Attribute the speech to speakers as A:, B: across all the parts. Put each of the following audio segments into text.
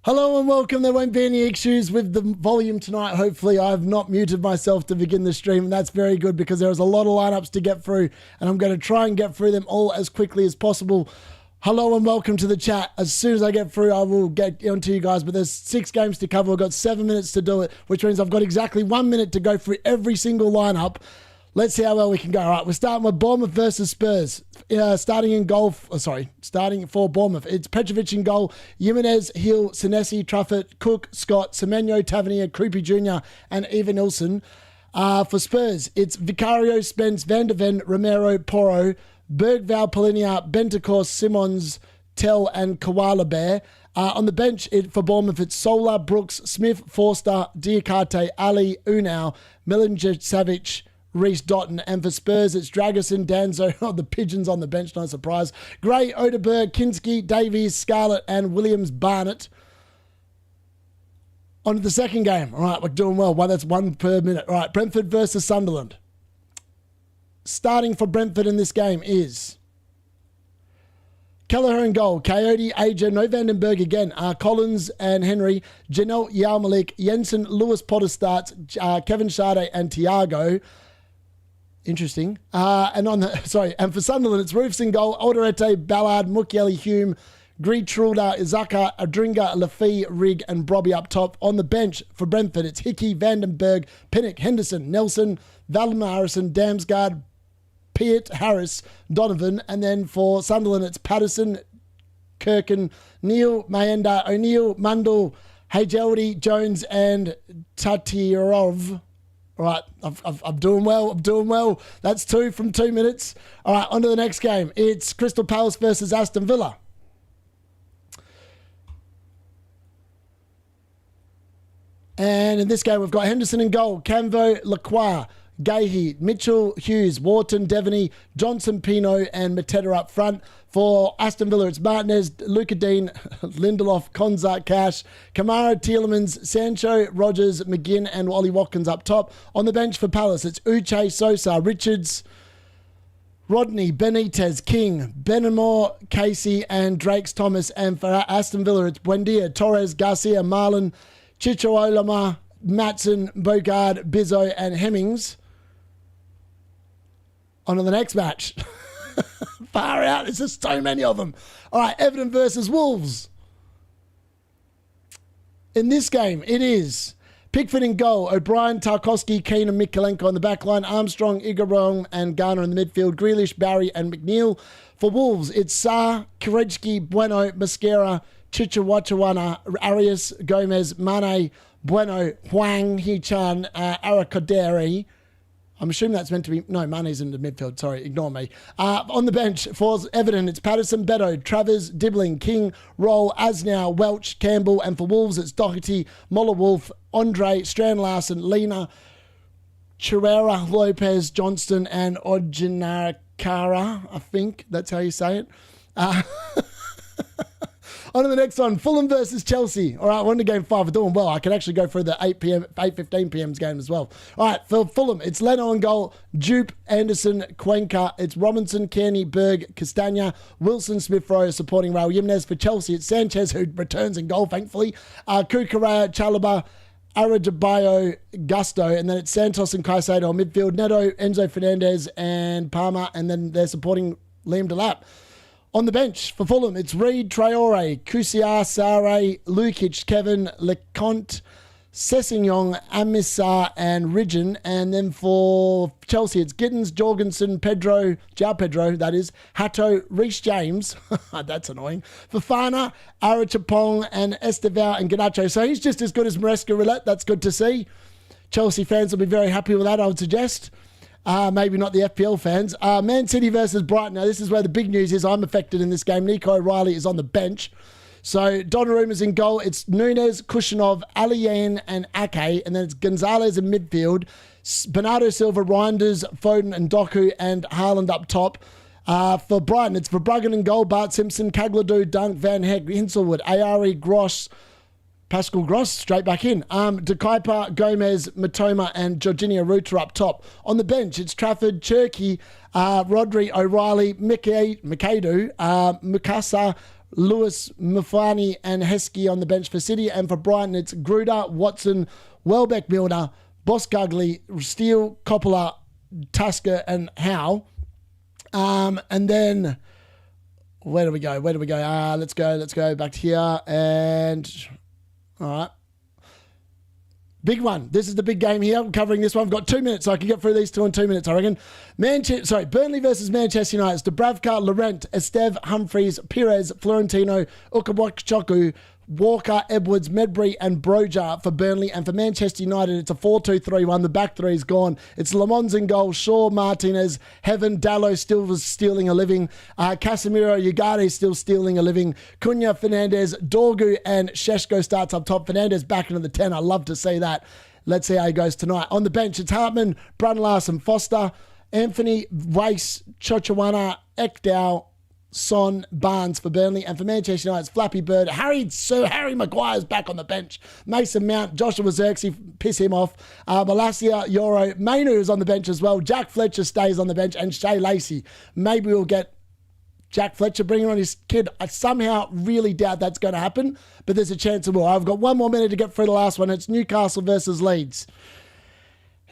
A: Hello and welcome. There won't be any issues with the volume tonight. Hopefully I've not muted myself to begin the stream, and that's very good because there's a lot of lineups to get through and I'm going to try and get through them all as quickly as possible. Hello and welcome to the chat. As soon as I get through, I will get onto you guys, but there's 6 games to cover. We've got 7 minutes to do it, which means I've got exactly 1 minute to go through every single lineup. Let's see how well we can go. All right, we're starting with Bournemouth versus Spurs. Starting for Bournemouth. It's Petrovic in goal, Jimenez, Hill, Senesi, Truffert, Cook, Scott, Semenyo, Tavernier, Krupi Jr. and Eva Nilsson. For Spurs, it's Vicario, Spence, Van de Ven, Romero, Porro, Bergval, Polinia, Bentancur, Simons, Tell and Koala Bear. On the bench for Bournemouth, it's Sola, Brooks, Smith, Forster, Diakate, Ali, Unau, Milinkovic, Reece Dotton, and for Spurs it's Dragusin, Danzo, the Pigeons on the bench, no surprise, Gray, Odeberg, Kinski, Davies, Scarlett and Williams Barnett. On to the second game. All right, we're doing well. Well, that's 1 per minute. All right, Brentford versus Sunderland. Starting for Brentford in this game is Kelleher in goal, Coyote, Aja, no Vandenberg again, Collins and Henry, Janelle Yarmalik, Jensen, Lewis Potter starts, Kevin Sade and Thiago. Interesting. And for Sunderland, it's Roofs in goal, Alderete, Ballard, Mukiele, Hume, Greetruda, Izaka, Adringa, Lafee, Rigg, and Brobby up top. On the bench for Brentford, it's Hickey, Vandenberg, Pinnock, Henderson, Nelson, Valdemar Harrison, Damsgaard, Peart, Harris, Donovan. And then for Sunderland, it's Patterson, Kirkin, Neil, Mayenda, O'Neill, Mundell, Hajeldy, Jones, and Tatirov. All right, I'm doing well. That's 2 from 2 minutes. All right, on to the next game. It's Crystal Palace versus Aston Villa. And in this game, we've got Henderson in goal, Camvo, Lacroix, Gahey, Mitchell, Hughes, Wharton, Devaney, Johnson, Pino, and Mateta up front. For Aston Villa, it's Martinez, Luca Dean, Lindelof, Konza, Cash, Kamara, Tielemans, Sancho, Rogers, McGinn, and Ollie Watkins up top. On the bench for Palace, it's Uche, Sosa, Richards, Rodney, Benitez, King, Benamor, Casey, and Drakes Thomas. And for Aston Villa, it's Buendia, Torres, Garcia, Marlon, Chichoolama, Matson, Bogard, Bizzo, and Hemmings. On to the next match. Far out. There's just so many of them. All right, Everton versus Wolves. In this game, it is Pickford in goal, O'Brien, Tarkowski, Keane, and Mikolenko on the back line, Armstrong, Igarom, and Garner in the midfield, Grealish, Barry, and McNeil. For Wolves, it's Sarr, Korechki, Bueno, Mosquera, Chichawachawana, Arias, Gomez, Mane, Bueno, Huang, Hee-chan, Arakoderi. I'm assuming that's meant to be... No, Mane's in the midfield. Sorry, ignore me. On the bench for Everton, it's Patterson, Beto, Travers, Dibbling, King, Roll, Asnow, Welch, Campbell. And for Wolves, it's Doherty, Moller Wolf, Andre, Strand-Larsen, Lena, Chirera, Lopez, Johnston, and Ojinakara. I think that's how you say it. On to the next one, Fulham versus Chelsea. All right, we're on to game 5. We're doing well. I can actually go through the 8:15 p.m.'s game as well. All right, for Fulham, it's Leno in goal, Jupe, Anderson, Cuenca. It's Robinson, Kearney, Berg, Castagna, Wilson, Smith-Rowe supporting Raul Jimenez. For Chelsea, it's Sanchez, who returns in goal, thankfully. Kukurea, Chalobah, Arajabayo, Gusto, and then it's Santos and Caicedo on midfield. Neto, Enzo Fernandez, and Palmer, and then they're supporting Liam Delap. On the bench for Fulham, it's Reed, Traore, Kusiar, Sare, Lukic, Kevin, Leconte, Sessegnon, Amisar, and Ridgen. And then for Chelsea, it's Giddens, Jorgensen, Pedro, João Pedro, that is, Hato, Reece James, that's annoying, Fofana, Arachapong, and Estevao and Ganacho. So he's just as good as Maresca Roulette. That's good to see. Chelsea fans will be very happy with that, I would suggest. Maybe not the FPL fans. Man City versus Brighton. Now, this is where the big news is. I'm affected in this game. Nico O'Reilly is on the bench. So, Donnarumma's in goal. It's Nunes, Kushinov, Aliyan, and Ake. And then it's Gonzalez in midfield. Bernardo Silva, Reinders, Foden, and Doku, and Haaland up top. For Brighton, it's Verbruggen in goal. Bart Simpson, Cagladu, Dunk, Van Heck, Hinselwood, Ayari, Gross, Pascal Gross straight back in. De Kuyper, Gomez, Matoma, and Jorginho Ruta up top. On the bench, it's Trafford, Cherky, Rodri, O'Reilly, Mikadu, Mukasa, Lewis, Mufani and Heskey on the bench for City. And for Brighton, it's Gruder, Watson, Welbeck, Milner, Boskugly, Steele, Coppola, Tasker and Howe. And then, where do we go? Let's go back to here. And, all right. Big one. This is the big game here. I'm covering this one. I've got 2 minutes, so I can get through these two in 2 minutes, I reckon. Burnley versus Manchester United. Dubravka, Laurent, Esteve, Humphreys, Pires, Florentino, Ukabokchoku, Walker, Edwards, Medbury and Broja for Burnley. And for Manchester United, it's a 4-2-3-1. The back three is gone. It's Lamons in goal, Shaw, Martinez, Heaven, Dallo still was stealing a living. Casemiro, Ugarte still stealing a living. Cunha, Fernandez, Dorgu and Sheshko starts up top. Fernandez back into the 10. I love to see that. Let's see how he goes tonight. On the bench, it's Hartman, Brun Larson, Foster, Anthony, Weiss, Chochawana, Ekdal, Son, Barnes for Burnley. And for Manchester United, it's Flappy Bird, Harry Maguire's back on the bench. Mason Mount, Joshua Zirkzee, piss him off. Malacia, Yoro, Mainu is on the bench as well. Jack Fletcher stays on the bench and Shea Lacey. Maybe we'll get Jack Fletcher bringing on his kid. I somehow really doubt that's going to happen, but there's a chance it will. I've got 1 more minute to get through the last one. It's Newcastle versus Leeds.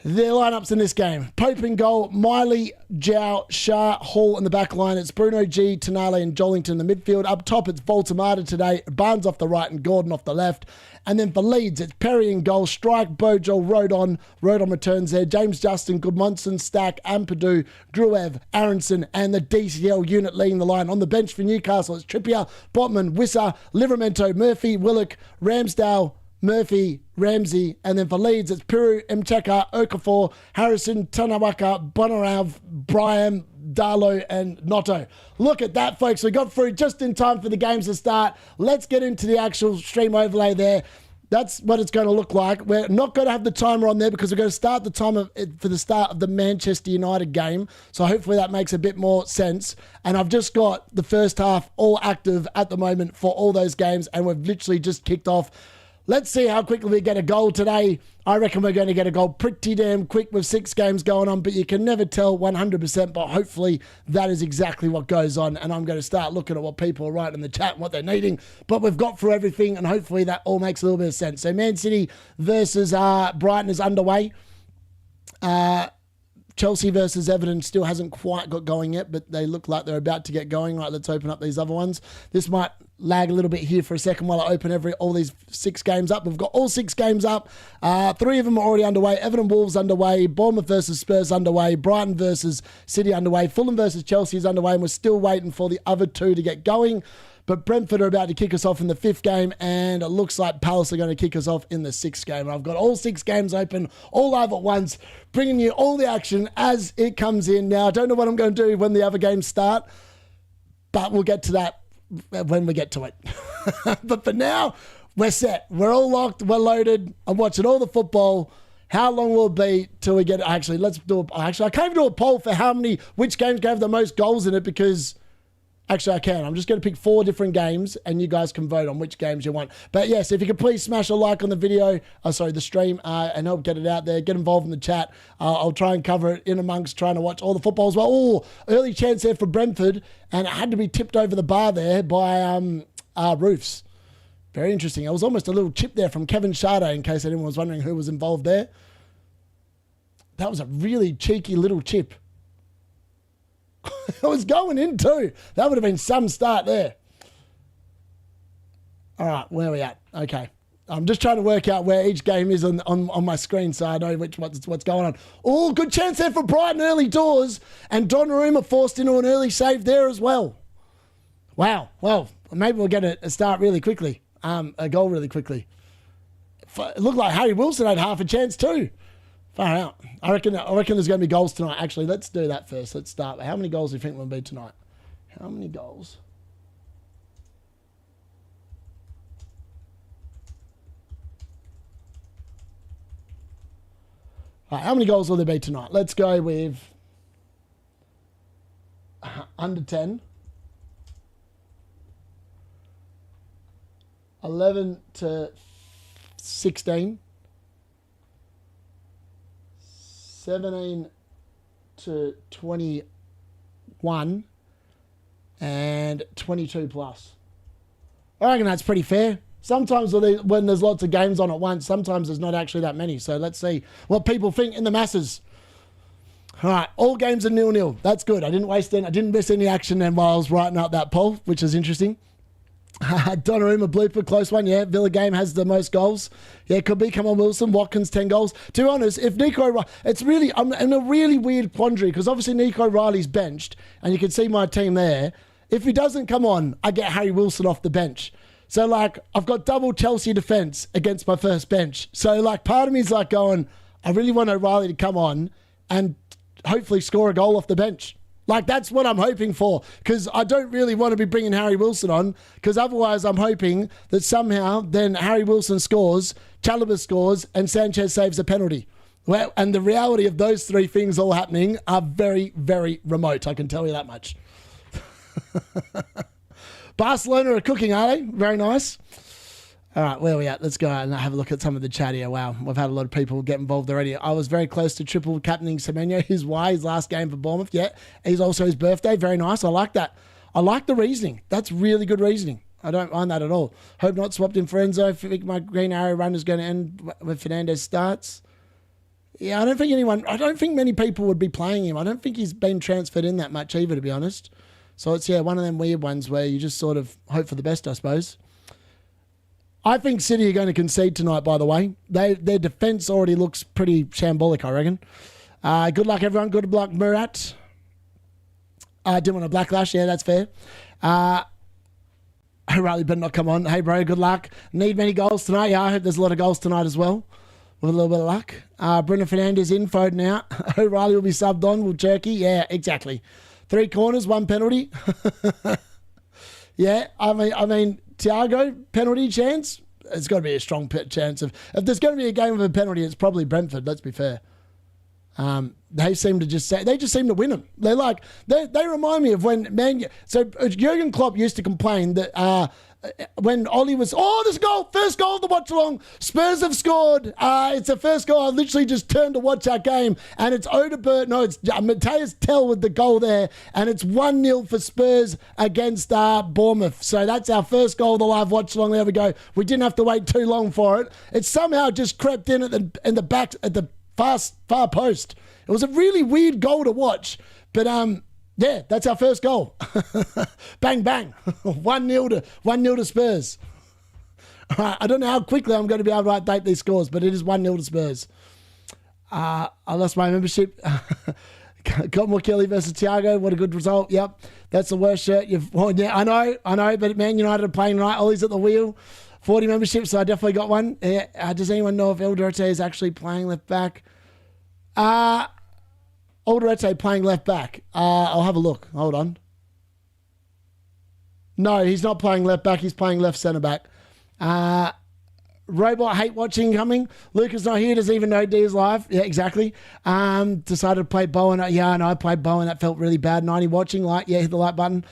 A: Their lineups in this game. Pope in goal, Miley, Jow, Shah, Hall in the back line. It's Bruno G, Tonale and Jollington in the midfield. Up top, it's Voltamata today. Barnes off the right and Gordon off the left. And then for Leeds, it's Perry in goal, Strike, Bojo, Rodon. Rodon returns there. James Justin, Goodmonson, Stack, Ampadu, Gruev, Aronson, and the DCL unit leading the line. On the bench for Newcastle, it's Trippier, Botman, Wissa, Livramento, Murphy, Willock, Ramsdale, Murphy, Ramsey, and then for Leeds, it's Piru, Mcheka, Okafor, Harrison, Tanawaka, Bonarav, Brian, Darlow, and Noto. Look at that, folks. We got through just in time for the games to start. Let's get into the actual stream overlay there. That's what it's going to look like. We're not going to have the timer on there because we're going to start the timer for the start of the Manchester United game. So hopefully that makes a bit more sense. And I've just got the first half all active at the moment for all those games, and we've literally just kicked off. Let's see how quickly we get a goal today. I reckon we're going to get a goal pretty damn quick with 6 games going on, but you can never tell 100%, but hopefully that is exactly what goes on. And I'm going to start looking at what people are writing in the chat and what they're needing. But we've got through everything, and hopefully that all makes a little bit of sense. So Man City versus Brighton is underway. Chelsea versus Everton still hasn't quite got going yet, but they look like they're about to get going. Right, let's open up these other ones. This might lag a little bit here for a second while I open all these 6 games up. We've got all 6 games up. 3 of them are already underway. Everton Wolves underway. Bournemouth versus Spurs underway. Brighton versus City underway. Fulham versus Chelsea is underway, and we're still waiting for the other 2 to get going. But Brentford are about to kick us off in the 5th game, and it looks like Palace are going to kick us off in the 6th game. And I've got all 6 games open, all live at once, bringing you all the action as it comes in. Now, I don't know what I'm going to do when the other games start, but we'll get to that when we get to it. But for now, we're set. We're all locked. We're loaded. I'm watching all the football. How long will it be till we get... Actually, I can't even do a poll for which games have the most goals in it because... Actually, I can. I'm just going to pick 4 different games, and you guys can vote on which games you want. But yes, if you could please smash a like on the video, the stream, and help get it out there. Get involved in the chat. I'll try and cover it in amongst trying to watch all the football as well. Oh, early chance there for Brentford, and it had to be tipped over the bar there by Roofs. Very interesting. It was almost a little chip there from Kevin Sade, in case anyone was wondering who was involved there. That was a really cheeky little chip. It was going in too. That would have been some start there. All right, where are we at? Okay. I'm just trying to work out where each game is on my screen so I know what's going on. Oh, good chance there for Brighton early doors. And Donnarumma forced into an early save there as well. Wow. Well, maybe we'll get a start really quickly. A goal really quickly. It looked like Harry Wilson had half a chance too. Far out. I reckon there's going to be goals tonight. Actually, let's do that first. Let's start. How many goals do you think will be tonight? How many goals? All right, how many goals will there be tonight? Let's go with under 10. 11 to 16. 17 to 21 and 22 plus. I reckon that's pretty fair. Sometimes when there's lots of games on at once, sometimes there's not actually that many. So let's see what people think in the masses. All right, all games are 0-0. That's good. I didn't miss any action then while I was writing out that poll, which is interesting. Donnarumma blooper, close one. Yeah, Villa game has the most goals. Yeah, could be. Come on, Wilson. Watkins, 10 goals. To be honest, if Nico... I'm in a really weird quandary because obviously Nico Riley's benched and you can see my team there. If he doesn't come on, I get Harry Wilson off the bench. So, like, I've got double Chelsea defence against my first bench. So, like, part of me is like going, I really want O'Reilly to come on and hopefully score a goal off the bench. Like, that's what I'm hoping for because I don't really want to be bringing Harry Wilson on because otherwise I'm hoping that somehow then Harry Wilson scores, Chalobah scores, and Sanchez saves a penalty. Well, and the reality of those three things all happening are very, very remote. I can tell you that much. Barcelona are cooking, are they? Very nice. All right, where are we at? Let's go and have a look at some of the chat here. Wow, we've had a lot of people get involved already. I was very close to triple captaining Semenyo. His last game for Bournemouth. Yeah, he's also his birthday. Very nice. I like that. I like the reasoning. That's really good reasoning. I don't mind that at all. Hope not swapped in for Enzo. I think my green arrow run is going to end when Fernandez starts. Yeah, I don't think many people would be playing him. I don't think he's been transferred in that much either, to be honest. So it's, one of them weird ones where you just sort of hope for the best, I suppose. I think City are going to concede tonight, by the way. Their defence already looks pretty shambolic, I reckon. Good luck, everyone. Good luck, Murat. Didn't want to backlash. Yeah, that's fair. O'Reilly better not come on. Hey, bro, good luck. Need many goals tonight? Yeah, I hope there's a lot of goals tonight as well. With a little bit of luck. Bruno Fernandes in, Foden out. O'Reilly will be subbed on. Will Turkey? Yeah, exactly. 3 corners, 1 penalty. Yeah, I mean, Thiago, penalty chance? It's got to be a strong chance of... If there's going to be a game of a penalty, it's probably Brentford, let's be fair. They just seem to win them. They're like... They remind me of when... So Jurgen Klopp used to complain that... when Ollie was, there's a goal, first goal of the watch along. Spurs have scored. It's the first goal. I literally just turned to watch that game, and it's Mateus Tell with the goal there, and it's 1-0 for Spurs against Bournemouth. So that's our first goal of the live watch along. There we go. We didn't have to wait too long for it. It somehow just crept in at the back at the far post. It was a really weird goal to watch, but yeah, that's our first goal. Bang, bang. 1-0 to Spurs. All right, I don't know how quickly I'm going to be able to update these scores, but it is 1-0 to Spurs. I lost my membership. Cotmore Kelly versus Thiago. What a good result. Yep, that's the worst shirt you've worn. Yeah, I know, but Man United are playing tonight. Ollie's at the wheel. 40 memberships, so I definitely got one. Yeah, does anyone know if Eldorete is actually playing left back? Alderete playing left back. I'll have a look. Hold on. No, he's not playing left back. He's playing left centre back. Robot hate watching coming. Luca's not here. Doesn't even know D is live. Yeah, exactly. Decided to play Bowen. Yeah, I know. I played Bowen. That felt really bad. 90 watching. Hit the like button.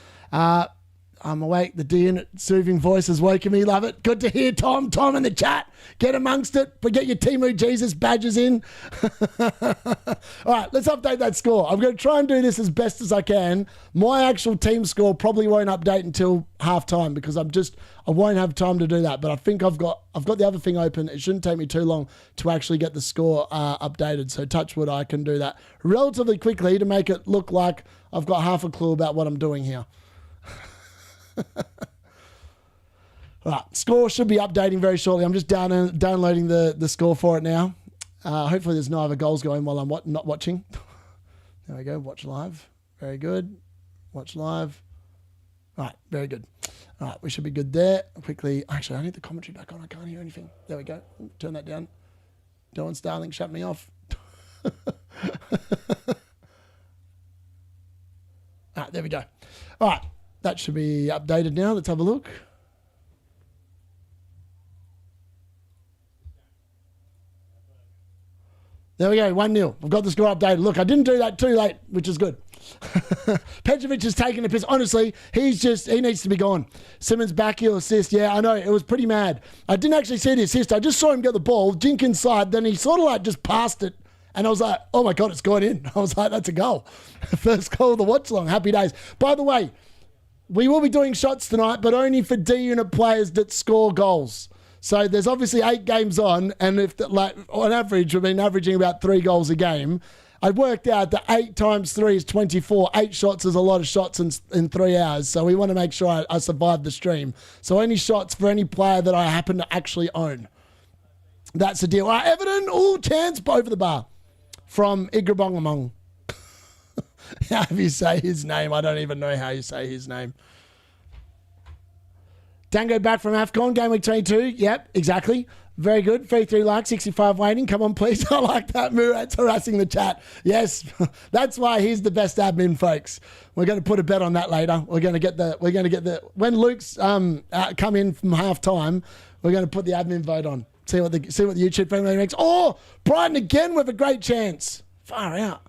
A: I'm awake. The D-Unit soothing voice has woken me. Love it. Good to hear Tom. Tom in the chat. Get amongst it. But get your Timu Jesus badges in. All right, let's update that score. I'm going to try and do this as best as I can. My actual team score probably won't update until half-time because I won't have time to do that. But I think I've got the other thing open. It shouldn't take me too long to actually get the score updated. So touch wood, I can do that relatively quickly to make it look like I've got half a clue about what I'm doing here. Right, score should be updating very shortly. I'm just downloading the score for it now. Hopefully there's no other goals going while I'm not watching. There we go, watch live. Very good. Watch live. All right, very good. All right, we should be good there. Quickly, actually, I need the commentary back on. I can't hear anything. There we go. Turn that down. Dylan Starling shut me off. All right, there we go. All right. That should be updated now. Let's have a look. There we go, 1-0. I've got the score updated. Look, I didn't do that too late, which is good. Petrovic has taken a piss. Honestly, he needs to be gone. Simmons back heel assist. Yeah, I know. It was pretty mad. I didn't actually see the assist. I just saw him get the ball, jink inside, then he sort of like just passed it. And I was like, oh my God, it's gone in. I was like, that's a goal. First goal of the watch along. Happy days. By the way, we will be doing shots tonight, but only for D-Unit players that score goals. So there's obviously 8 games on, and if on average we've been averaging about 3 goals a game. I worked out that 8 times 3 is 24. 8 shots is a lot of shots in 3 hours. So we want to make sure I survive the stream. So any shots for any player that I happen to actually own. That's the deal. All right, Everton, chance over the bar from Igrabongamong. How do you say his name? I don't even know how you say his name. Dango back from AFCON, game week 22. Yep, exactly. Very good. 33 likes, 65 waiting. Come on, please. I like that. Murat's harassing the chat. Yes, that's why he's the best admin, folks. We're going to put a bet on that later. We're going to get the when Luke's come in from half time, we're going to put the admin vote on. See what the YouTube family makes. Oh, Brighton again with a great chance. Far out.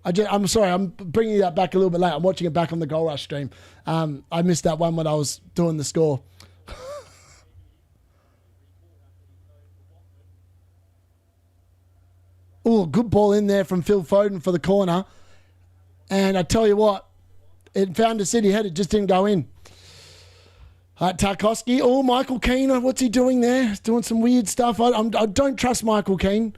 A: I'm sorry, I'm bringing that back a little bit late. I'm watching it back on the Goal Rush stream. I missed that one when I was doing the score. Oh, good ball in there from Phil Foden for the corner. And I tell you what, it found a city head. It just didn't go in. Tarkowski. Oh, Michael Keane. What's he doing there? He's doing some weird stuff. I don't trust Michael Keane.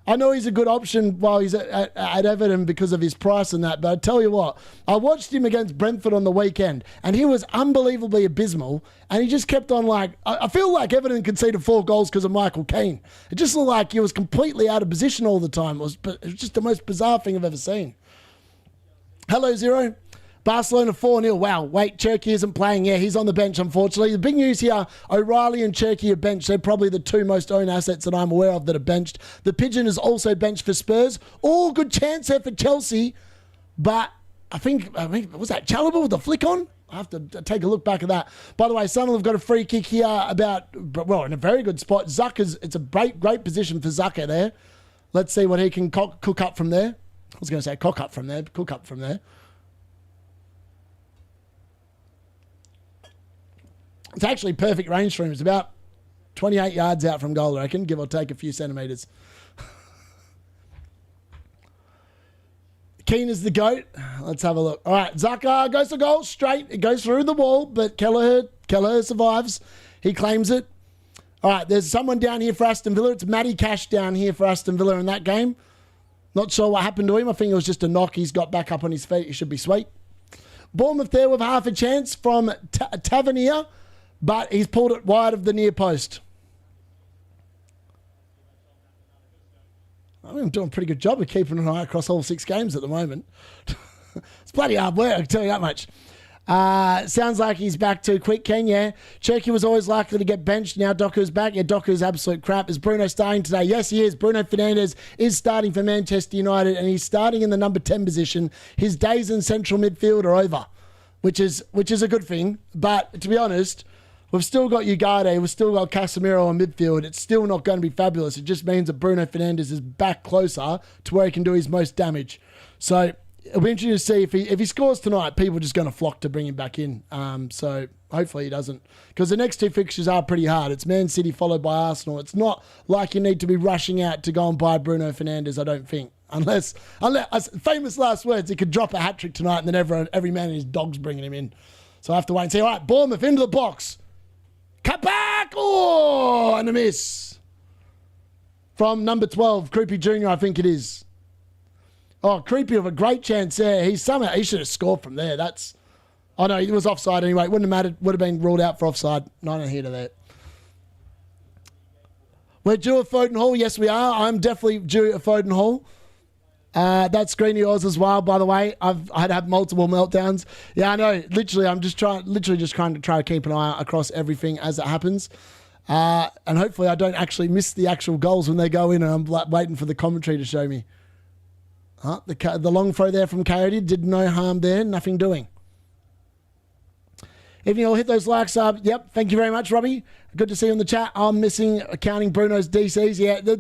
A: I know he's a good option while he's at Everton because of his price and that, but I tell you what, I watched him against Brentford on the weekend, and he was unbelievably abysmal, and he just kept on I feel like Everton conceded 4 goals because of Michael Keane. It just looked like he was completely out of position all the time. It was just the most bizarre thing I've ever seen. Hello, Zero. Barcelona 4-0. Wow, wait, Cherky isn't playing. Yeah, he's on the bench, unfortunately. The big news here, O'Reilly and Cherky are benched. They're probably the 2 most owned assets that I'm aware of that are benched. The Pigeon is also benched for Spurs. All good chance there for Chelsea, but I think was that Chalobah with the flick on? I have to take a look back at that. By the way, Sunderland have got a free kick here in a very good spot. It's a great position for Zucker there. Let's see what he can cook up from there. I was going to say cook up from there. It's actually perfect range for him. It's about 28 yards out from goal, I reckon, give or take a few centimetres. Keane is the GOAT. Let's have a look. All right, Zaka goes to goal straight. It goes through the wall, but Kelleher survives. He claims it. All right, there's someone down here for Aston Villa. It's Matty Cash down here for Aston Villa in that game. Not sure what happened to him. I think it was just a knock. He's got back up on his feet. He should be sweet. Bournemouth there with half a chance from Tavernier. But he's pulled it wide of the near post. I'm doing a pretty good job of keeping an eye across all 6 games at the moment. It's bloody hard work, I can tell you that much. Sounds like he's back too quick, Ken, yeah. Cherky was always likely to get benched. Now Doku's back. Yeah, Doku's absolute crap. Is Bruno starting today? Yes, he is. Bruno Fernandes is starting for Manchester United, and he's starting in the number 10 position. His days in central midfield are over, which is a good thing. But to be honest, we've still got Ugarte, we've still got Casemiro in midfield. It's still not going to be fabulous. It just means that Bruno Fernandes is back closer to where he can do his most damage. So it'll be interesting to see if he scores tonight, people are just going to flock to bring him back in. So hopefully he doesn't. Because the next 2 fixtures are pretty hard. It's Man City followed by Arsenal. It's not like you need to be rushing out to go and buy Bruno Fernandes, I don't think. Unless famous last words, he could drop a hat-trick tonight and then every man and his dog's bringing him in. So I have to wait and see. All right, Bournemouth into the box. Cut back! Oh, and a miss. From number 12, Creepy Jr., I think it is. Oh, Creepy with a great chance there. He should have scored from there. Oh no, it was offside anyway. It wouldn't have mattered. Would have been ruled out for offside. Not here to there. We're due at Foden Hall. Yes, we are. I'm definitely due at Foden Hall. That screen of yours as well, by the way. I'd had multiple meltdowns. Yeah, I know. Literally, I'm just trying to try to keep an eye across everything as it happens. And hopefully I don't actually miss the actual goals when they go in and I'm waiting for the commentary to show me. The long throw there from Coyote did no harm there. Nothing doing. If you'll hit those likes up, yep. Thank you very much, Robbie. Good to see you in the chat. I'm missing counting Bruno's DCs. Yeah, the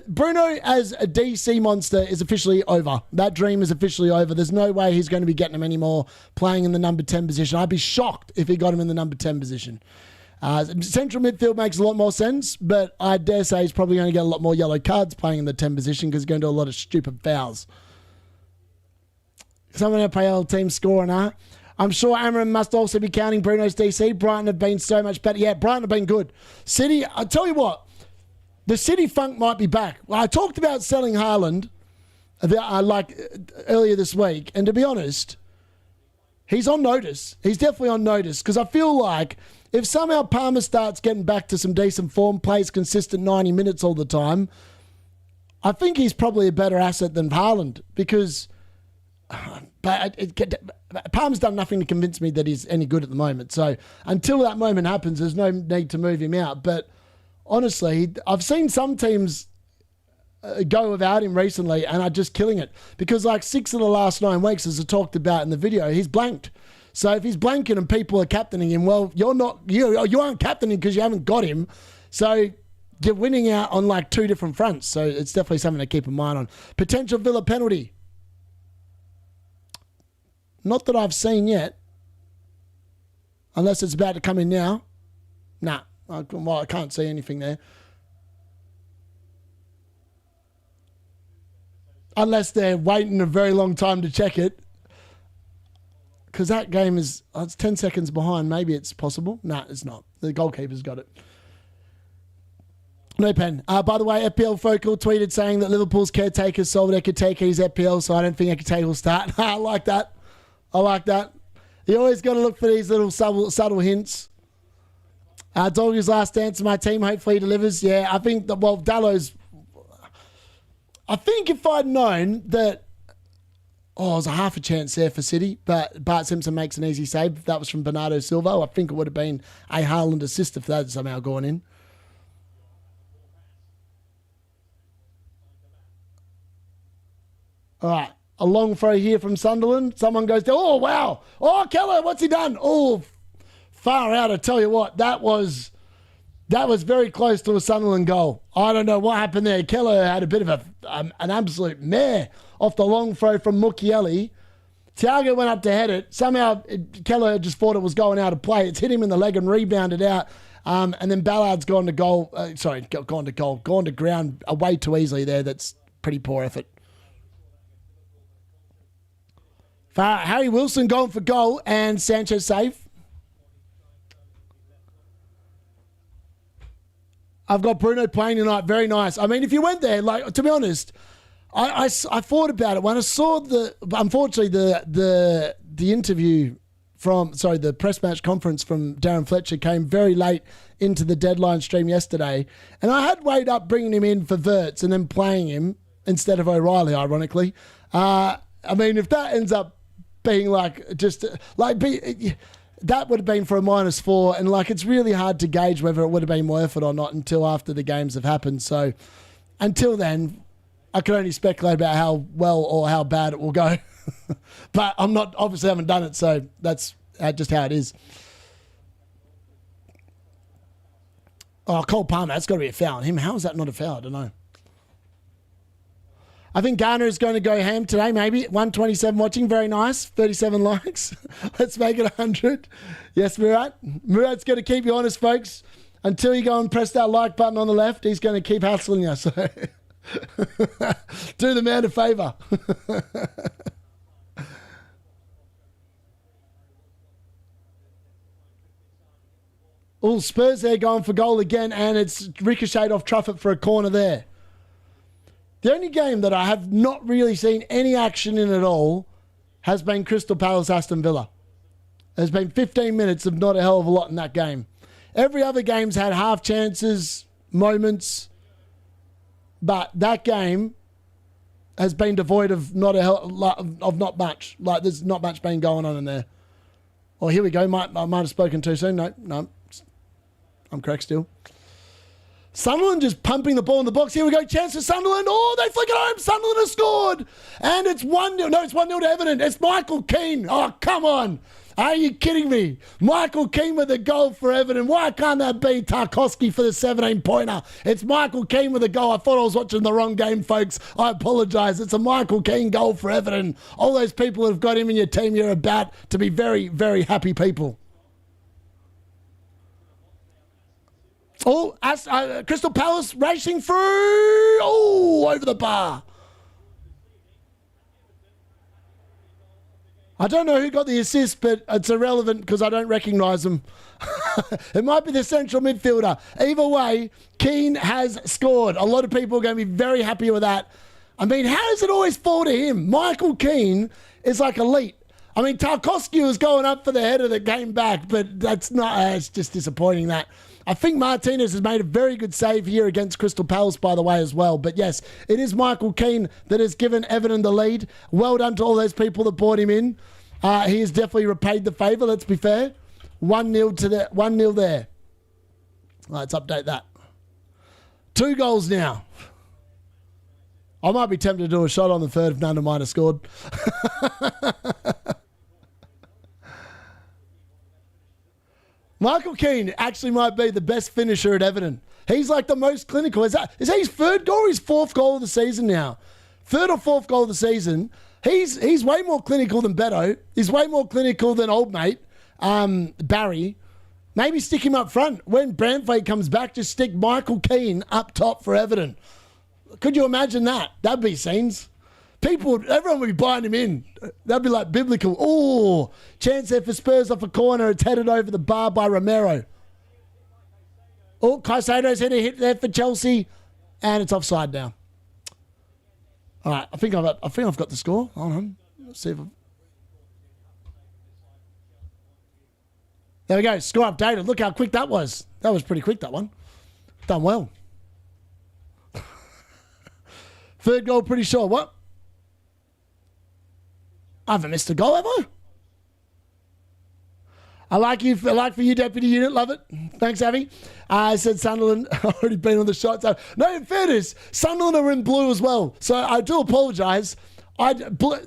A: Bruno as a DC monster is officially over. That dream is officially over. There's no way he's going to be getting him anymore playing in the number 10 position. I'd be shocked if he got him in the number 10 position. Central midfield makes a lot more sense, but I dare say he's probably going to get a lot more yellow cards playing in the 10 position because he's going to do a lot of stupid fouls. Someone FPL team score and I'm sure Amram must also be counting Bruno's DC. Brighton have been so much better. Yeah, Brighton have been good. City, I'll tell you what, the City funk might be back. Well, I talked about selling Haaland earlier this week, and to be honest, he's on notice. He's definitely on notice because I feel like if somehow Palmer starts getting back to some decent form, plays consistent 90 minutes all the time, I think he's probably a better asset than Haaland because Palmer's done nothing to convince me that he's any good at the moment. So until that moment happens, there's no need to move him out. But honestly, I've seen some teams go without him recently and are just killing it because like 6 of the last 9 weeks, as I talked about in the video, he's blanked. So if he's blanking and people are captaining him, well, you aren't captaining because you haven't got him. So you're winning out on like 2 different fronts. So it's definitely something to keep in mind on. Potential Villa penalty. Not that I've seen yet. Unless it's about to come in now. Nah, I can't see anything there. Unless they're waiting a very long time to check it. Because that game is, it's 10 seconds behind. Maybe it's possible. Nah, it's not. The goalkeeper's got it. No pen. By the way, FPL Focal tweeted saying that Liverpool's caretaker sold Ekateke's FPL, so I don't think Ekateke will start. I like that. I like that. You always got to look for these little subtle hints. Doggy's last dance to my team. Hopefully he delivers. Yeah, I think that, well, Dallo's... I think if I'd known that... Oh, there's a half a chance there for City, but Bart Simpson makes an easy save. If that was from Bernardo Silva, I think it would have been a Haaland assist if that had somehow gone in. All right. A long throw here from Sunderland. Someone goes down. Oh, wow. Oh, Keller, what's he done? Oh, far out. I tell you what, that was very close to a Sunderland goal. I don't know what happened there. Keller had a bit of an absolute mare off the long throw from Mukiele. Thiago went up to head it. Somehow, Keller just thought it was going out of play. It's hit him in the leg and rebounded out. And then Ballard's gone to goal. Gone to ground way too easily there. That's pretty poor effort. Harry Wilson going for goal and Sanchez safe. I've got Bruno playing tonight. Very nice. I mean, if you went there, like, to be honest, I thought about it when I saw unfortunately the interview the press match conference from Darren Fletcher came very late into the deadline stream yesterday, and I had weighed up bringing him in for Wirtz and then playing him instead of O'Reilly, ironically. I mean, if that ends up being that would have been for a -4, and it's really hard to gauge whether it would have been worth it or not until after the games have happened. So until then, I can only speculate about how well or how bad it will go. But I'm not, obviously haven't done it, so that's just how it is. Oh, Cole Palmer, that's got to be a foul on him. How is that not a foul? I don't know. I think Garner is going to go ham today, maybe. 127 watching, very nice. 37 likes. Let's make it 100. Yes, Murat. Murat's going to keep you honest, folks. Until you go and press that like button on the left, he's going to keep hustling you. So do the man a favour. Oh, Spurs there going for goal again, and it's ricocheted off Truffett for a corner there. The only game that I have not really seen any action in at all has been Crystal Palace Aston Villa. There's been 15 minutes of not a hell of a lot in that game. Every other game's had half chances, moments, but that game has been devoid of not much. There's not much been going on in there. Oh, here we go. I might have spoken too soon. No. I'm correct still. Sunderland just pumping the ball in the box. Here we go. Chance for Sunderland. Oh, they flick it home. Sunderland has scored. And it's 1-0. No, it's 1-0 to Everton. It's Michael Keane. Oh, come on. Are you kidding me? Michael Keane with a goal for Everton. Why can't that be Tarkowski for the 17-pointer? It's Michael Keane with a goal. I thought I was watching the wrong game, folks. I apologise. It's a Michael Keane goal for Everton. All those people who have got him in your team, you're about to be very, very happy people. Oh, Crystal Palace racing through. Oh, over the bar. I don't know who got the assist, but it's irrelevant because I don't recognise them. It might be the central midfielder. Either way, Keane has scored. A lot of people are going to be very happy with that. I mean, how does it always fall to him? Michael Keane is like elite. I mean, Tarkowski was going up for the header that came back, but that's not, it's just disappointing that. I think Martinez has made a very good save here against Crystal Palace, by the way, as well. But yes, it is Michael Keane that has given Everton the lead. Well done to all those people that brought him in. He has definitely repaid the favour, let's be fair. 1-0 to the 1-0 there. Let's update that. 2 goals now. I might be tempted to do a shot on the third if none of mine have scored. Michael Keane actually might be the best finisher at Everton. He's like the most clinical. Is that his third goal or his 4th goal of the season now? 3rd or 4th goal of the season. He's way more clinical than Beto. He's way more clinical than old mate Barry. Maybe stick him up front. When Brentford comes back, just stick Michael Keane up top for Everton. Could you imagine that? That'd be scenes. Everyone would be buying him in. That'd be like biblical. Oh, chance there for Spurs off a corner. It's headed over the bar by Romero. Oh, Caicedo's hit a hit there for Chelsea, and it's offside now. All right, I think I've got the score. Hold on, let's see if there we go. Score updated. Look how quick that was. That was pretty quick. That one done well. 3rd goal, pretty sure. What? I haven't missed a goal, have I? I like for you, Deputy Unit. Love it. Thanks, Avi. I said Sunderland. Already been on the shot. So, no, in fairness, Sunderland are in blue as well. So I do apologise.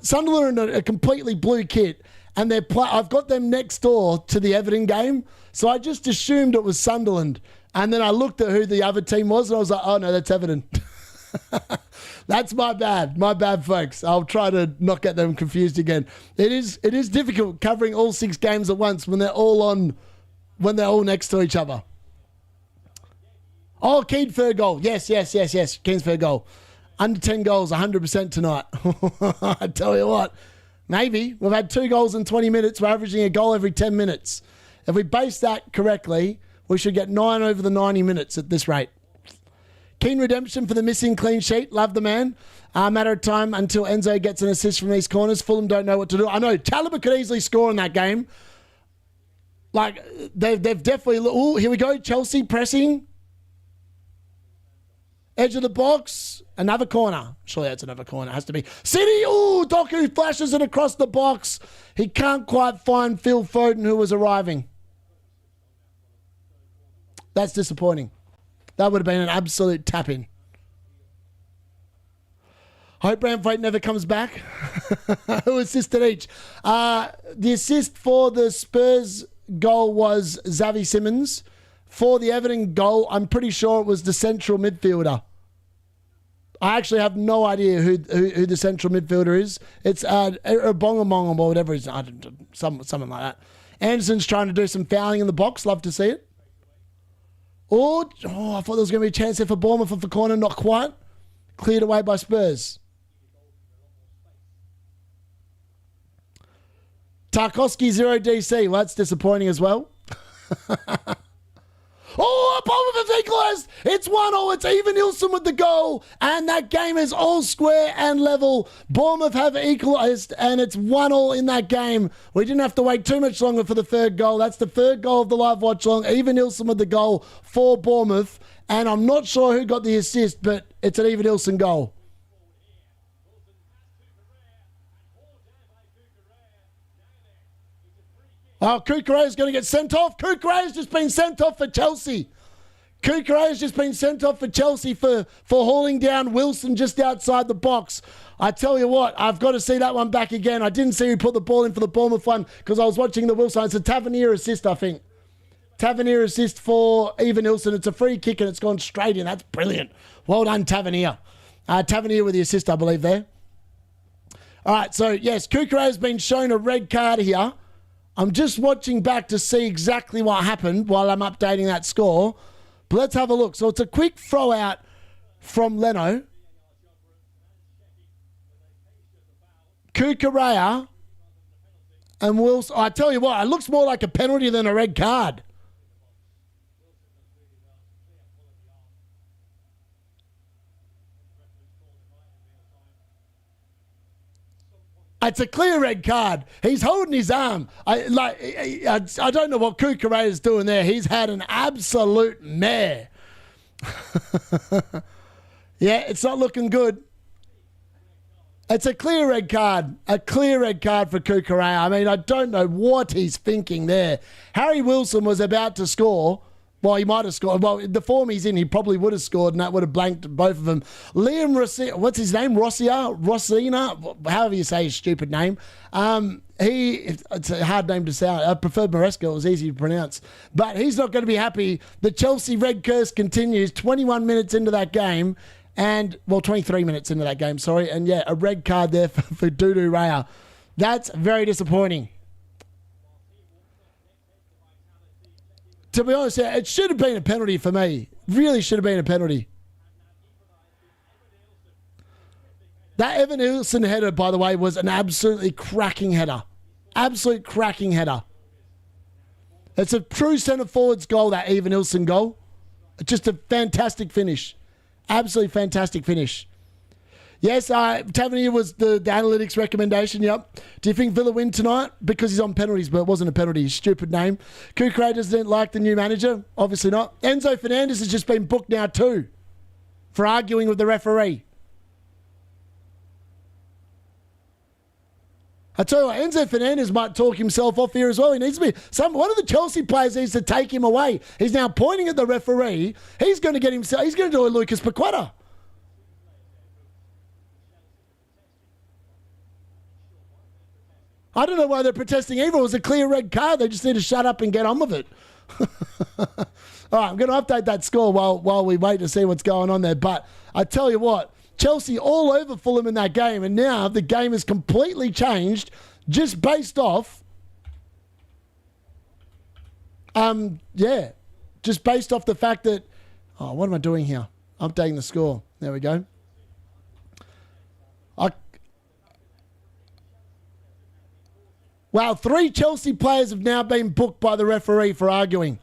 A: Sunderland are in a completely blue kit, and I've got them next door to the Everton game. So I just assumed it was Sunderland. And then I looked at who the other team was, and I was like, oh, no, that's Everton. That's my bad. My bad, folks. I'll try to not get them confused again. It is difficult covering all 6 games at once when they're all next to each other. Oh, Keane 3rd goal. Yes. Keane's 3rd goal. Under 10 goals, 100% tonight. I tell you what, maybe. We've had 2 goals in 20 minutes. We're averaging a goal every 10 minutes. If we base that correctly, we should get 9 over the 90 minutes at this rate. Keane redemption for the missing clean sheet. Love the man. Matter of time until Enzo gets an assist from these corners. Fulham don't know what to do. I know Chalobah could easily score in that game. Like, they've definitely... Oh, here we go. Chelsea pressing. Edge of the box. Another corner. Surely that's another corner. It has to be. City. Oh, Doku flashes it across the box. He can't quite find Phil Foden, who was arriving. That's disappointing. That would have been an absolute tap-in. Hope Brentford never comes back. Who assisted each? The assist for the Spurs goal was Xavi Simons. For the Everton goal, I'm pretty sure it was the central midfielder. I actually have no idea who the central midfielder is. It's Bongamong or whatever it is. Something like that. Anderson's trying to do some fouling in the box. Love to see it. Oh, I thought there was going to be a chance there for Bournemouth off the corner. Not quite. Cleared away by Spurs. Tarkowski 0 DC. Well, that's disappointing as well. Oh, Bournemouth have equalised. It's 1-0. It's even Nielsen with the goal. And that game is all square and level. Bournemouth have equalised, and it's 1-0 in that game. We didn't have to wait too much longer for the 3rd goal. That's the 3rd goal of the live watch long. Even Nielsen with the goal for Bournemouth. And I'm not sure who got the assist, but it's an even Nielsen goal. Oh, Kukureya's going to get sent off. Kukureya's just been sent off for Chelsea. Kukureya's just been sent off for Chelsea for hauling down Wilson just outside the box. I tell you what, I've got to see that one back again. I didn't see who put the ball in for the Bournemouth one because I was watching the Wilson. It's a Tavernier assist, I think. Tavernier assist for Even Nielsen. It's a free kick and it's gone straight in. That's brilliant. Well done, Tavernier. Tavernier with the assist, I believe, there. All right, so, yes, Kukureya's been shown a red card here. I'm just watching back to see exactly what happened while I'm updating that score. But let's have a look. So it's a quick throw out from Leno. Kukureya And Wilson, I tell you what, it looks more like a penalty than a red card. It's a clear red card. He's holding his arm. I don't know what Kukurea is doing there. He's had an absolute mare. Yeah, it's not looking good. It's a clear red card. A clear red card for Kukurea. I mean, I don't know what he's thinking there. Harry Wilson was about to score. Well, he might have scored. Well, the form he's in, he probably would have scored, and that would have blanked both of them. Liam Rossi, what's his name? Rossina, however you say his stupid name. It's a hard name to say. I preferred Maresca. It was easy to pronounce. But he's not going to be happy. The Chelsea red curse continues 21 minutes into that game. 23 minutes into that game, sorry. And yeah, a red card there for Dudu Raya. That's very disappointing. To be honest, it should have been a penalty for me. Really should have been a penalty. That Evan Ilson header, by the way, was an absolutely cracking header. Absolute cracking header. It's a true centre forward's goal, that Evan Ilson goal. Just a fantastic finish. Absolutely fantastic finish. Yes, Tavernier was the analytics recommendation, yep. Do you think Villa win tonight? Because he's on penalties, but it wasn't a penalty. Stupid name. Kukurea doesn't like the new manager? Obviously not. Enzo Fernandez has just been booked now too for arguing with the referee. I tell you what, Enzo Fernandez might talk himself off here as well. He needs to be one of the Chelsea players needs to take him away. He's now pointing at the referee. He's going to get himself. He's going to do a Lucas Paqueta. I don't know why they're protesting either. It was a clear red card. They just need to shut up and get on with it. All right, I'm going to update that score while we wait to see what's going on there. But I tell you what, Chelsea all over Fulham in that game, and now the game has completely changed just based off, just based off the fact that, what am I doing here? Updating the score. There we go. Wow, 3 Chelsea players have now been booked by the referee for arguing.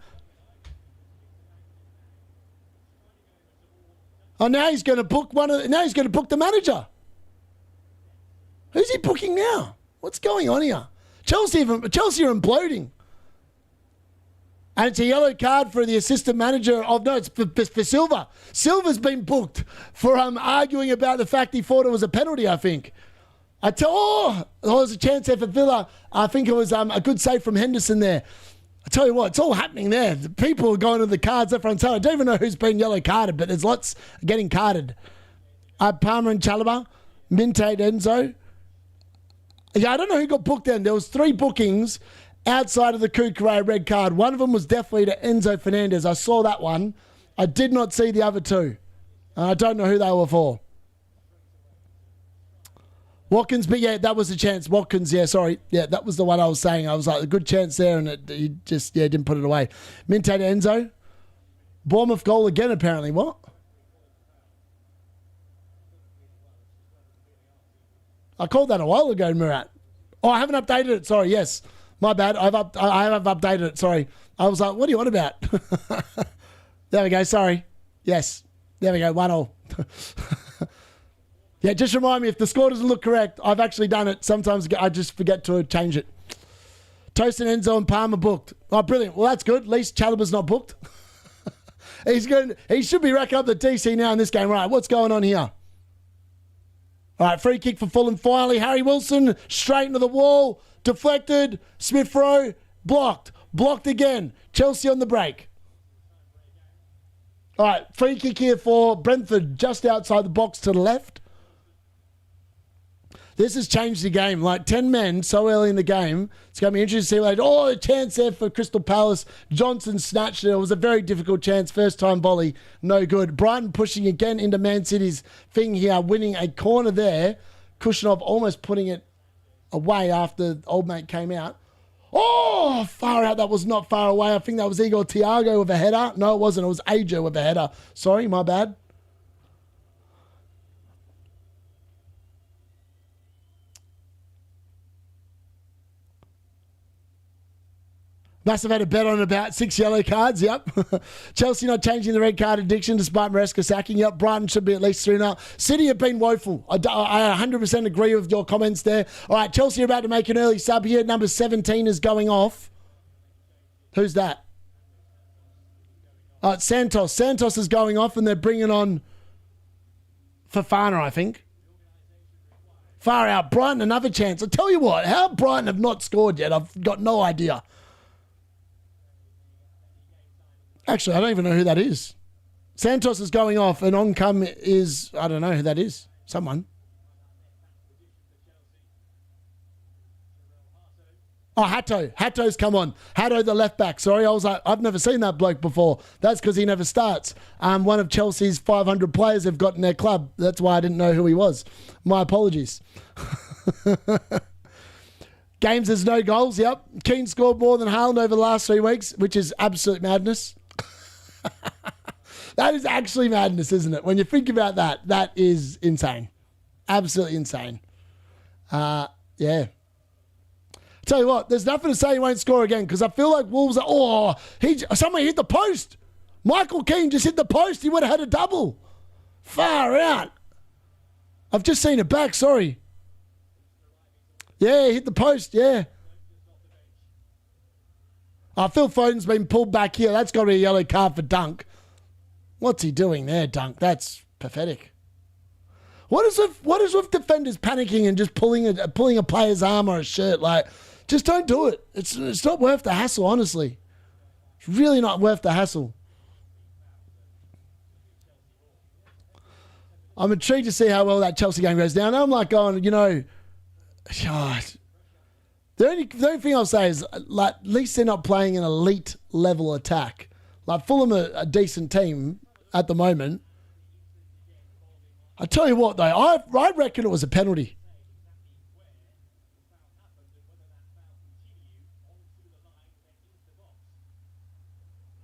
A: Oh, now he's going to book now he's going to book the manager. Who's he booking now? What's going on here? Chelsea are imploding. And it's a yellow card for the assistant manager of, no, it's for Silva. Silva's been booked for arguing about the fact he thought it was a penalty, I think. There was a chance there for Villa. I think it was a good save from Henderson there. I tell you what, it's all happening there. The people are going to the cards left, front, center. I don't even know who's been yellow carded, but there's lots getting carded. Palmer and Chalobah, Minte Enzo. Yeah, I don't know who got booked then. There was 3 bookings outside of the Kukurea red card. One of them was definitely to Enzo Fernandez. I saw that one. I did not see the other 2. I don't know who they were for. Watkins, but yeah, that was a chance. Watkins, yeah, sorry. Yeah, that was the one I was saying. I was like, a good chance there, and he just, didn't put it away. Minte to Enzo. Bournemouth goal again, apparently. What? I called that a while ago, Murat. Oh, I haven't updated it. Sorry, yes. My bad. I have updated it. Sorry. I was like, what are you on about? There we go. Sorry. Yes. There we go. 1-1. Yeah, just remind me, if the score doesn't look correct, I've actually done it. Sometimes I just forget to change it. Toast and Enzo and Palmer booked. Oh, brilliant. Well, that's good. At least Chalobah's not booked. He should be racking up the DC now in this game. Right, what's going on here? All right, free kick for Fulham. Finally, Harry Wilson, straight into the wall. Deflected. Smith Rowe, blocked. Blocked again. Chelsea on the break. All right, free kick here for Brentford, just outside the box to the left. This has changed the game. Like 10 men so early in the game. It's going to be interesting to see. A chance there for Crystal Palace. Johnson snatched it. It was a very difficult chance. First time volley. No good. Brighton pushing again into Man City's thing here. Winning a corner there. Kushinov almost putting it away after old mate came out. Oh, far out. That was not far away. I think that was Igor Thiago with a header. No, it wasn't. It was Ajo with a header. Sorry, my bad. Must have had a bet on about 6 yellow cards, yep. Chelsea not changing the red card addiction despite Maresca sacking, yep. Brighton should be at least 3-0. City have been woeful. I 100% agree with your comments there. All right, Chelsea are about to make an early sub here. Number 17 is going off. Who's that? It's Santos. Santos is going off and they're bringing on Fofana, I think. Far out. Brighton, another chance. I tell you what, how Brighton have not scored yet, I've got no idea. Actually, I don't even know who that is. Santos is going off and on come is, I don't know who that is. Someone. Oh, Hatto. Hatto's come on. Hatto, the left back. Sorry, I was like, I've never seen that bloke before. That's because he never starts. One of Chelsea's 500 players have got in their club. That's why I didn't know who he was. My apologies. Games, there's no goals. Yep. Keane scored more than Haaland over the last 3 weeks, which is absolute madness. That is actually madness, isn't it? When you think about that, that is insane. Absolutely insane. Yeah. Tell you what, there's nothing to say he won't score again because I feel like Wolves are... someone hit the post. Michael Keane just hit the post. He would have had a double. Far out. I've just seen it back, sorry. Yeah, he hit the post, yeah. Phil Foden's been pulled back here. That's got to be a yellow card for Dunk. What's he doing there, Dunk? That's pathetic. What is with defenders panicking and just pulling a player's arm or a shirt? Like, just don't do it. It's not worth the hassle, honestly. It's really not worth the hassle. I'm intrigued to see how well that Chelsea game goes down. I'm like going, you know, God. The only thing I'll say is, like, at least they're not playing an elite level attack. Like, Fulham are a decent team at the moment. I tell you what, though, I reckon it was a penalty.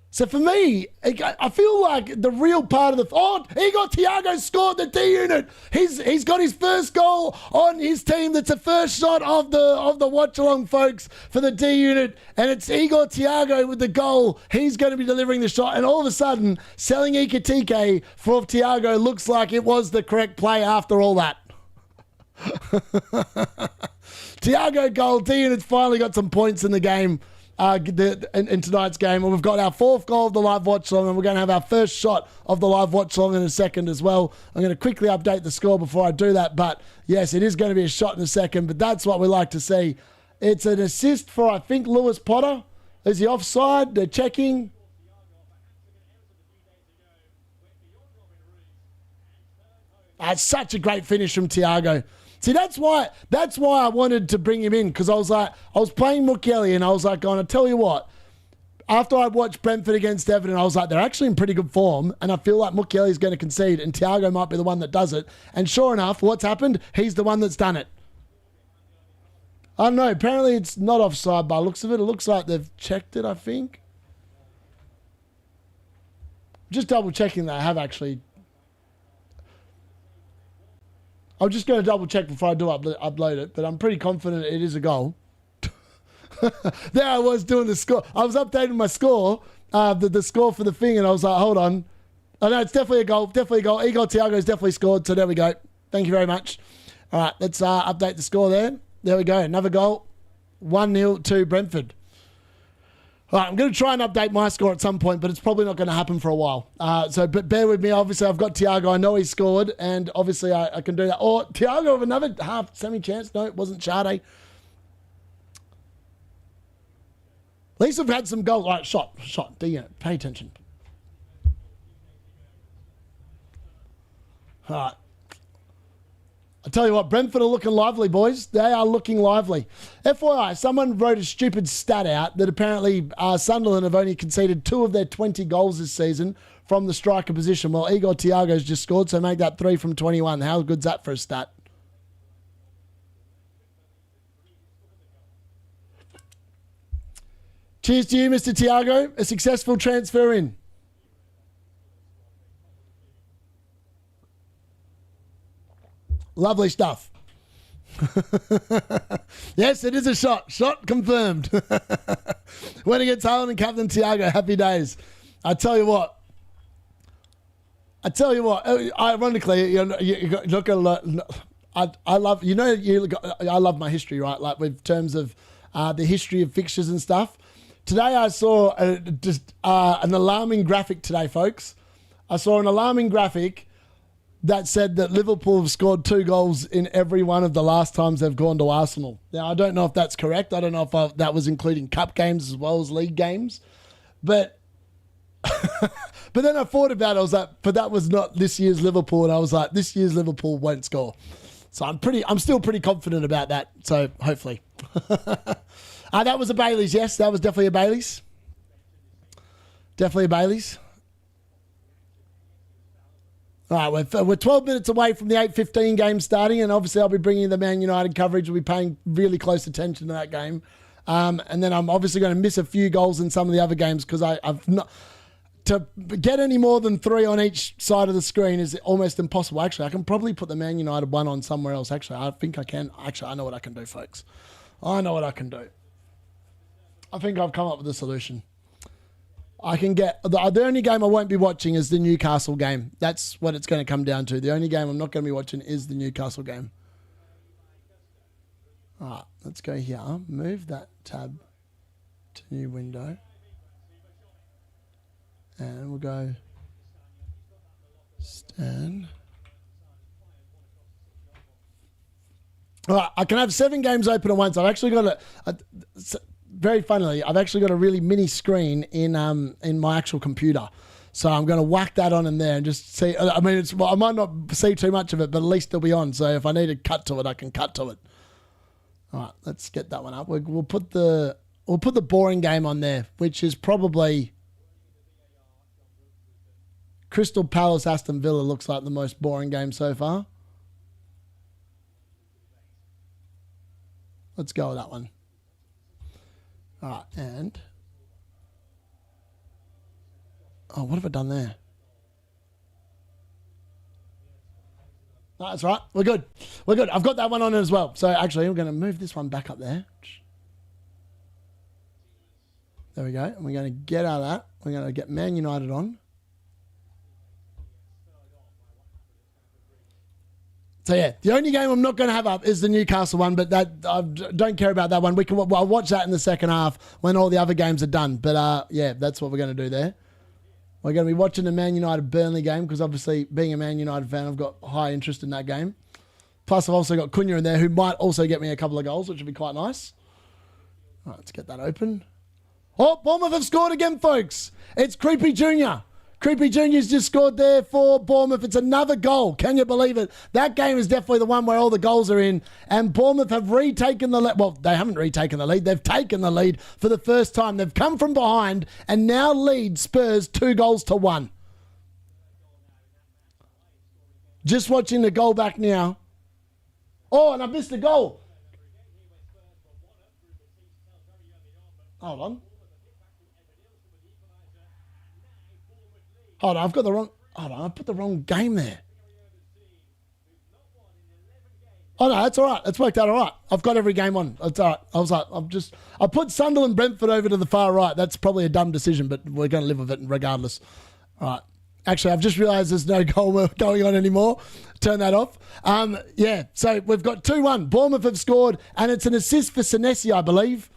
A: So for me, I feel like the real part of the... Oh, Thiago scored the D-Unit. He's got his first goal on his team. That's the first shot of the watch-along, folks, for the D-Unit. And it's Thiago with the goal. He's going to be delivering the shot. And all of a sudden, selling Ekitike for Thiago looks like it was the correct play after all that. Thiago goal. D-Unit's finally got some points in the game. In tonight's game, and we've got our 4th goal of the live watch long, and we're going to have our first shot of the live watch long in a second as well. I'm going to quickly update the score before I do that, but yes, it is going to be a shot in a second, but that's what we like to see. It's an assist for, I think, Lewis Potter. Is he offside? They're checking. That's such a great finish from Thiago. See, that's why I wanted to bring him in, because I was playing Mukiele and I was like, I tell you what, after I watched Brentford against Everton, I was like, they're actually in pretty good form, and I feel like Mukiele is going to concede, and Thiago might be the one that does it. And sure enough, what's happened? He's the one that's done it. I don't know. Apparently, it's not offside by the looks of it. It looks like they've checked it, I think. Just double checking that I have actually. I'm just going to double check before I do upload it, but I'm pretty confident it is a goal. There I was doing the score. I was updating my score, the score for the thing, and I was like, hold on. Oh, no, it's definitely a goal. Definitely a goal. Thiago's definitely scored, so there we go. Thank you very much. All right, let's update the score there. There we go. Another goal. 1-0 to Brentford. All right, I'm going to try and update my score at some point, but it's probably not going to happen for a while. But bear with me. Obviously, I've got Thiago. I know he scored, and obviously I can do that. Or Thiago with another half semi-chance. No, it wasn't Sade. At least we've had some goals. All right, shot. D-Unit. Pay attention. All right. I tell you what, Brentford are looking lively, boys. They are looking lively. FYI, someone wrote a stupid stat out that apparently Sunderland have only conceded 2 of their 20 goals this season from the striker position. Well, Igor Thiago's just scored, so make that 3 from 21. How good's that for a stat? Cheers to you, Mr. Thiago. A successful transfer in. Lovely stuff. Yes, it is a shot. Shot confirmed. When against Haaland and Captain Thiago, happy days. I tell you what. Ironically, you're not gonna. I love I love my history, right? Like with terms of the history of fixtures and stuff. Today I saw an alarming graphic today, folks. I saw an alarming graphic that said that Liverpool have scored 2 goals in every one of the last times they've gone to Arsenal. Now, I don't know if that's correct. I don't know if that was including cup games as well as league games. But but then I thought about it. I was like, but that was not this year's Liverpool. And I was like, this year's Liverpool won't score. So I'm still pretty confident about that. So hopefully. That was a Bailey's. Yes, that was definitely a Bailey's. Definitely a Bailey's. All right, we're 12 minutes away from the 8:15 game starting, and obviously I'll be bringing the Man United coverage. We'll be paying really close attention to that game. And then I'm obviously going to miss a few goals in some of the other games because I've not... To get any more than 3 on each side of the screen is almost impossible. Actually, I can probably put the Man United one on somewhere else. Actually, I think I can. Actually, I know what I can do, folks. I know what I can do. I think I've come up with a solution. I can get... The only game I won't be watching is the Newcastle game. That's what it's going to come down to. The only game I'm not going to be watching is the Newcastle game. All right, let's go here. Move that tab to new window. And we'll go Stan. All right, I can have 7 games open at once. I've actually got very funnily, I've actually got a really mini screen in my actual computer. So I'm going to whack that on in there and just see. I mean, I might not see too much of it, but at least it'll be on. So if I need to cut to it, I can cut to it. All right, let's get that one up. We'll put the boring game on there, which is probably Crystal Palace Aston Villa. Looks like the most boring game so far. Let's go with that one. All right, and... Oh, what have I done there? No, that's right. We're good. We're good. I've got that one on as well. So actually, I'm going to move this one back up there. There we go. And we're going to get out of that. We're going to get Man United on. So yeah, the only game I'm not going to have up is the Newcastle one, but that I don't care about that one. I'll watch that in the second half when all the other games are done. But yeah, that's what we're going to do there. We're going to be watching the Man United Burnley game because obviously being a Man United fan, I've got high interest in that game. Plus I've also got Cunha in there who might also get me a couple of goals, which would be quite nice. All right, let's get that open. Oh, Bournemouth have scored again, folks. It's Creepy Jr. Creepy Jr.'s just scored there for Bournemouth. It's another goal. Can you believe it? That game is definitely the one where all the goals are in. And Bournemouth have retaken the lead. Well, they haven't retaken the lead. They've taken the lead for the first time. They've come from behind and now lead Spurs 2-1. Just watching the goal back now. Oh, and I missed the goal. Hold on. Hold on, I've got the wrong... Hold on, I put the wrong game there. Oh, no, that's all right. It's worked out all right. I've got every game on. It's all right. I was like, I put Sunderland Brentford over to the far right. That's probably a dumb decision, but we're going to live with it regardless. All right. Actually, I've just realised there's no goal going on anymore. Turn that off. Yeah, so we've got 2-1. Bournemouth have scored, and it's an assist for Senesi, I believe.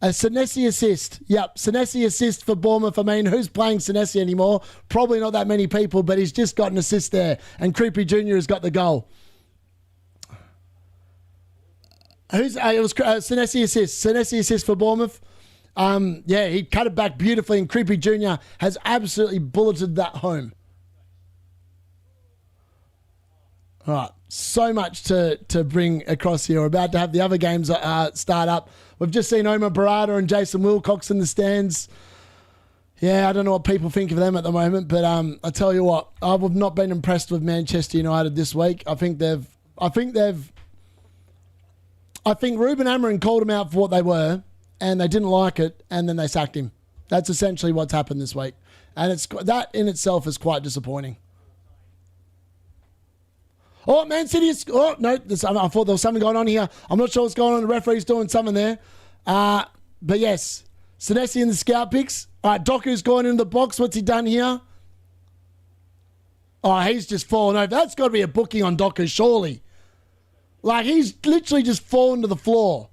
A: A Senesi assist. Yep, Senesi assist for Bournemouth. I mean, who's playing Senesi anymore? Probably not that many people, but he's just got an assist there. And Creepy Jr. has got the goal. It was Senesi assist. Senesi assist for Bournemouth. Yeah, he cut it back beautifully, and Creepy Jr. has absolutely bulleted that home. All right, so much to bring across here. We're about to have the other games start up. We've just seen Omar Barada and Jason Wilcox in the stands. Yeah, I don't know what people think of them at the moment, but I tell you what, I've not been impressed with Manchester United this week. I think Ruben Amorim called them out for what they were, and they didn't like it, and then they sacked him. That's essentially what's happened this week, and that in itself is quite disappointing. Oh, Man City is... Oh, no. I thought there was something going on here. I'm not sure what's going on. The referee's doing something there. But yes, Senesi in the scout picks. All right, Doku's going into the box. What's he done here? Oh, he's just fallen over. That's got to be a booking on Doku, surely. Like, he's literally just fallen to the floor.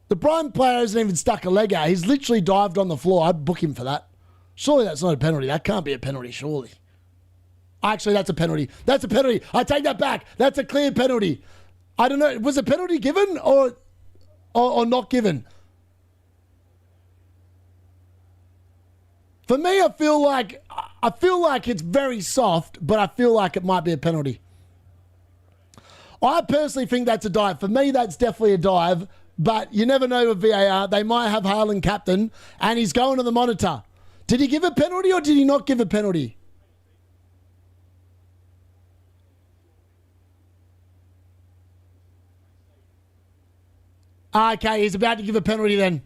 A: The Brighton player hasn't even stuck a leg out. He's literally dived on the floor. I'd book him for that. Surely that's not a penalty. That can't be a penalty, surely. Actually, that's a penalty. That's a penalty. I take that back. That's a clear penalty. I don't know. Was a penalty given or not given? For me, I feel like it's very soft, but I feel like it might be a penalty. I personally think that's a dive. For me, that's definitely a dive, but you never know with VAR. They might have Haaland captain, and he's going to the monitor. Did he give a penalty or did he not give a penalty? Okay, he's about to give a penalty then.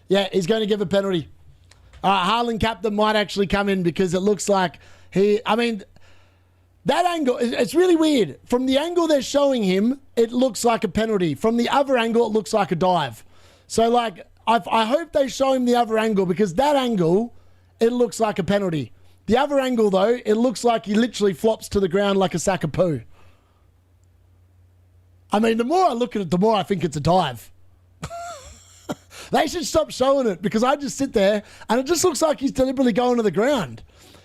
A: Yeah, he's going to give a penalty. Haaland captain might actually come in because it looks like that angle, it's really weird. From the angle they're showing him, it looks like a penalty. From the other angle, it looks like a dive. So, like, I hope they show him the other angle because that angle, it looks like a penalty. The other angle, though, it looks like he literally flops to the ground like a sack of poo. I mean, the more I look at it, the more I think it's a dive. They should stop showing it because I just sit there and it just looks like he's deliberately going to the ground.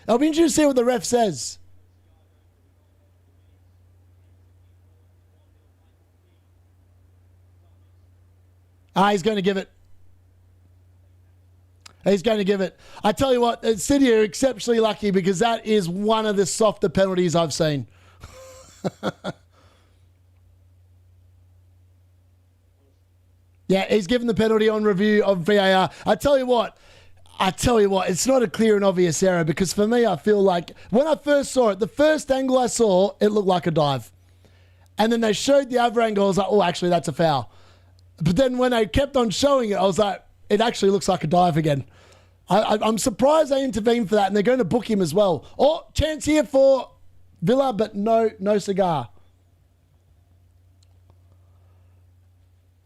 A: I'll be interested to see what the ref says. He's going to give it. He's going to give it. I tell you what, City are exceptionally lucky because that is one of the softer penalties I've seen. Yeah, he's given the penalty on review of VAR. I tell you what, it's not a clear and obvious error because for me, I feel like when I first saw it, the first angle I saw, it looked like a dive. And then they showed the other angle, I was like, oh, actually, that's a foul. But then when they kept on showing it, I was like, it actually looks like a dive again. I'm surprised they intervened for that, and they're going to book him as well. Oh, chance here for Villa, but no cigar.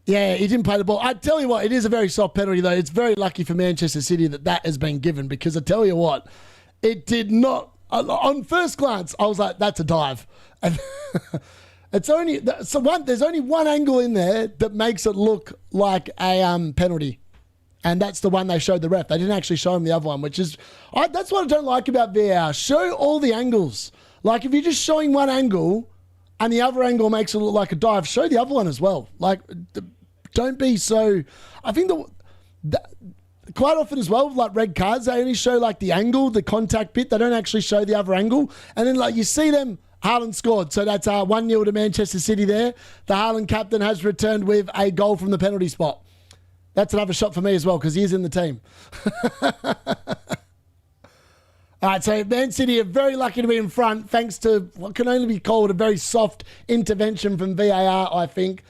A: Yeah, he didn't play the ball. I tell you what, it is a very soft penalty, though. It's very lucky for Manchester City that has been given because I tell you what, it did not... On first glance, I was like, that's a dive. And there's only one angle in there that makes it look like a penalty. And that's the one they showed the ref. They didn't actually show him the other one, which is... that's what I don't like about VAR. Show all the angles. Like, if you're just showing one angle and the other angle makes it look like a dive, show the other one as well. Like, don't be so... I think quite often as well, like red cards, they only show like the angle, the contact bit. They don't actually show the other angle. And then like you see them, Haaland scored. So that's 1-0 to Manchester City there. The Haaland captain has returned with a goal from the penalty spot. That's another shot for me as well because he's in the team. All right, so Man City are very lucky to be in front thanks to what can only be called a very soft intervention from VAR, I think.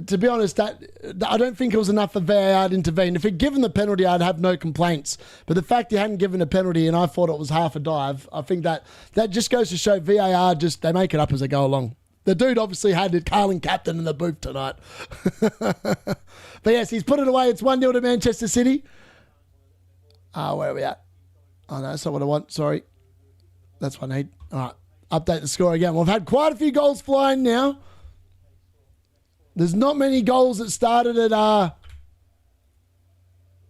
A: To be honest, I don't think it was enough for VAR to intervene. If he'd given the penalty, I'd have no complaints. But the fact he hadn't given a penalty and I thought it was half a dive, I think that just goes to show VAR they make it up as they go along. The dude obviously had the Haaland captain in the booth tonight. But yes, he's put it away. It's 1-0 to Manchester City. Where are we at? Oh, no, that's not what I want. Sorry. That's what I need. All right. Update the score again. We've had quite a few goals flying now. There's not many goals that started at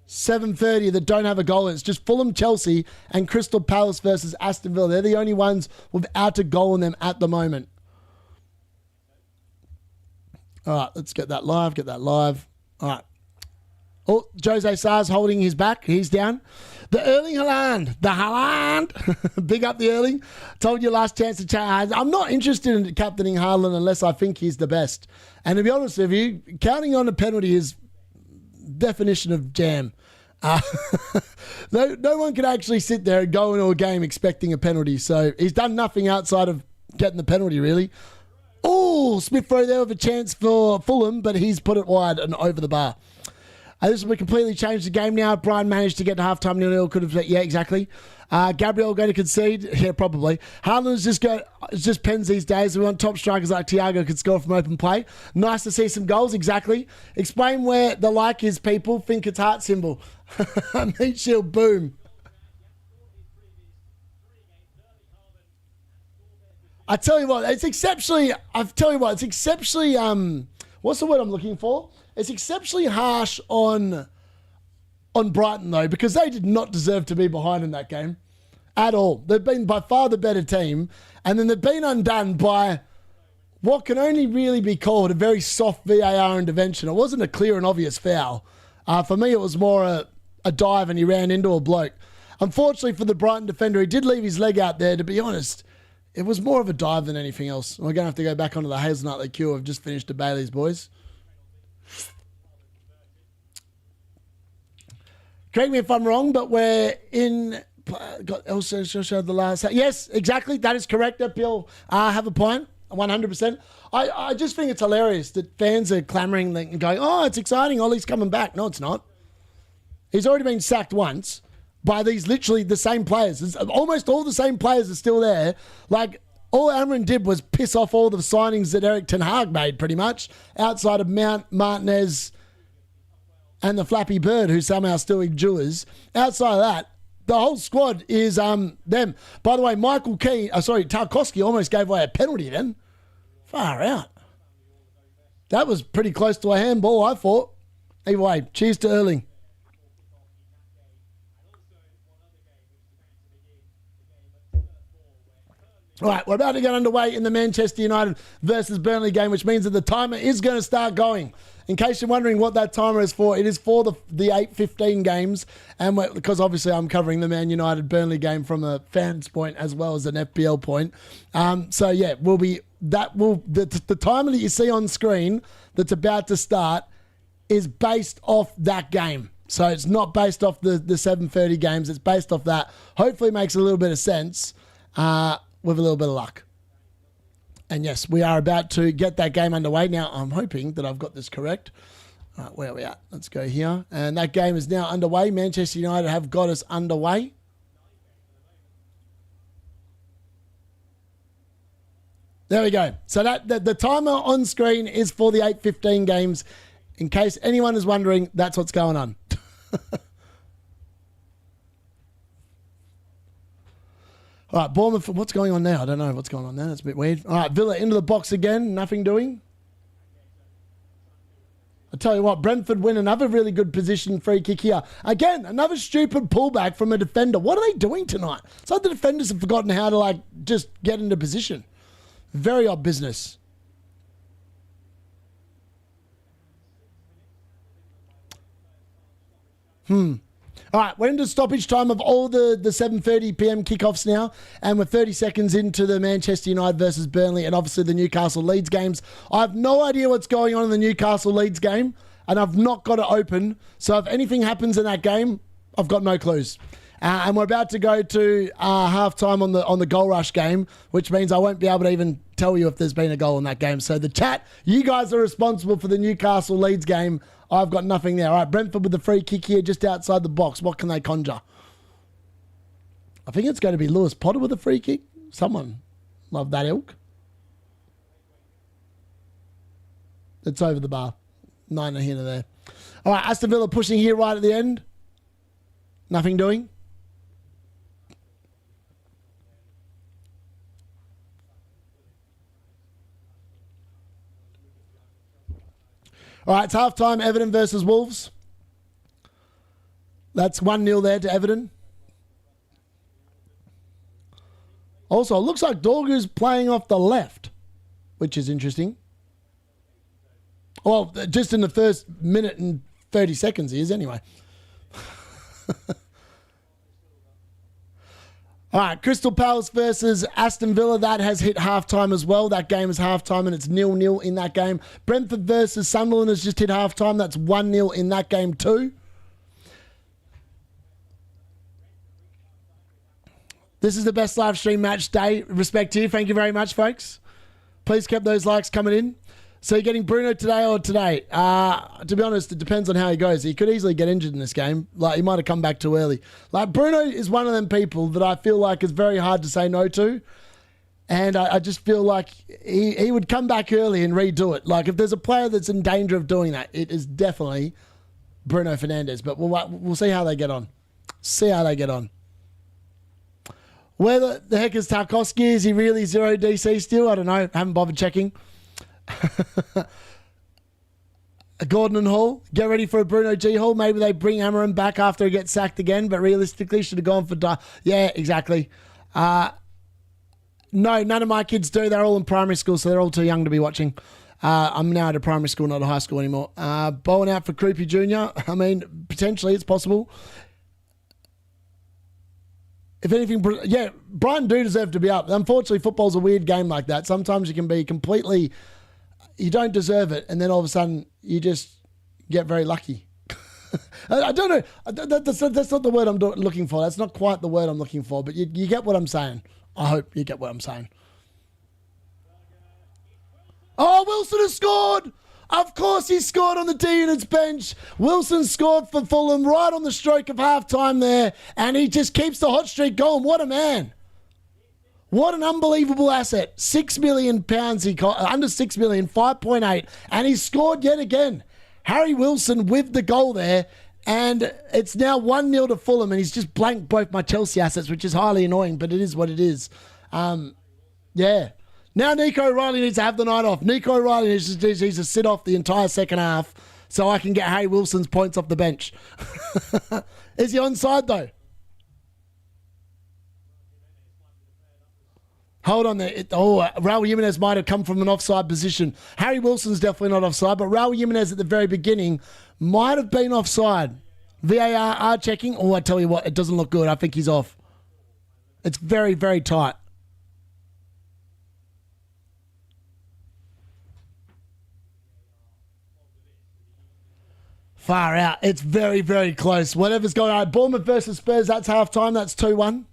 A: 7:30 that don't have a goal in. It's just Fulham, Chelsea, and Crystal Palace versus Aston Villa. They're the only ones without a goal in them at the moment. All right, let's get that live. All right. Oh, Jose Sar's holding his back. He's down. The Erling Haaland. Big up the Erling. Told you last chance to chat. I'm not interested in captaining Haaland unless I think he's the best. And to be honest with you, counting on a penalty is definition of jam. No one can actually sit there and go into a game expecting a penalty. So he's done nothing outside of getting the penalty, really. Oh, Smith Rowe there with a chance for Fulham, but he's put it wide and over the bar. This will completely change the game now. Brian managed to get to halftime 0-0. Could have, yeah, exactly. Gabriel going to concede? Yeah, probably. Haaland's just pens these days. We want top strikers like Thiago could score from open play. Nice to see some goals, exactly. Explain where the like is, people. Think it's heart symbol. Meat shield, boom. I tell you what, it's exceptionally, what's the word I'm looking for? It's exceptionally harsh on Brighton, though, because they did not deserve to be behind in that game at all. They've been by far the better team, and then they've been undone by what can only really be called a very soft VAR intervention. It wasn't a clear and obvious foul. For me, it was more a dive, and he ran into a bloke. Unfortunately for the Brighton defender, he did leave his leg out there, to be honest. It was more of a dive than anything else. We're going to have to go back onto the hazelnut liqueur. I've just finished the Bailey's, boys. Correct me if I'm wrong, but we're in... Also showed the last... Yes, exactly. That is correct. FPL have a point. 100%. I just think it's hilarious that fans are clamouring and going, oh, it's exciting. Ollie's coming back. No, it's not. He's already been sacked once by these literally the same players. Almost all the same players are still there. Like, all Amrin did was piss off all the signings that Eric Ten Hag made, pretty much, outside of Mount, Martinez, and the Flappy Bird, who somehow still endures. Outside of that, the whole squad is them. By the way, Tarkowski almost gave away a penalty then. Far out. That was pretty close to a handball, I thought. Either way, cheers to Erling. All right, we're about to get underway in the Manchester United versus Burnley game, which means that the timer is going to start going. In case you're wondering what that timer is for, it is for the 8:15 games, and because obviously I'm covering the Man United Burnley game from a fan's point as well as an FPL point. So yeah, the timer that you see on screen that's about to start is based off that game. So it's not based off the 7:30 games. It's based off that. Hopefully, it makes a little bit of sense. With a little bit of luck. And yes, we are about to get that game underway. Now, I'm hoping that I've got this correct. Where are we at? Let's go here. And that game is now underway. Manchester United have got us underway. There we go. So the timer on screen is for the 8:15 games. In case anyone is wondering, that's what's going on. All right, Bournemouth, what's going on now? I don't know what's going on there. That's a bit weird. All right, Villa into the box again. Nothing doing. I tell you what, Brentford win another really good position free kick here. Again, another stupid pullback from a defender. What are they doing tonight? It's like the defenders have forgotten how to, just get into position. Very odd business. All right, we're into stoppage time of all the 7:30 p.m. kickoffs now, and we're 30 seconds into the Manchester United versus Burnley and obviously the Newcastle Leeds games. I have no idea what's going on in the Newcastle Leeds game, and I've not got it open. So if anything happens in that game, I've got no clues. And we're about to go to halftime on the goal rush game, which means I won't be able to even tell you if there's been a goal in that game. So the chat, you guys are responsible for the Newcastle Leeds game. I've got nothing there. All right, Brentford with the free kick here just outside the box. What can they conjure? I think it's going to be Lewis Potter with a free kick. Someone love that ilk. It's over the bar. 9 here to there. All right, Aston Villa pushing here right at the end. Nothing doing. All right, it's halftime. Everton versus Wolves. That's 1-0 there to Everton. Also, it looks like Dorgu's playing off the left, which is interesting. Well, just in the first minute and 30 seconds he is anyway. All right, Crystal Palace versus Aston Villa. That has hit halftime as well. That game is halftime and it's 0-0 in that game. Brentford versus Sunderland has just hit halftime. That's 1-0 in that game too. This is the best live stream match day. Respect to you. Thank you very much, folks. Please keep those likes coming in. So you're getting Bruno today or today? To be honest, it depends on how he goes. He could easily get injured in this game. Like, he might have come back too early. Like, Bruno is one of them people that I feel like is very hard to say no to. And I just feel like he would come back early and redo it. Like, if there's a player that's in danger of doing that, it is definitely Bruno Fernandes. But we'll see how they get on. See how they get on. Where the heck is Tarkowski? Is he really 0 DC still? I don't know. I haven't bothered checking. Gordon and Hall, get ready for a Bruno G Hall. Maybe they bring Amarim back after he gets sacked again, but realistically should have gone for yeah, exactly. No, none of my kids do. They're all in primary school, so they're all too young to be watching. I'm now at a primary school, not a high school anymore. Bowen out for Croupy Jr. I mean, potentially it's possible. If anything, yeah, Brighton do deserve to be up. Unfortunately, football's a weird game like that. Sometimes you can be completely, you don't deserve it, and then all of a sudden you just get very lucky. I don't know. That's not the word I'm looking for. That's not quite the word I'm looking for, but you get what I'm saying. I hope you get what I'm saying. Oh, Wilson has scored! Of course he scored on the D-Unit's bench. Wilson scored for Fulham right on the stroke of half-time there, and he just keeps the hot streak going. What a man. What an unbelievable asset. £6 million he got, under 6 million, 5.8, and he scored yet again. Harry Wilson with the goal there, and it's now 1-0 to Fulham, and he's just blanked both my Chelsea assets, which is highly annoying, but it is what it is. Yeah. Now Nico O'Reilly needs to have the night off. Nico O'Reilly needs to sit off the entire second half so I can get Harry Wilson's points off the bench. Is he onside though? Hold on there. Raul Jimenez might have come from an offside position. Harry Wilson's definitely not offside, but Raul Jimenez at the very beginning might have been offside. VAR are checking. Oh, I tell you what, it doesn't look good. I think he's off. It's very, very tight. Far out. It's very, very close. Whatever's going on. Bournemouth versus Spurs, that's half-time. That's 2-1.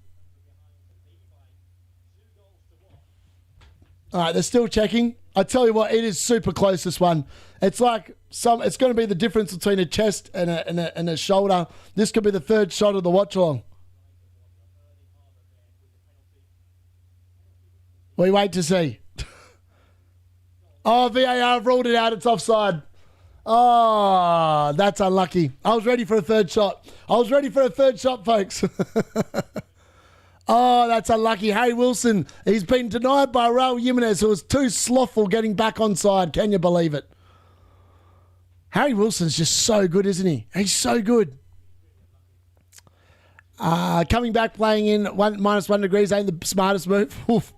A: All right, they're still checking. I tell you what, it is super close, this one. It's like it's going to be the difference between a chest and a shoulder. This could be the third shot of the watch-along. We wait to see. Oh, VAR ruled it out. It's offside. Oh, that's unlucky. I was ready for a third shot. Folks. Oh, that's unlucky. Harry Wilson, he's been denied by Raul Jimenez, who was too slothful getting back onside. Can you believe it? Harry Wilson's just so good, isn't he? He's so good. Coming back, playing in -1 degrees ain't the smartest move. Oof.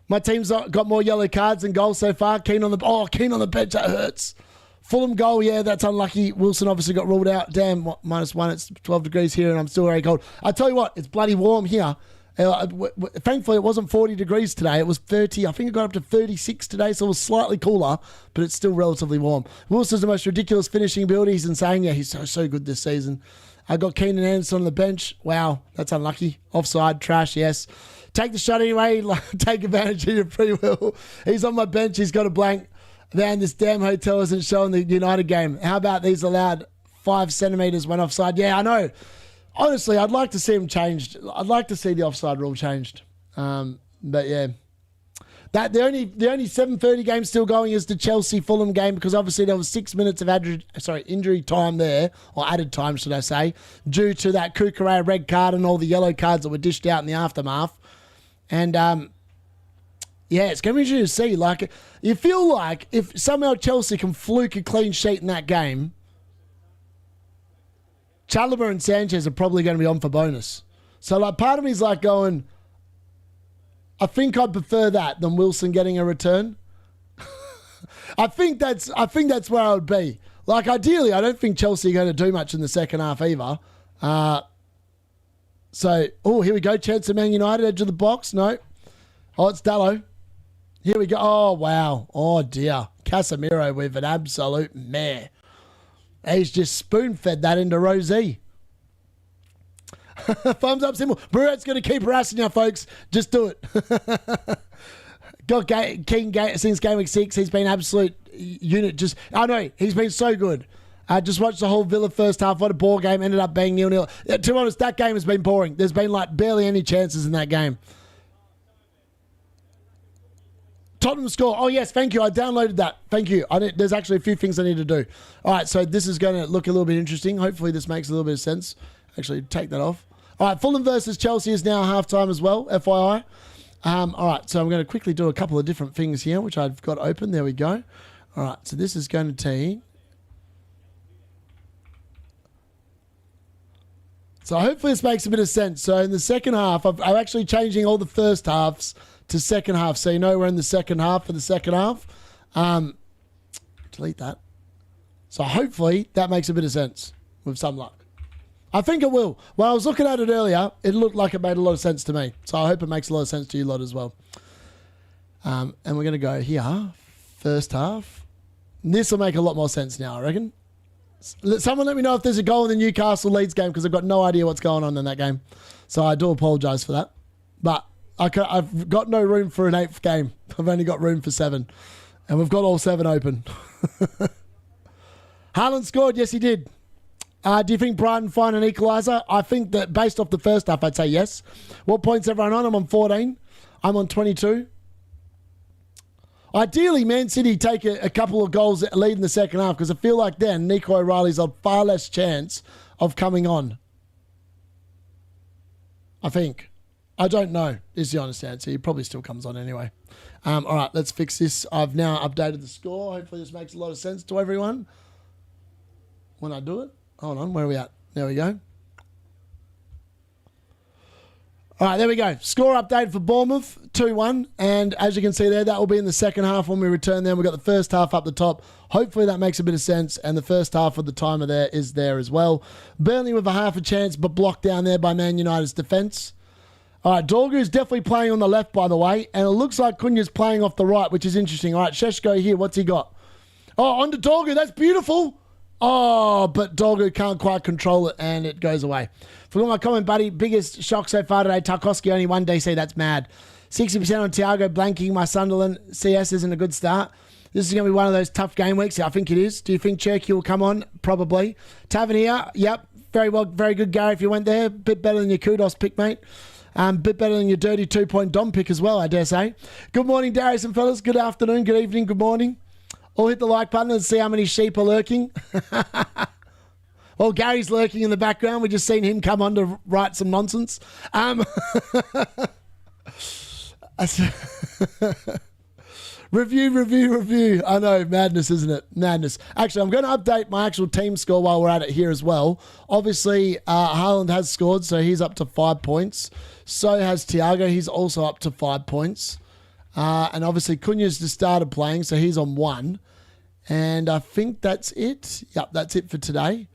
A: My team's got more yellow cards than goals so far. Keen on the bench. That hurts. Fulham goal, yeah, that's unlucky. Wilson obviously got ruled out. Damn, -1, it's 12 degrees here and I'm still very cold. I tell you what, it's bloody warm here. Thankfully, it wasn't 40 degrees today. It was 30. I think it got up to 36 today, so it was slightly cooler, but it's still relatively warm. Wilson's the most ridiculous finishing ability. He's insane. Yeah, he's so good this season. I got Keenan Anderson on the bench. Wow, that's unlucky. Offside, trash, yes. Take the shot anyway. Take advantage of your free will. He's on my bench. He's got a blank. Man, this damn hotel isn't showing the United game. How about these allowed 5 centimetres when offside? Yeah, I know. Honestly, I'd like to see them changed. I'd like to see the offside rule changed. But yeah. The only 7:30 game still going is the Chelsea-Fulham game because obviously there was 6 minutes of injury time there, or added time, should I say, due to that Kukurea red card and all the yellow cards that were dished out in the aftermath. And yeah, it's going to be interesting to see. Like, you feel like if somehow Chelsea can fluke a clean sheet in that game, Chalobah and Sanchez are probably going to be on for bonus. So, like, part of me is like going, I think I'd prefer that than Wilson getting a return. I think that's where I would be. Like, ideally, I don't think Chelsea are going to do much in the second half either. So, here we go. Chance of Man United, edge of the box. No. Oh, it's Dallo. Here we go. Oh, wow. Oh, dear. Casemiro with an absolute mare. He's just spoon-fed that into Rosie. Thumbs up symbol. Burrett's going to keep harassing you, folks. Just do it. Got King since game week 6. He's been absolute unit. I know, he's been so good. Just watched the whole Villa first half. What a ball game. Ended up being 0-0. To be honest, that game has been boring. There's been like barely any chances in that game. Tottenham score. Oh, yes. Thank you. I downloaded that. Thank you. There's actually a few things I need to do. All right. So this is going to look a little bit interesting. Hopefully this makes a little bit of sense. Actually, take that off. All right. Fulham versus Chelsea is now halftime as well. FYI. All right. So I'm going to quickly do a couple of different things here, which I've got open. There we go. All right. So this is going to tee. So hopefully this makes a bit of sense. So in the second half, I'm actually changing all the first halves to second half. So you know we're in the second half for the second half. Delete that. So hopefully that makes a bit of sense with some luck. I think it will. When I was looking at it earlier, it looked like it made a lot of sense to me. So I hope it makes a lot of sense to you lot as well. And we're going to go here, first half. This will make a lot more sense now, I reckon. Someone let me know if there's a goal in the Newcastle Leeds game because I've got no idea what's going on in that game. So I do apologise for that. But I've got no room for an 8th game. I've only got room for 7. And we've got all 7 open. Haaland scored. Yes, he did. Do you think Brighton find an equaliser? I think that based off the first half, I'd say yes. What points everyone on? I'm on 14. I'm on 22. Ideally, Man City take a couple of goals lead in the second half because I feel like then Nico O'Reilly's on far less chance of coming on. I think. I don't know is the honest answer. He probably still comes on anyway. All right, let's fix this. I've now updated the score. Hopefully this makes a lot of sense to everyone when I do it. Hold on, where are we at? There we go. All right, there we go. Score update for Bournemouth, 2-1. And as you can see there, that will be in the second half when we return there. We've got the first half up the top. Hopefully that makes a bit of sense. And the first half of the timer there is there as well. Burnley with a half a chance, but blocked down there by Man United's defence. All right, Dorgu's definitely playing on the left, by the way. And it looks like Cunha's playing off the right, which is interesting. All right, Sheshko here. What's he got? Oh, onto Dorgu. That's beautiful. Oh, but Dorgu can't quite control it, and it goes away. Forgot my comment, buddy. Biggest shock so far today. Tarkowski only 1 DC. That's mad. 60% on Thiago, blanking my Sunderland. CS isn't a good start. This is going to be one of those tough game weeks. I think it is. Do you think Cherky will come on? Probably. Tavernier, yep. Very well. Very good, Gary, if you went there. Bit better than your kudos pick, mate. Bit better than your dirty 2-point Dom pick as well, I dare say. Good morning, Darius and fellas. Good afternoon, good evening, good morning. All hit the like button and see how many sheep are lurking. Well, Gary's lurking in the background. We've just seen him come on to write some nonsense. Review. I know, madness, isn't it? Madness. Actually, I'm going to update my actual team score while we're at it here as well. Obviously, Haaland has scored, so he's up to 5 points. So has Thiago. He's also up to 5 points. And obviously, Cunha's just started playing, so he's on 1. And I think that's it. Yep, that's it for today.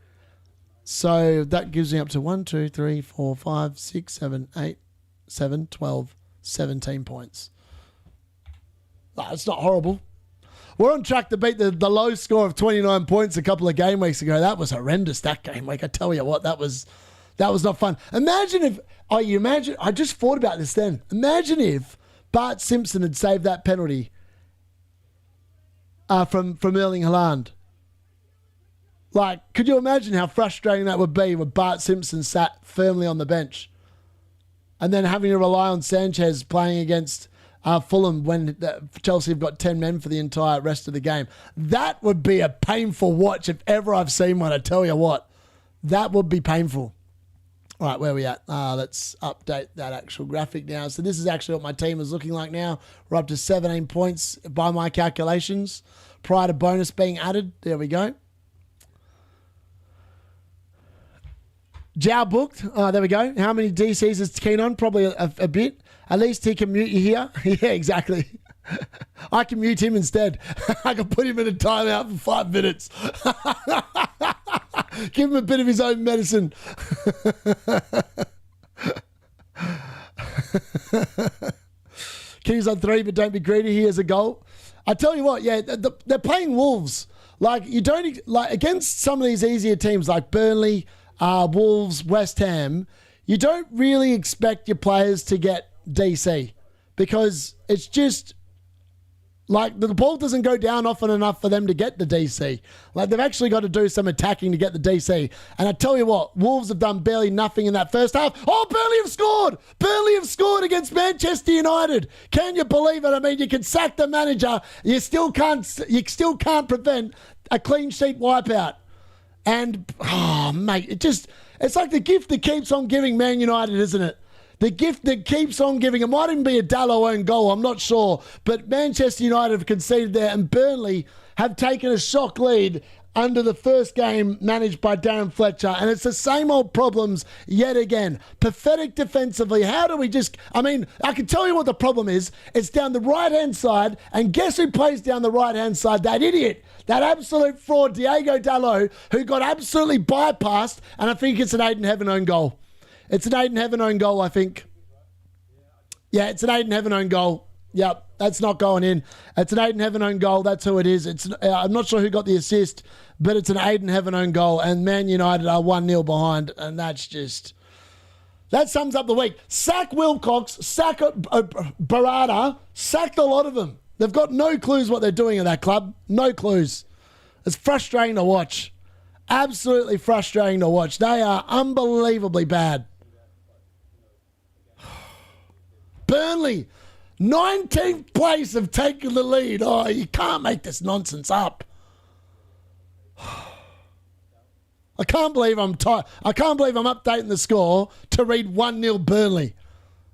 A: So that gives me up to 1, 2, 3, 4, 5, 6, 7, 8, 7, 12, 17 points. That's not horrible. We're on track to beat the low score of 29 points a couple of game weeks ago. That was horrendous, that game week. I tell you what, that was not fun. Imagine if, I just thought about this then. Imagine if Bart Simpson had saved that penalty from Erling Haaland. Like, could you imagine how frustrating that would be with Bart Simpson sat firmly on the bench and then having to rely on Sanchez playing against Fulham when Chelsea have got 10 men for the entire rest of the game? That would be a painful watch if ever I've seen one, I tell you what. That would be painful. All right, where are we at? Let's update that actual graphic now. So this is actually what my team is looking like now. We're up to 17 points by my calculations prior to bonus being added. There we go. Jow booked. Oh, there we go. How many DCs is keen on? Probably a bit. At least he can mute you here. Yeah, exactly. I can mute him instead. I can put him in a timeout for 5 minutes. Give him a bit of his own medicine. Kings on 3, but don't be greedy. Here's a goal. I tell you what, yeah, they're playing Wolves. Like, you don't, like, against some of these easier teams like Burnley, Wolves, West Ham, you don't really expect your players to get DC because it's just Like, the ball doesn't go down often enough for them to get the DC. Like, they've actually got to do some attacking to get the DC. And I tell you what, Wolves have done barely nothing in that first half. Oh, Burnley have scored! Burnley have scored against Manchester United. Can you believe it? I mean, you can sack the manager. You still can't prevent a clean sheet wipeout. And, oh, mate, it's like the gift that keeps on giving Man United, isn't it? The gift that keeps on giving. It might even be a Dallo own goal, I'm not sure. But Manchester United have conceded there, and Burnley have taken a shock lead under the first game managed by Darren Fletcher. And it's the same old problems yet again. Pathetic defensively. How do we just... I mean, I can tell you what the problem is. It's down the right-hand side, and guess who plays down the right-hand side? That idiot. That absolute fraud, Diego Dallo, who got absolutely bypassed, and I think it's an Aiden Heaven own goal. It's an Aiden Heaven own goal, I think. Yeah, it's an Aiden Heaven own goal. Yep, that's not going in. It's an Aiden Heaven own goal. That's who it is. I'm not sure who got the assist, but it's an Aiden Heaven own goal, and Man United are 1-0 behind, and that's just... That sums up the week. Sack Wilcox, sack Barada, sack the lot of them. They've got no clues what they're doing at that club. No clues. It's frustrating to watch. Absolutely frustrating to watch. They are unbelievably bad. Burnley, 19th place have taken the lead. Oh, you can't make this nonsense up. I can't believe I'm updating the score to read 1-0 Burnley.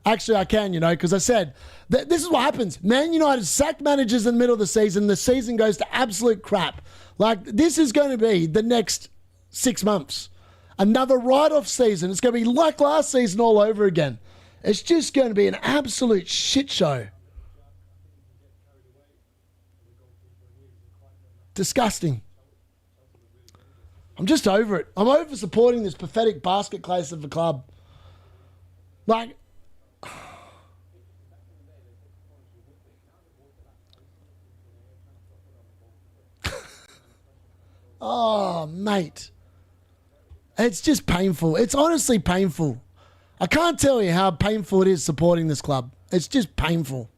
A: Actually, I can, because I said this is what happens. Man United sack managers in the middle of the season. The season goes to absolute crap. Like, this is going to be the next 6 months. Another write-off season. It's going to be like last season all over again. It's just going to be an absolute shit show. Disgusting. I'm just over it. I'm over supporting this pathetic basket case of a club. Like, oh, mate. It's just painful. It's honestly painful. I can't tell you how painful it is supporting this club. It's just painful.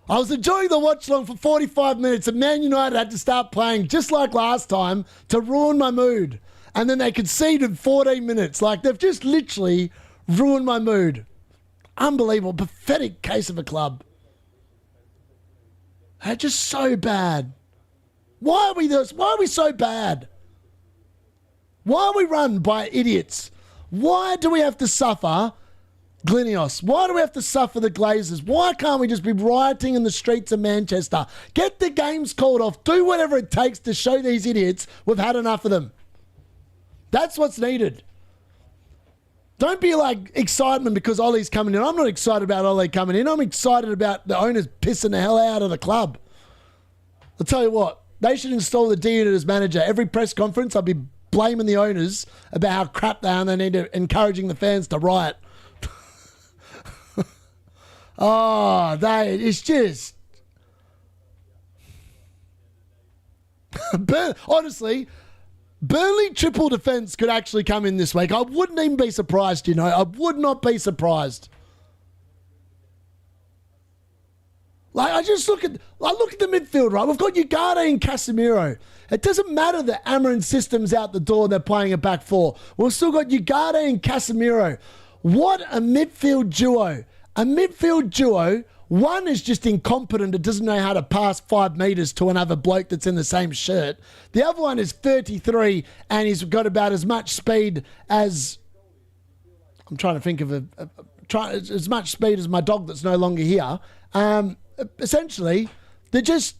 A: I was enjoying the watch-along for 45 minutes, and Man United had to start playing just like last time to ruin my mood. And then they conceded 14 minutes. Like, they've just literally ruined my mood. Unbelievable. Pathetic case of a club. They're just so bad. Why are we this? Why are we so bad? Why are we run by idiots? Why do we have to suffer Glinios? Why do we have to suffer the Glazers? Why can't we just be rioting in the streets of Manchester? Get the games called off. Do whatever it takes to show these idiots we've had enough of them. That's what's needed. Don't be like excitement because Ollie's coming in. I'm not excited about Ollie coming in. I'm excited about the owners pissing the hell out of the club. I'll tell you what. They should install the D-Unit as manager. Every press conference, I'll be blaming the owners about how crap they are, and they need to encouraging the fans to riot. It's just... Honestly, Burnley triple defence could actually come in this week. I wouldn't even be surprised, I would not be surprised. Like, I look at the midfield, right? We've got Ugarte and Casemiro. It doesn't matter that Amarin's system's out the door, they're playing a back four. We've still got Ugarte and Casemiro. What a midfield duo. A midfield duo, one is just incompetent, it doesn't know how to pass 5 metres to another bloke that's in the same shirt. The other one is 33 and he's got about as much speed as... I'm trying to think of as much speed as my dog that's no longer here. Essentially, they're just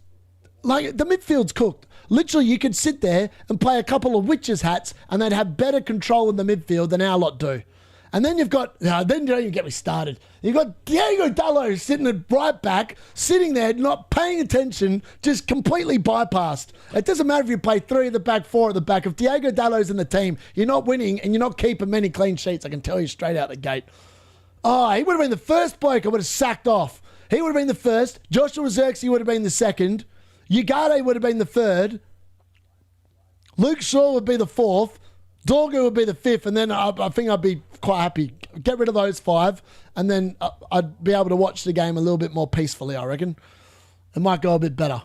A: like the midfield's cooked. Literally, you could sit there and play a couple of witches' hats and they'd have better control in the midfield than our lot do. And then you've got, then don't even get me started. You've got Diego Dallo sitting at right back, sitting there, not paying attention, just completely bypassed. It doesn't matter if you play 3 at the back, 4 at the back. If Diego Dallo's in the team, you're not winning and you're not keeping many clean sheets. I can tell you straight out the gate. Oh, he would have been the first bloke I would have sacked off. He would have been the first. Joshua Xerxes would have been the second. Ugarte would have been the third. Luke Shaw would be the fourth. Dorgu would be the fifth. And then I think I'd be quite happy get rid of those 5, and then I'd be able to watch the game a little bit more peacefully, I reckon. It might go a bit better.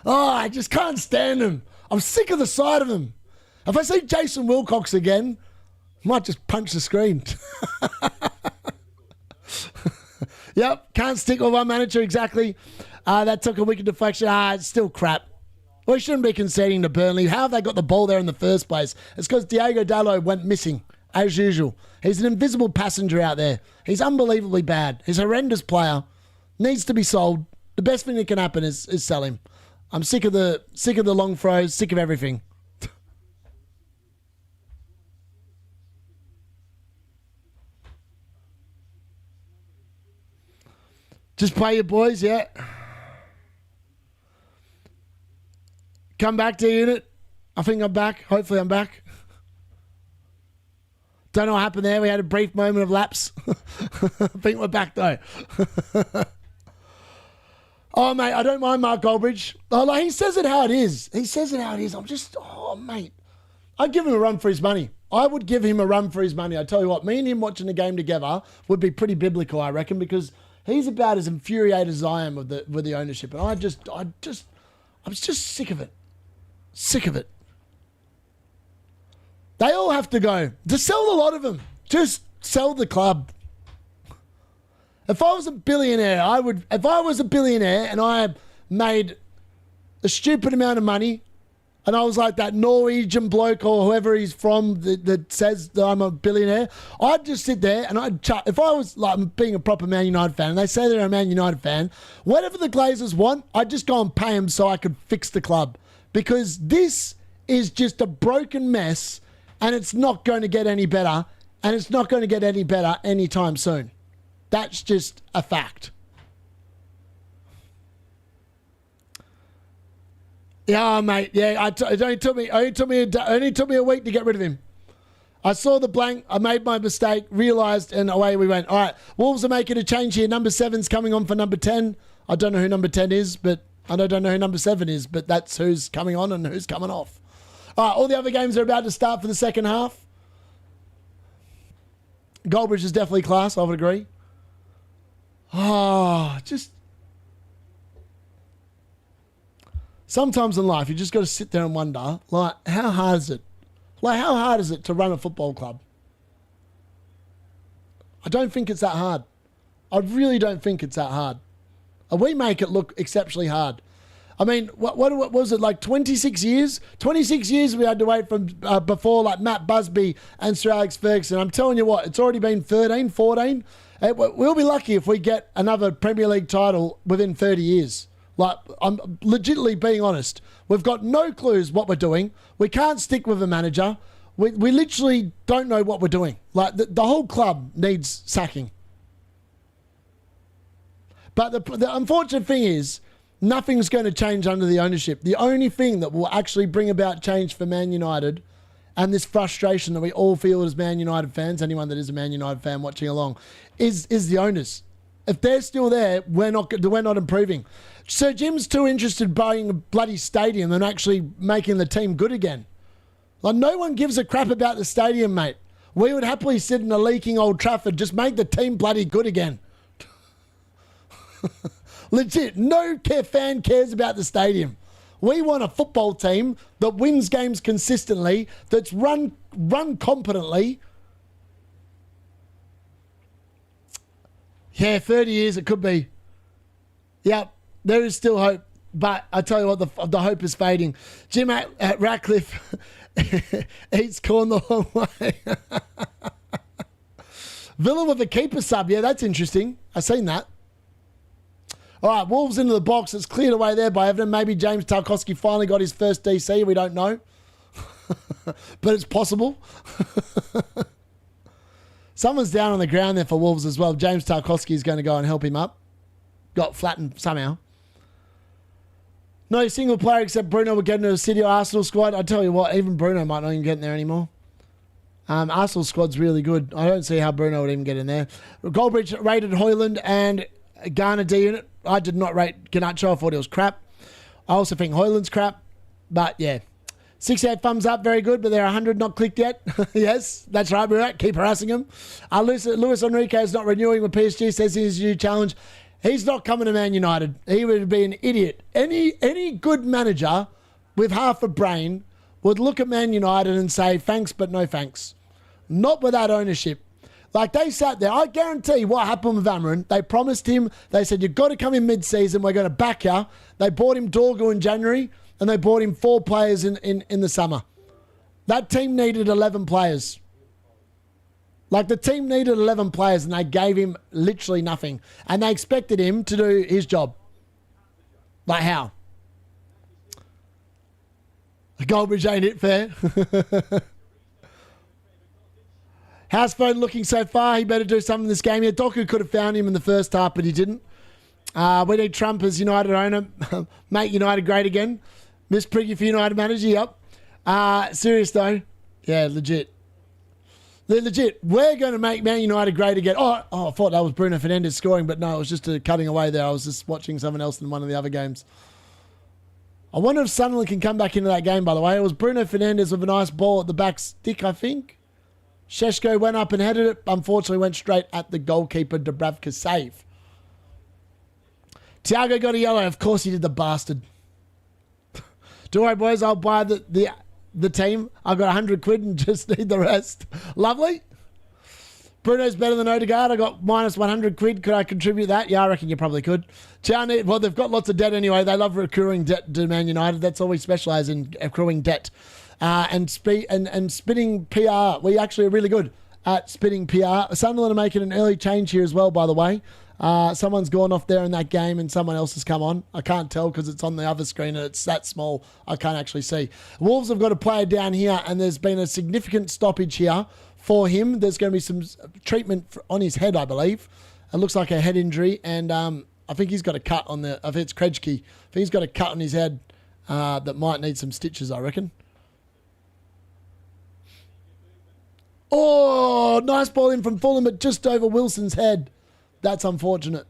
A: Oh, I just can't stand him. I'm sick of the sight of him. If I see Jason Wilcox again, I might just punch the screen. Yep, can't stick with one manager exactly. That took a wicked deflection. It's still crap. We shouldn't be conceding to Burnley. How have they got the ball there in the first place? It's because Diogo Dalot went missing, as usual. He's an invisible passenger out there. He's unbelievably bad. He's a horrendous player. Needs to be sold. The best thing that can happen is sell him. I'm sick of the long throws, sick of everything. Just play your boys, yeah. Come back to unit. I think I'm back. Hopefully I'm back. Don't know what happened there. We had a brief moment of lapse. I think we're back though. Oh, mate, I don't mind Mark Goldbridge. Oh, like, he says it how it is. He says it how it is. I'm just, mate. I'd give him a run for his money. I would give him a run for his money. I tell you what, me and him watching the game together would be pretty biblical, I reckon, because he's about as infuriated as I am with the ownership. And I'm just sick of it. Sick of it. They all have to go. Just sell a lot of them. Just sell the club. If I was a billionaire, if I was a billionaire and I made a stupid amount of money and I was like that Norwegian bloke or whoever he's from that says that I'm a billionaire, I'd just sit there and if I was like being a proper Man United fan and they say they're a Man United fan, whatever the Glazers want, I'd just go and pay them so I could fix the club. Because this is just a broken mess and it's not going to get any better, and it's not going to get any better anytime soon. That's just a fact. Yeah, mate. Yeah, it only took me a week to get rid of him. I saw the blank. I made my mistake, realised, and away we went. All right, Wolves are making a change here. Number 7's coming on for number 10. I don't know who number 10 is, but I don't know who number 7 is, but that's who's coming on and who's coming off. All right, all the other games are about to start for the second half. Goldbridge is definitely class, I would agree. Just... Sometimes in life, you just got to sit there and wonder, like, how hard is it? Like, how hard is it to run a football club? I don't think it's that hard. I really don't think it's that hard. We make it look exceptionally hard. I mean, what was it, like 26 years? 26 years we had to wait from before, like, Matt Busby and Sir Alex Ferguson. I'm telling you what, it's already been 13, 14. We'll be lucky if we get another Premier League title within 30 years. Like, I'm legitimately being honest. We've got no clues what we're doing. We can't stick with a manager. We literally don't know what we're doing. Like, the whole club needs sacking. But the unfortunate thing is, nothing's going to change under the ownership. The only thing that will actually bring about change for Man United, and this frustration that we all feel as Man United fans, anyone that is a Man United fan watching along, is the owners. If they're still there, we're not improving. Sir Jim's too interested in buying a bloody stadium and actually making the team good again. Like, no one gives a crap about the stadium, mate. We would happily sit in a leaking Old Trafford, just make the team bloody good again. Legit, no fan cares about the stadium. We want a football team that wins games consistently, that's run competently. Yeah, 30 years it could be. Yep, there is still hope. But I tell you what, the hope is fading. Jim at Ratcliffe eats corn the long way. Villa with a keeper sub. Yeah, that's interesting. I've seen that. All right, Wolves into the box. It's cleared away there by Everton. Maybe James Tarkowski finally got his first DC. We don't know. But it's possible. Someone's down on the ground there for Wolves as well. James Tarkowski is going to go and help him up. Got flattened somehow. No single player except Bruno will get into the City or Arsenal squad. I tell you what, even Bruno might not even get in there anymore. Arsenal squad's really good. I don't see how Bruno would even get in there. Goldbridge rated Hoyland and Garner D-Unit. I did not rate Garnacho. I thought it was crap. I also think Hoyland's crap. But yeah, 68 thumbs up, very good, but there are 100 not clicked yet. Yes, that's right, Murat. Keep harassing him. Luis Enrique is not renewing with PSG, says he's a new challenge. He's not coming to Man United. He would be an idiot. Any good manager with half a brain would look at Man United and say, thanks, but no thanks. Not with that ownership. Like, they sat there. I guarantee what happened with Amarin. They promised him, they said, you've got to come in mid-season. We're going to back you. They bought him Dorgu in January, and they bought him 4 players in the summer. That team needed 11 players. Like, the team needed 11 players, and they gave him literally nothing. And they expected him to do his job. Like, how? Goldbridge ain't it fair. How's Foden looking so far? He better do something in this game. Yeah, Doku could have found him in the first half, but he didn't. We need Trump as United owner. Make United great again. Miss Priggy for United manager, yep. Serious though. Yeah, legit. They're legit. We're going to make Man United great again. Oh, I thought that was Bruno Fernandes scoring, but no, it was just a cutting away there. I was just watching someone else in one of the other games. I wonder if Sunderland can come back into that game, by the way. It was Bruno Fernandes with a nice ball at the back stick, I think. Sheshko went up and headed it. Unfortunately, went straight at the goalkeeper, Dubravka's save. Thiago got a yellow. Of course he did, the bastard. Don't worry, boys. I'll buy the team. I've got 100 quid and just need the rest. Lovely. Bruno's better than Odegaard. I got minus 100 quid. Could I contribute that? Yeah, I reckon you probably could. Well, they've got lots of debt anyway. They love accruing debt to Man United. That's all we specialise in, accruing debt. And spinning PR. We actually are really good at spinning PR. Sunderland are making an early change here as well, by the way. Someone's gone off there in that game and someone else has come on. I can't tell because it's on the other screen and it's that small. I can't actually see. Wolves have got a player down here and there's been a significant stoppage here for him. There's going to be some treatment on his head, I believe. It looks like a head injury and I think he's got a cut on the... I think it's Krejci. I think he's got a cut on his head that might need some stitches, I reckon. Oh, nice ball in from Fulham, but just over Wilson's head. That's unfortunate.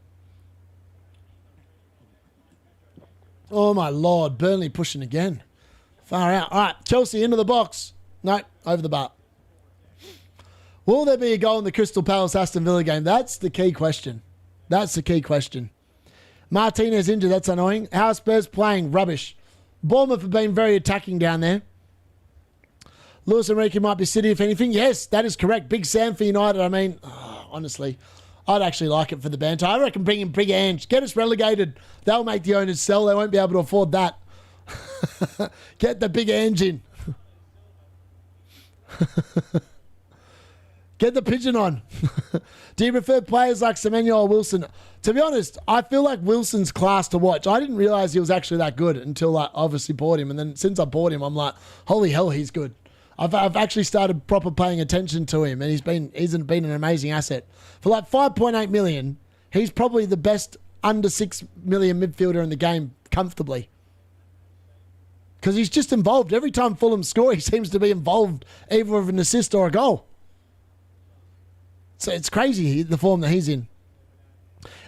A: Oh, my Lord. Burnley pushing again. Far out. All right, Chelsea into the box. No, over the bar. Will there be a goal in the Crystal Palace Aston Villa game? That's the key question. That's the key question. Martinez injured. That's annoying. How are Spurs playing? Rubbish. Bournemouth have been very attacking down there. Luis Enrique might be City, if anything. Yes, that is correct. Big Sam for United. I mean, honestly, I'd actually like it for the banter. I reckon bring in Big Ange. Get us relegated. They'll make the owners sell. They won't be able to afford that. Get the Big Ange in. Get the pigeon on. Do you prefer players like Semenyo or Wilson? To be honest, I feel like Wilson's class to watch. I didn't realise he was actually that good until I obviously bought him. And then since I bought him, I'm like, holy hell, he's good. I've actually started proper paying attention to him, and he's been an amazing asset. For like 5.8 million, he's probably the best under 6 million midfielder in the game comfortably. Because he's just involved. Every time Fulham score, he seems to be involved, either with an assist or a goal. So it's crazy, the form that he's in.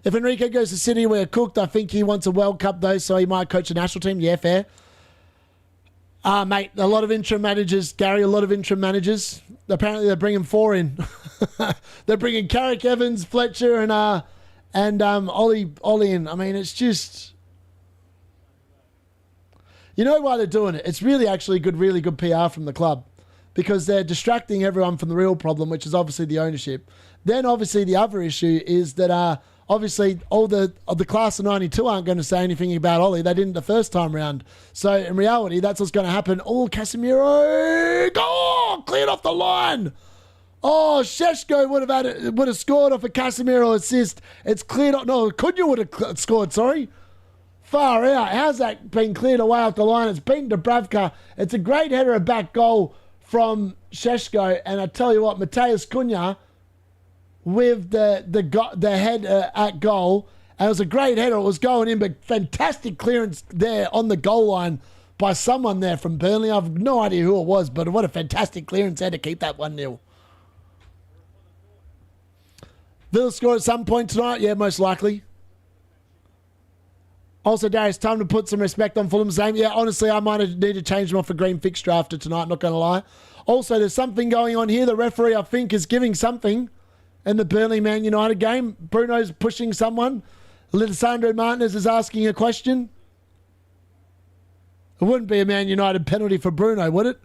A: If Enrique goes to City, we're cooked. I think he wants a World Cup, though, so he might coach a national team. Yeah, fair. Mate, a lot of interim managers, Gary, a lot of interim managers. Apparently they're bringing 4 in. They're bringing Carrick, Evans, Fletcher, and Ollie in. I mean, it's just... You know why they're doing it? It's really actually really good PR from the club because they're distracting everyone from the real problem, which is obviously the ownership. Then obviously the other issue is that obviously all the class of 92 aren't going to say anything about Ollie. They didn't the first time round. So in reality, that's what's going to happen. Oh, Casemiro! Oh, cleared off the line! Oh, Sheshko would have scored off a Casemiro assist. It's cleared off. No, Cunha would have scored, sorry. Far out. How's that been cleared away off the line? It's beaten Dubravka. It's a great header, a back goal from Sheshko. And I tell you what, Mateus Cunha with the head at goal. And it was a great header. It was going in, but fantastic clearance there on the goal line by someone there from Burnley. I've no idea who it was, but what a fantastic clearance there to keep that 1-0. Villa score at some point tonight? Yeah, most likely. Also, Darius, time to put some respect on Fulham's name. Yeah, honestly, I might need to change them off a green fixture after tonight, not going to lie. Also, there's something going on here. The referee, I think, is giving something in the Burnley Man United game. Bruno's pushing someone. Lisandro Martinez is asking a question. It wouldn't be a Man United penalty for Bruno, would it?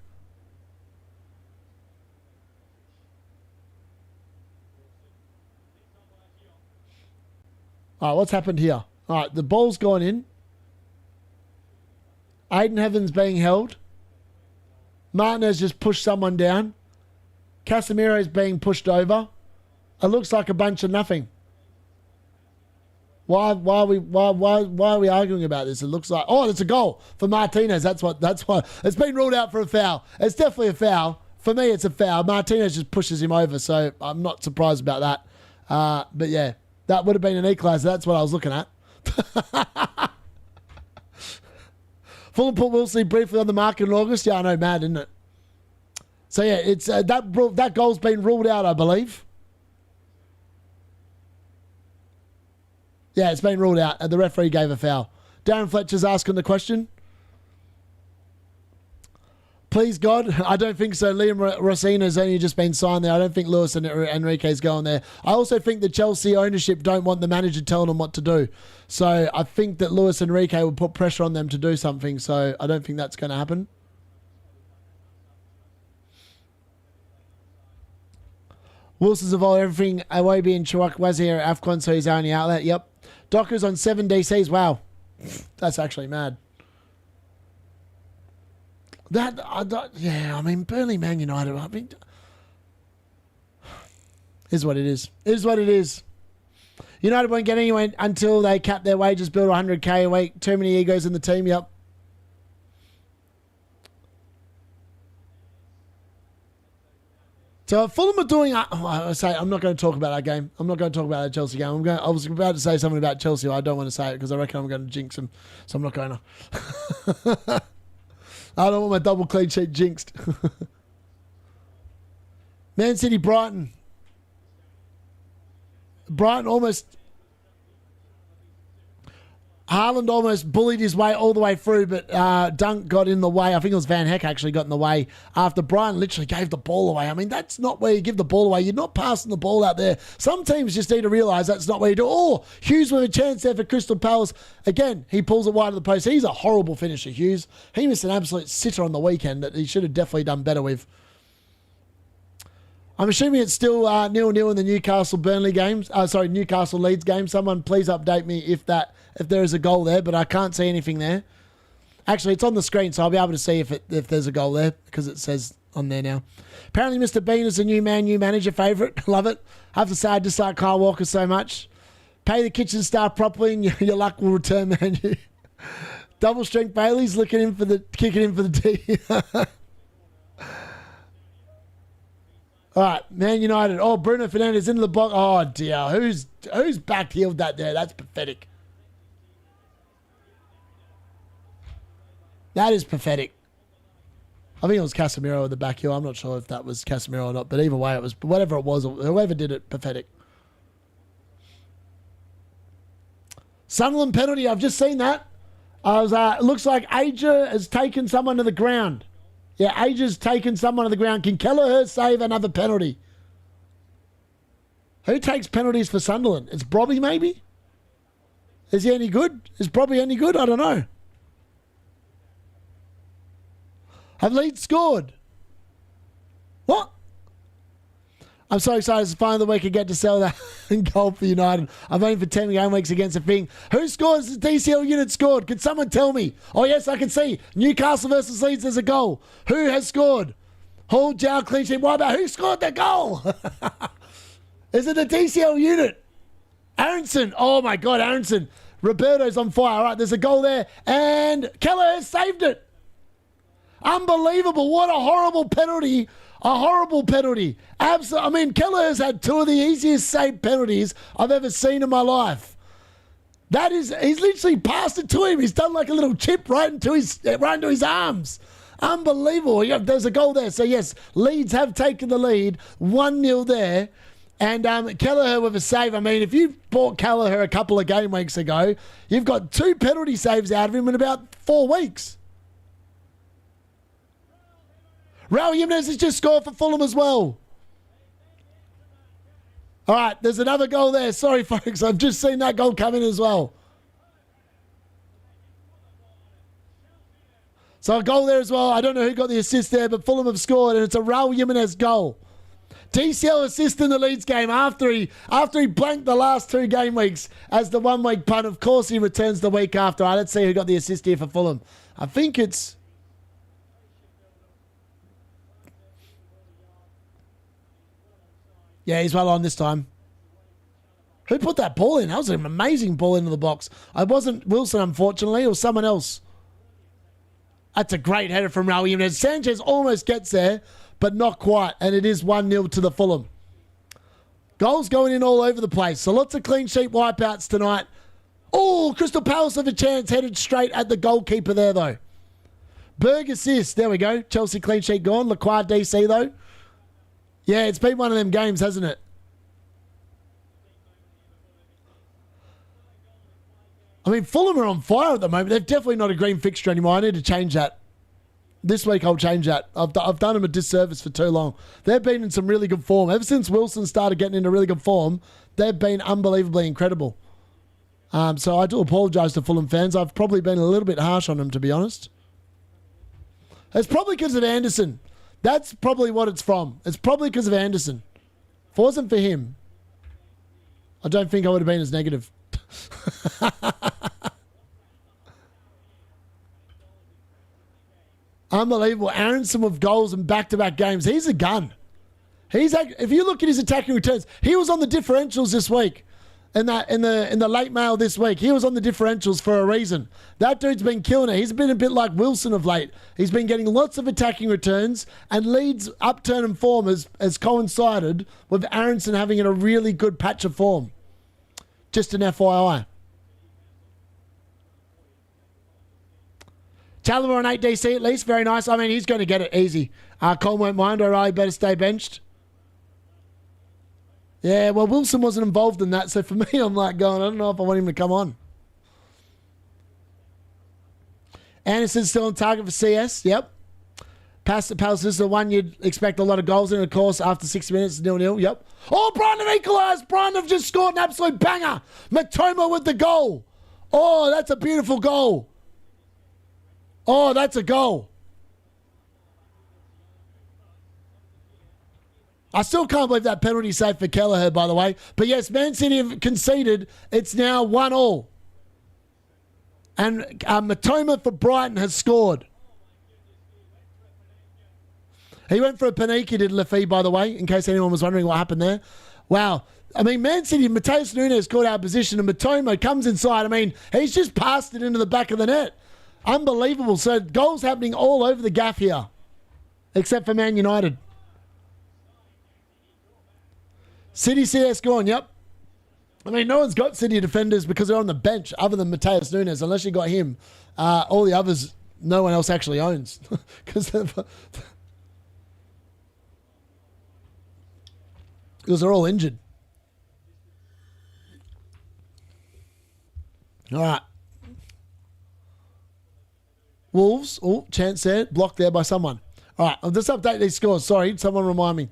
A: All right, what's happened here? All right, the ball's gone in. Aiden Heaven's being held. Martinez just pushed someone down. Casemiro's being pushed over. It looks like a bunch of nothing. Why are we arguing about this? It looks like, oh, it's a goal for Martinez. That's why it's been ruled out for a foul. It's definitely a foul. For me, it's a foul. Martinez just pushes him over, so I'm not surprised about that. But yeah, that would have been an equaliser. That's what I was looking at. Fulham put Wilson briefly on the market in August. Yeah, I know, mad, isn't it? So yeah, it's that goal's been ruled out, I believe. Yeah, it's been ruled out, and the referee gave a foul. Darren Fletcher's asking the question. Please, God, I don't think so. Liam Rossina's only just been signed there. I don't think Luis and Enrique's going there. I also think the Chelsea ownership don't want the manager telling them what to do. So I think that Luis Enrique will put pressure on them to do something. So I don't think that's going to happen. Wilson's evolved everything. Awobi and Chawak Wazir at AFCON, so he's our only outlet. Yep. Docker's on 7 DCs. Wow. That's actually mad. Yeah, I mean, Burnley Man United, I mean, is what it is. Is what it is. United won't get anywhere until they cap their wages, build 100k a week. Too many egos in the team, yep. So Fulham are doing, I'm not going to talk about that game. I'm not going to talk about that Chelsea game. I was about to say something about Chelsea, but I don't want to say it because I reckon I'm going to jinx them. So I'm not going to. I don't want my double clean sheet jinxed. Man City, Brighton. Brighton almost... Haaland almost bullied his way all the way through, but Dunk got in the way. I think it was Van Heck actually got in the way after Brighton literally gave the ball away. I mean, that's not where you give the ball away. You're not passing the ball out there. Some teams just need to realise that's not where you do. Oh, Hughes with a chance there for Crystal Palace. Again, he pulls it wide of the post. He's a horrible finisher, Hughes. He missed an absolute sitter on the weekend that he should have definitely done better with. I'm assuming it's still 0-0 in the Newcastle Burnley games. Newcastle Leeds game. Someone please update me if there is a goal there, but I can't see anything there. Actually, it's on the screen, so I'll be able to see if there's a goal there because it says on there now. Apparently, Mr. Bean is the new manager favourite. Love it. I have to say, I dislike Kyle Walker so much. Pay the kitchen staff properly, and your luck will return, man. Double strength Bailey's kicking in for the D. All right, Man United. Oh, Bruno Fernandes into the box. Oh dear, who's back heeled that there? That's pathetic. That is pathetic. I think it was Casemiro with the back heel. I'm not sure if that was Casemiro or not, but either way, it was whatever it was. Whoever did it, pathetic. Sunderland penalty. I've just seen that. It looks like Aja has taken someone to the ground. Yeah, Aja's taken someone to the ground. Can Kelleher save another penalty? Who takes penalties for Sunderland? It's Brobby, maybe? Is he any good? Is Brobby any good? I don't know. Have Leeds scored? What? I'm so excited. It's finally the week I get to sell that goal for United. I'm waiting for 10 game weeks against a thing. Who scores? The DCL unit scored. Can someone tell me? Oh, yes, I can see. Newcastle versus Leeds, there's a goal. Who has scored? Hall, Jow, clean sheet. What about who scored the goal? Is it the DCL unit? Aronson. Oh, my God, Aronson. Roberto's on fire. All right, there's a goal there. And Keller has saved it. Unbelievable. What a horrible penalty. A horrible penalty. I mean, Keller has had two of the easiest saved penalties I've ever seen in my life. He's literally passed it to him. He's done like a little chip right into his arms. Unbelievable. Yeah, there's a goal there. So, yes, Leeds have taken the lead. 1-0 there. And Kelleher with a save. I mean, if you bought Kelleher a couple of game weeks ago, you've got 2 penalty saves out of him in about 4 weeks. Raul Jimenez has just scored for Fulham as well. All right, there's another goal there. Sorry, folks. I've just seen that goal come in as well. So a goal there as well. I don't know who got the assist there, but Fulham have scored, and it's a Raul Jimenez goal. DCL assist in the Leeds game after he blanked the last 2 game weeks as the 1 week punt. Of course, he returns the week after. All right, let's see who got the assist here for Fulham. I think it's... Yeah, he's well on this time. Who put that ball in? That was an amazing ball into the box. It wasn't Wilson, unfortunately, or someone else. That's a great header from Raul Jimenez. Sanchez almost gets there, but not quite. And it is 1-0 to the Fulham. Goals going in all over the place. So lots of clean sheet wipeouts tonight. Oh, Crystal Palace have a chance, headed straight at the goalkeeper there, though. Berg assist. There we go. Chelsea clean sheet gone. Lacroix DC, though. Yeah, it's been one of them games, hasn't it? I mean, Fulham are on fire at the moment. They're definitely not a green fixture anymore. I need to change that. This week I'll change that. I've done them a disservice for too long. They've been in some really good form. Ever since Wilson started getting into really good form, they've been unbelievably incredible. So I do apologise to Fulham fans. I've probably been a little bit harsh on them, to be honest. It's probably because of Anderson. That's probably what it's from. It's probably because of Anderson. If it wasn't for him, I don't think I would have been as negative. Unbelievable. Aronson with goals in back-to-back games. He's a gun. If you look at his attacking returns, he was on the differentials this week. In the late mail this week, he was on the differentials for a reason. That dude's been killing it. He's been a bit like Wilson of late. He's been getting lots of attacking returns, and Leeds' upturn in form has coincided with Aronson having a really good patch of form. Just an FYI. Chalobah on 8 DC at least. Very nice. I mean, he's going to get it easy. Cole won't mind. O'Reilly better stay benched. Yeah, well, Wilson wasn't involved in that. So for me, I'm like going, I don't know if I want him to come on. Anderson's still on target for CS. Yep. Past the Palace is the one you'd expect a lot of goals in. Of course, after 60 minutes, 0-0. Yep. Oh, Brighton have equalised. Brighton have just scored an absolute banger. Matoma with the goal. Oh, that's a beautiful goal. Oh, that's a goal. I still can't believe that penalty save for Kelleher, by the way. But yes, Man City have conceded. It's now 1-1. And Matoma for Brighton has scored. He went for a Paniki, did Lafay, by the way, in case anyone was wondering what happened there. Wow. I mean, Man City, Mateus Nunes caught out of position, and Matoma comes inside. I mean, he's just passed it into the back of the net. Unbelievable. So goals happening all over the gaff here, except for Man United. City CS gone, yep. I mean, no one's got City defenders because they're on the bench other than Mateus Nunes, unless you got him. All the others, no one else actually owns. Because they're all injured. All right. Wolves. Oh, chance there. Blocked there by someone. All right. I'll just update these scores. Sorry. Someone remind me.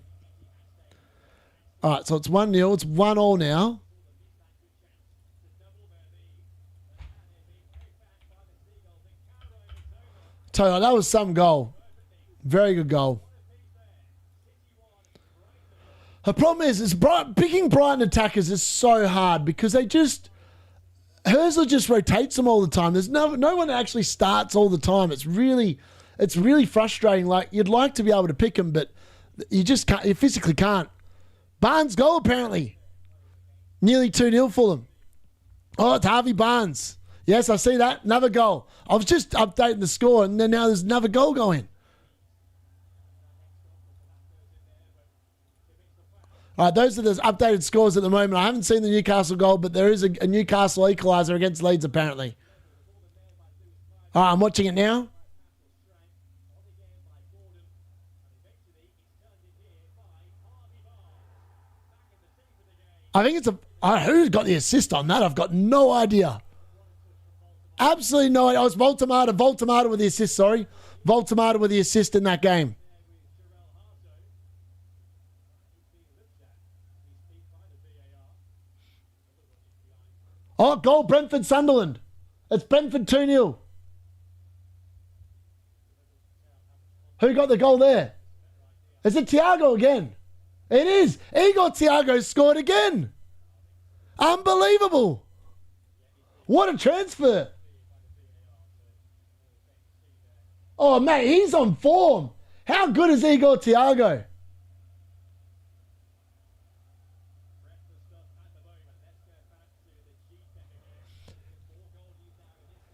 A: All right. So it's 1-0. It's 1-1 now. Tell you, that was some goal. Very good goal. The problem is picking Brighton attackers is so hard because they just... Herzler just rotates them all the time. There's no one that actually starts all the time. It's really frustrating. Like, you'd like to be able to pick them, but you just can't. You physically can't. Barnes goal, apparently. Nearly 2-0 for them. Oh, it's Harvey Barnes. Yes, I see that. Another goal. I was just updating the score, and then now there's another goal going. All right, those are the updated scores at the moment. I haven't seen the Newcastle goal, but there is a Newcastle equaliser against Leeds, apparently. All right, I'm watching it now. I think it's who's got the assist on that? I've got no idea. Absolutely no idea. Oh, it's Voltamata. Voltamata with the assist, sorry. Voltamata with the assist in that game. Oh, goal, Brentford, Sunderland. It's Brentford 2-0. Who got the goal there? Is it Thiago again? It is. Igor Thiago scored again. Unbelievable. What a transfer. Oh, mate, he's on form. How good is Igor Thiago?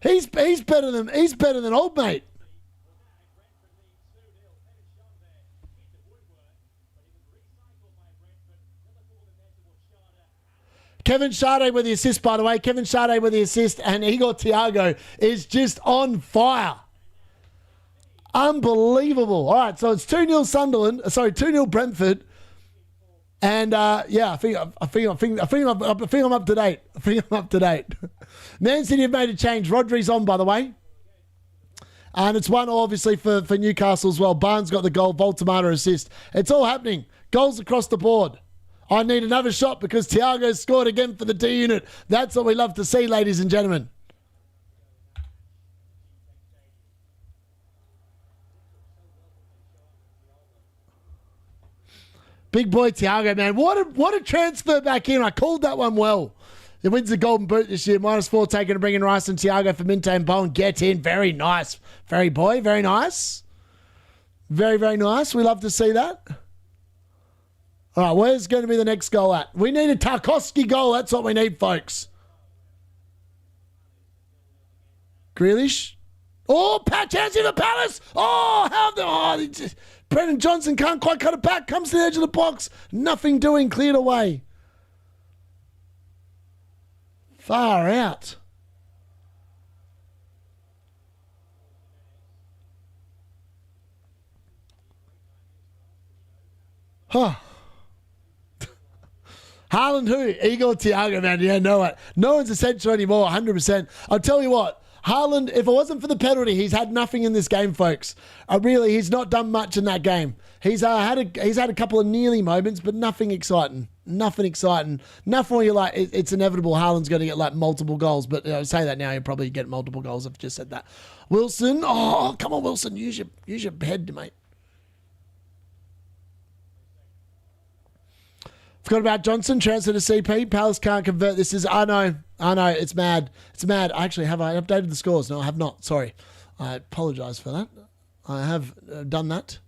A: He's better than old mate. Kevin Sade with the assist, by the way. Kevin Sade with the assist, and Igor Thiago is just on fire. Unbelievable. All right, so it's 2-0 Sunderland. Sorry, 2-0 Brentford. And yeah, I think I'm up to date. I think I'm up to date. Man City have made a change. Rodri's on, by the way. And it's 1-0 obviously for Newcastle as well. Barnes got the goal. Voltamata assist. It's all happening. Goals across the board. I need another shot because Thiago scored again for the D-Unit. That's what we love to see, ladies and gentlemen. Big boy Thiago, man. What a transfer back in. I called that one well. He wins the Golden Boot this year. -4 taken to bring in Rice and Thiago for Minte and Bowen. Get in. Very nice. Very boy. Very nice. Very, very nice. We love to see that. All right, where's going to be the next goal at? We need a Tarkowski goal. That's what we need, folks. Grealish. Oh, chance in the Palace. Oh, Brendan Johnson can't quite cut it back. Comes to the edge of the box. Nothing doing. Cleared away. Far out. Huh. Haaland who? Igor Thiago, man. Yeah, no one's essential anymore, 100%. I'll tell you what. Haaland, if it wasn't for the penalty, he's had nothing in this game, folks. He's not done much in that game. He's had a couple of nearly moments, but nothing exciting. Nothing exciting. Nothing where you're like, it's inevitable Haaland's going to get like multiple goals. But say that now, you'll probably get multiple goals. I've just said that. Wilson. Oh, come on, Wilson. Use your head, mate. Forgot about Johnson. Transfer to CP. Palace can't convert. I know. It's mad. It's mad. Actually, have I updated the scores? No, I have not. Sorry. I apologise for that. I have done that.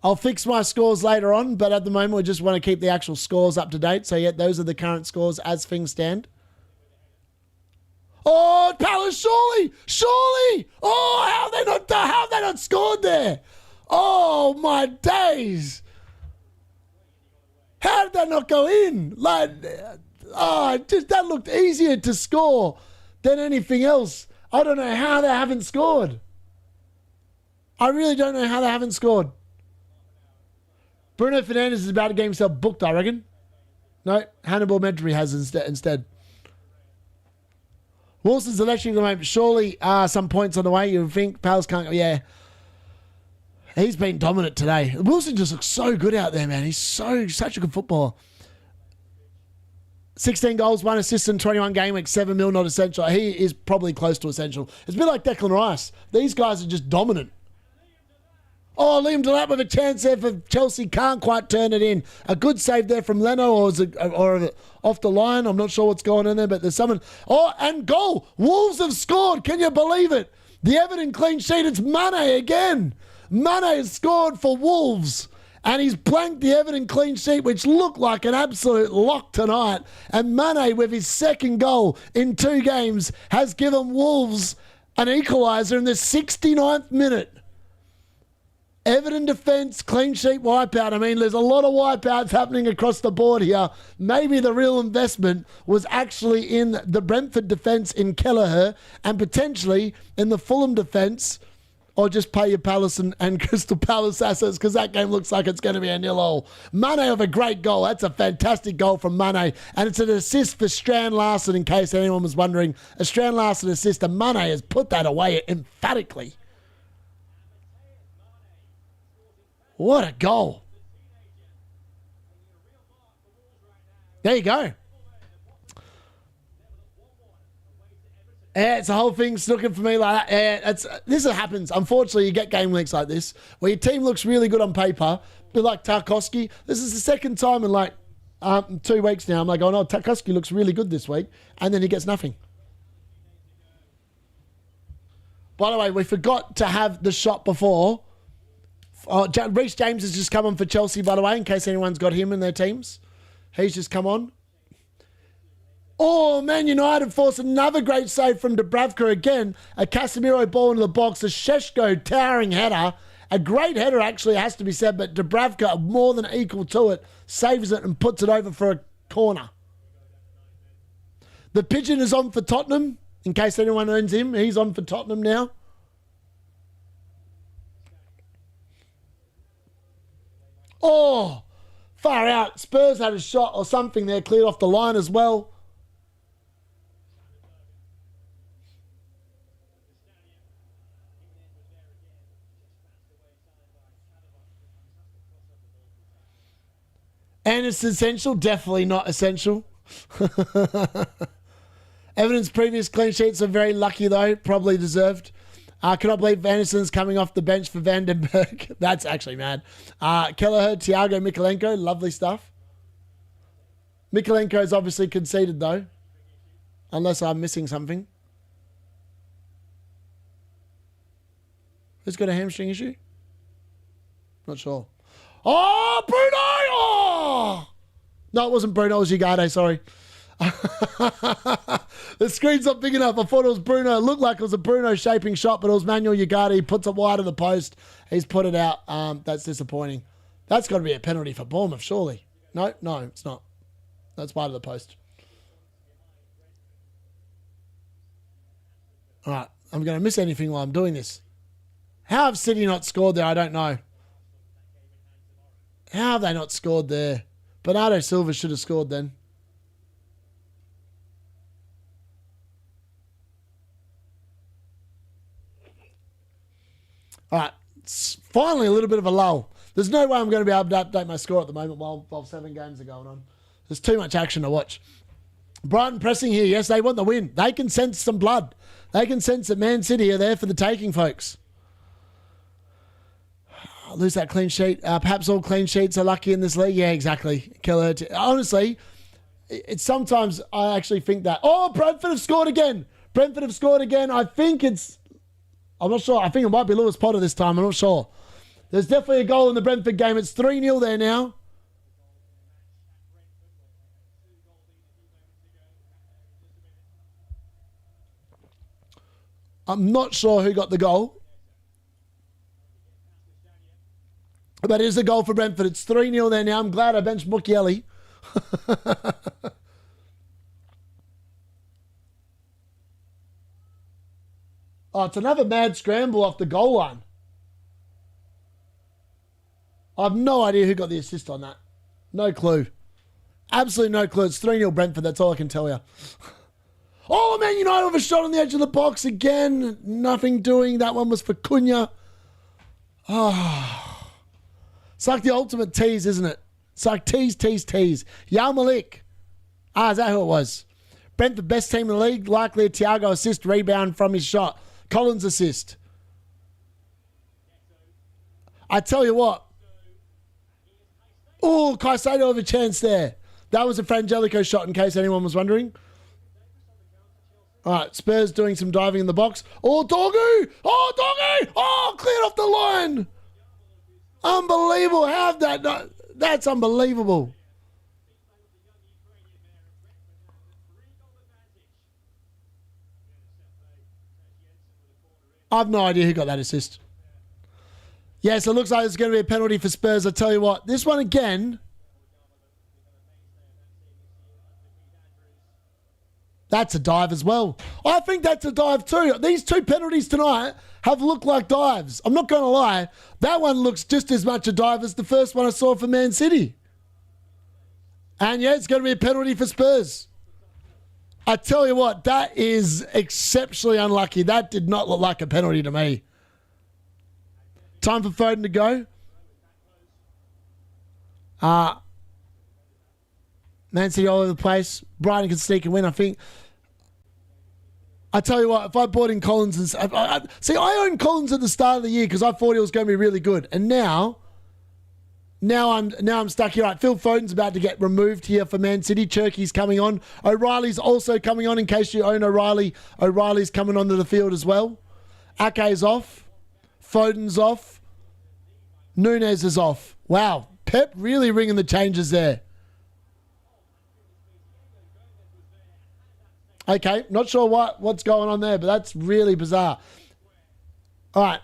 A: I'll fix my scores later on, but at the moment, we just want to keep the actual scores up to date. So, yeah, those are the current scores as things stand. Oh, Palace, surely! Surely! Oh, how have they not scored there? Oh, my days! How did that not go in? That looked easier to score than anything else. I don't know how they haven't scored. I really don't know how they haven't scored. Bruno Fernandes is about to get himself booked, I reckon. No, Hannibal Medry has instead. Wilson's electric at the moment. Surely some points on the way, you would think. Palace can't go. Yeah. He's been dominant today. Wilson just looks so good out there, man. He's such a good footballer. 16 goals, 1 assist in 21 game weeks, 7 mil not essential. He is probably close to essential. It's a bit like Declan Rice. These guys are just dominant. Oh, Liam Delap with a chance there for Chelsea. Can't quite turn it in. A good save there from Leno, or off the line. I'm not sure what's going on there, but there's someone. Oh, and goal. Wolves have scored. Can you believe it? The Everton clean sheet. It's Mane again. Mane has scored for Wolves, and he's blanked the Everton clean sheet, which looked like an absolute lock tonight. And Mane, with his second goal in 2 games, has given Wolves an equaliser in the 69th minute. Everton defence, clean sheet wipeout. I mean, there's a lot of wipeouts happening across the board here. Maybe the real investment was actually in the Brentford defence in Kelleher, and potentially in the Fulham defence or just pay your Palace and Crystal Palace assets because that game looks like it's going to be a 0-0. Mane of a great goal. That's a fantastic goal from Mane. And it's an assist for Strand Larsen, in case anyone was wondering. A Strand Larsen assist, and Mane has put that away emphatically. What a goal. There you go. Yeah, it's the whole thing's looking for me like that. Yeah, this happens. Unfortunately, you get game weeks like this where your team looks really good on paper, but like Tarkowski, this is the second time in like 2 weeks now. I'm like, oh no, Tarkowski looks really good this week, and then he gets nothing. By the way, we forgot to have the shot before. Reece James has just come on for Chelsea, by the way, in case anyone's got him in their teams. He's just come on. Oh, Man United force another great save from Dubravka again. A Casemiro ball into the box. A Šeško towering header. A great header, actually, has to be said, but Dubravka, more than equal to it, saves it and puts it over for a corner. The Pigeon is on for Tottenham, in case anyone owns him. He's on for Tottenham now. Oh, far out. Spurs had a shot or something there, cleared off the line as well. And it's essential? Definitely not essential. Everton's previous clean sheets are very lucky, though. Probably deserved. Cannot believe Anderson's coming off the bench for Van den Berg. That's actually mad. Kelleher, Thiago Mikalenko. Lovely stuff. Mikalenko's obviously conceded, though. Unless I'm missing something. Who's got a hamstring issue? Not sure. Oh, Bruno! Oh! No, it wasn't Bruno. It was Ugarte, sorry. The screen's not big enough. I thought it was Bruno. It looked like it was a Bruno shaping shot, but it was Manuel Ugarte. He puts it wide of the post. He's put it out. That's disappointing. That's got to be a penalty for Bournemouth, surely. No, it's not. That's wide of the post. All right, I'm going to miss anything while I'm doing this. How have City not scored there? I don't know. How have they not scored there? Bernardo Silva should have scored then. All right, it's finally a little bit of a lull. There's no way I'm going to be able to update my score at the moment while 7 games are going on. There's too much action to watch. Brighton pressing here. Yes, they want the win. They can sense some blood. They can sense that Man City are there for the taking, folks. Lose that clean sheet. Perhaps all clean sheets are lucky in this league. Yeah, exactly. Keller. Honestly, it's sometimes I actually think that. Oh, Brentford have scored again. Brentford have scored again. I think it's... I'm not sure. I think it might be Lewis Potter this time. I'm not sure. There's definitely a goal in the Brentford game. It's 3-0 there now. I'm not sure who got the goal. But it is a goal for Brentford. It's 3-0 there now. I'm glad I benched Mukiele. Oh, it's another mad scramble off the goal line. I have no idea who got the assist on that. No clue. Absolutely no clue. It's 3-0 Brentford. That's all I can tell you. Oh, Man United with a shot on the edge of the box again. Nothing doing. That one was for Cunha. Oh. It's like the ultimate tease, isn't it? It's like tease. Yal Malik. Is that who it was? Brentford, best team in the league. Likely a Thiago assist, rebound from his shot. Collins assist. I tell you what. Oh, Caicedo have a chance there. That was a Frangelico shot, in case anyone was wondering. All right, Spurs doing some diving in the box. Oh, Doggy! Oh, cleared off the line! Unbelievable. How have that not... That's unbelievable. I have no idea who got that assist. Yes, it looks like it's going to be a penalty for Spurs. I tell you what, this one again... That's a dive as well. I think that's a dive too. These two penalties tonight have looked like dives. I'm not going to lie. That one looks just as much a dive as the first one I saw for Man City. And yeah, it's going to be a penalty for Spurs. I tell you what, that is exceptionally unlucky. That did not look like a penalty to me. Time for Foden to go. Man City all over the place. Brighton can sneak and win, I think. I tell you what, if I bought in Collins and I owned Collins at the start of the year because I thought he was going to be really good, and now I'm stuck here. Right, Phil Foden's about to get removed here for Man City. Cherky's coming on. O'Reilly's also coming on in case you own O'Reilly. O'Reilly's coming onto the field as well. Ake's off. Foden's off. Nunez is off. Wow, Pep really ringing the changes there. Okay, not sure what's going on there, but that's really bizarre. All right.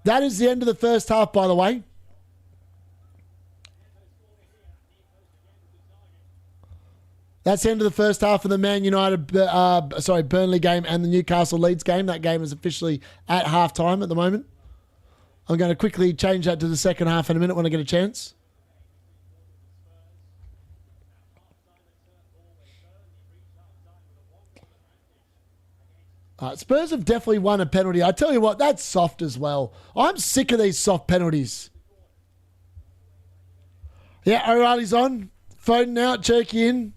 A: That is the end of the first half, by the way. That's the end of the first half of the Man United, Burnley game and the Newcastle Leeds game. That game is officially at halftime at the moment. I'm going to quickly change that to the second half in a minute when I get a chance. Spurs have definitely won a penalty. I tell you what, that's soft as well. I'm sick of these soft penalties. Yeah, O'Reilly's on. Foden out, Cherky in.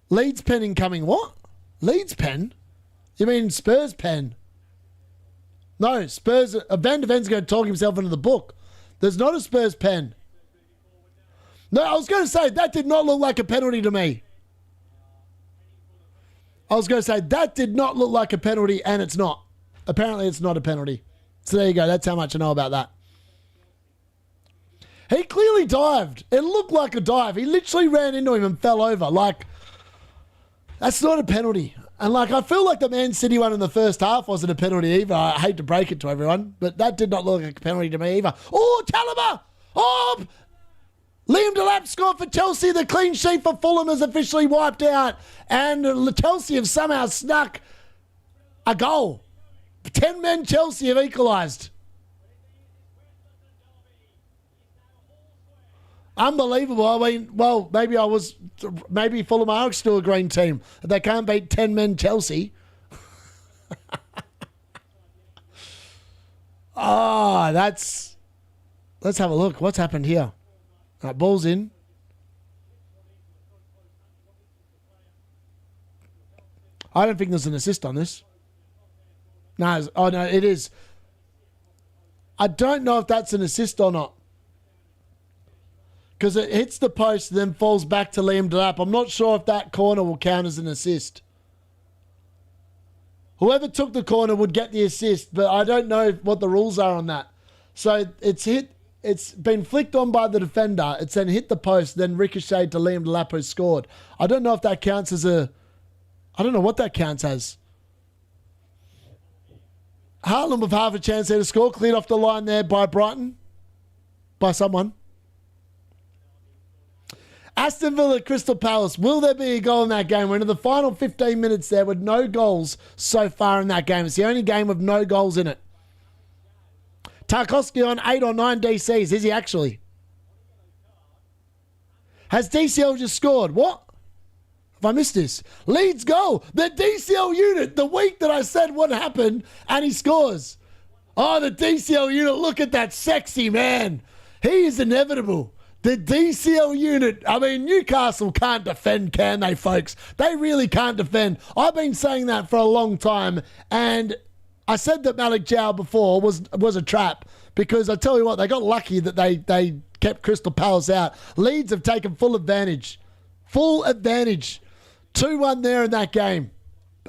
A: Leeds pen incoming. What? Leeds pen? You mean Spurs pen? No, Spurs. Van de Ven's going to talk himself into the book. There's not a Spurs pen. No, I was going to say, that did not look like a penalty to me. I was going to say, that did not look like a penalty, and it's not. Apparently, it's not a penalty. So there you go. That's how much I know about that. He clearly dived. It looked like a dive. He literally ran into him and fell over. Like, that's not a penalty. And, like, I feel like the Man City one in the first half wasn't a penalty either. I hate to break it to everyone, but that did not look like a penalty to me either. Oh, Chalobah! Oh! Liam Delap scored for Chelsea. The clean sheet for Fulham is officially wiped out. And Chelsea have somehow snuck a goal. 10 men Chelsea have equalised. Unbelievable. I mean, well, maybe Fulham are still a green team. They can't beat 10 men Chelsea. Let's have a look. What's happened here? Ball's in. I don't think there's an assist on this. No, it is. I don't know if that's an assist or not. Because it hits the post and then falls back to Liam Delap. I'm not sure if that corner will count as an assist. Whoever took the corner would get the assist, but I don't know what the rules are on that. So it's been flicked on by the defender. It's then hit the post, then ricocheted to Liam Delap, who scored. I don't know if that counts as I don't know what that counts as. Hartland with half a chance there to score. Cleared off the line there by Brighton. By someone. Aston Villa, Crystal Palace. Will there be a goal in that game? We're into the final 15 minutes there with no goals so far in that game. It's the only game with no goals in it. Tarkowski on 8 or 9 DCs. Is he actually? Has DCL just scored? What? Have I missed this? Leeds goal. The DCL unit. The week that I said what happened, and he scores. Oh, the DCL unit. Look at that sexy man. He is inevitable. The DCL unit. I mean, Newcastle can't defend, can they, folks? They really can't defend. I've been saying that for a long time, and I said that Malik Jow before was a trap, because I tell you what, they got lucky that they kept Crystal Palace out. Leeds have taken full advantage. Full advantage. 2-1 there in that game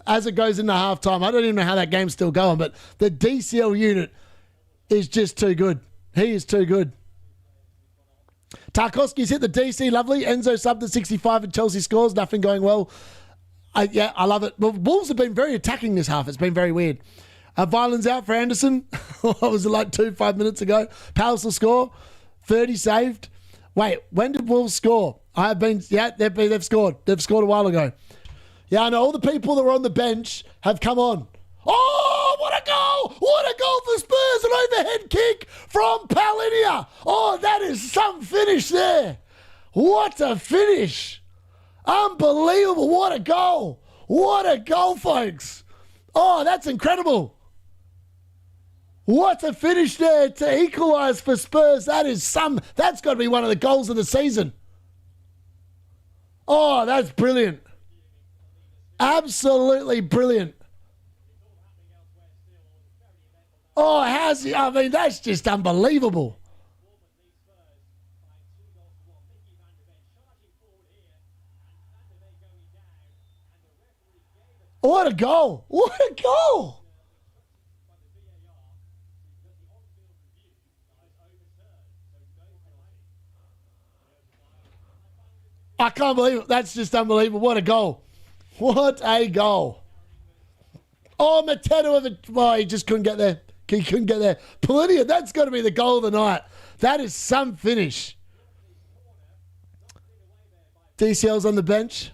A: as it goes into halftime. I don't even know how that game's still going, but the DCL unit is just too good. He is too good. Tarkowski's hit the DC, lovely. Enzo subbed at 65 and Chelsea scores. Nothing going well. I love it. Well, Wolves have been very attacking this half. It's been very weird. Violins out for Anderson. What was it like 5 minutes ago? Palace will score. 30 saved. Wait, when did Wolves score? They've scored. They've scored a while ago. Yeah, I know all the people that were on the bench have come on. Oh, what a goal! What a goal for Spurs! An overhead kick from Palinia. Oh, that is some finish there. What a finish. Unbelievable. What a goal. What a goal, folks. Oh, that's incredible. What a finish there to equalise for Spurs. That's got to be one of the goals of the season. Oh, that's brilliant. Absolutely brilliant. Oh, that's just unbelievable. What a goal. What a goal. I can't believe it. That's just unbelievable. What a goal. What a goal. Oh, Mateta, he just couldn't get there. He couldn't get there. Palinia, that's got to be the goal of the night. That is some finish. DCL's on the bench.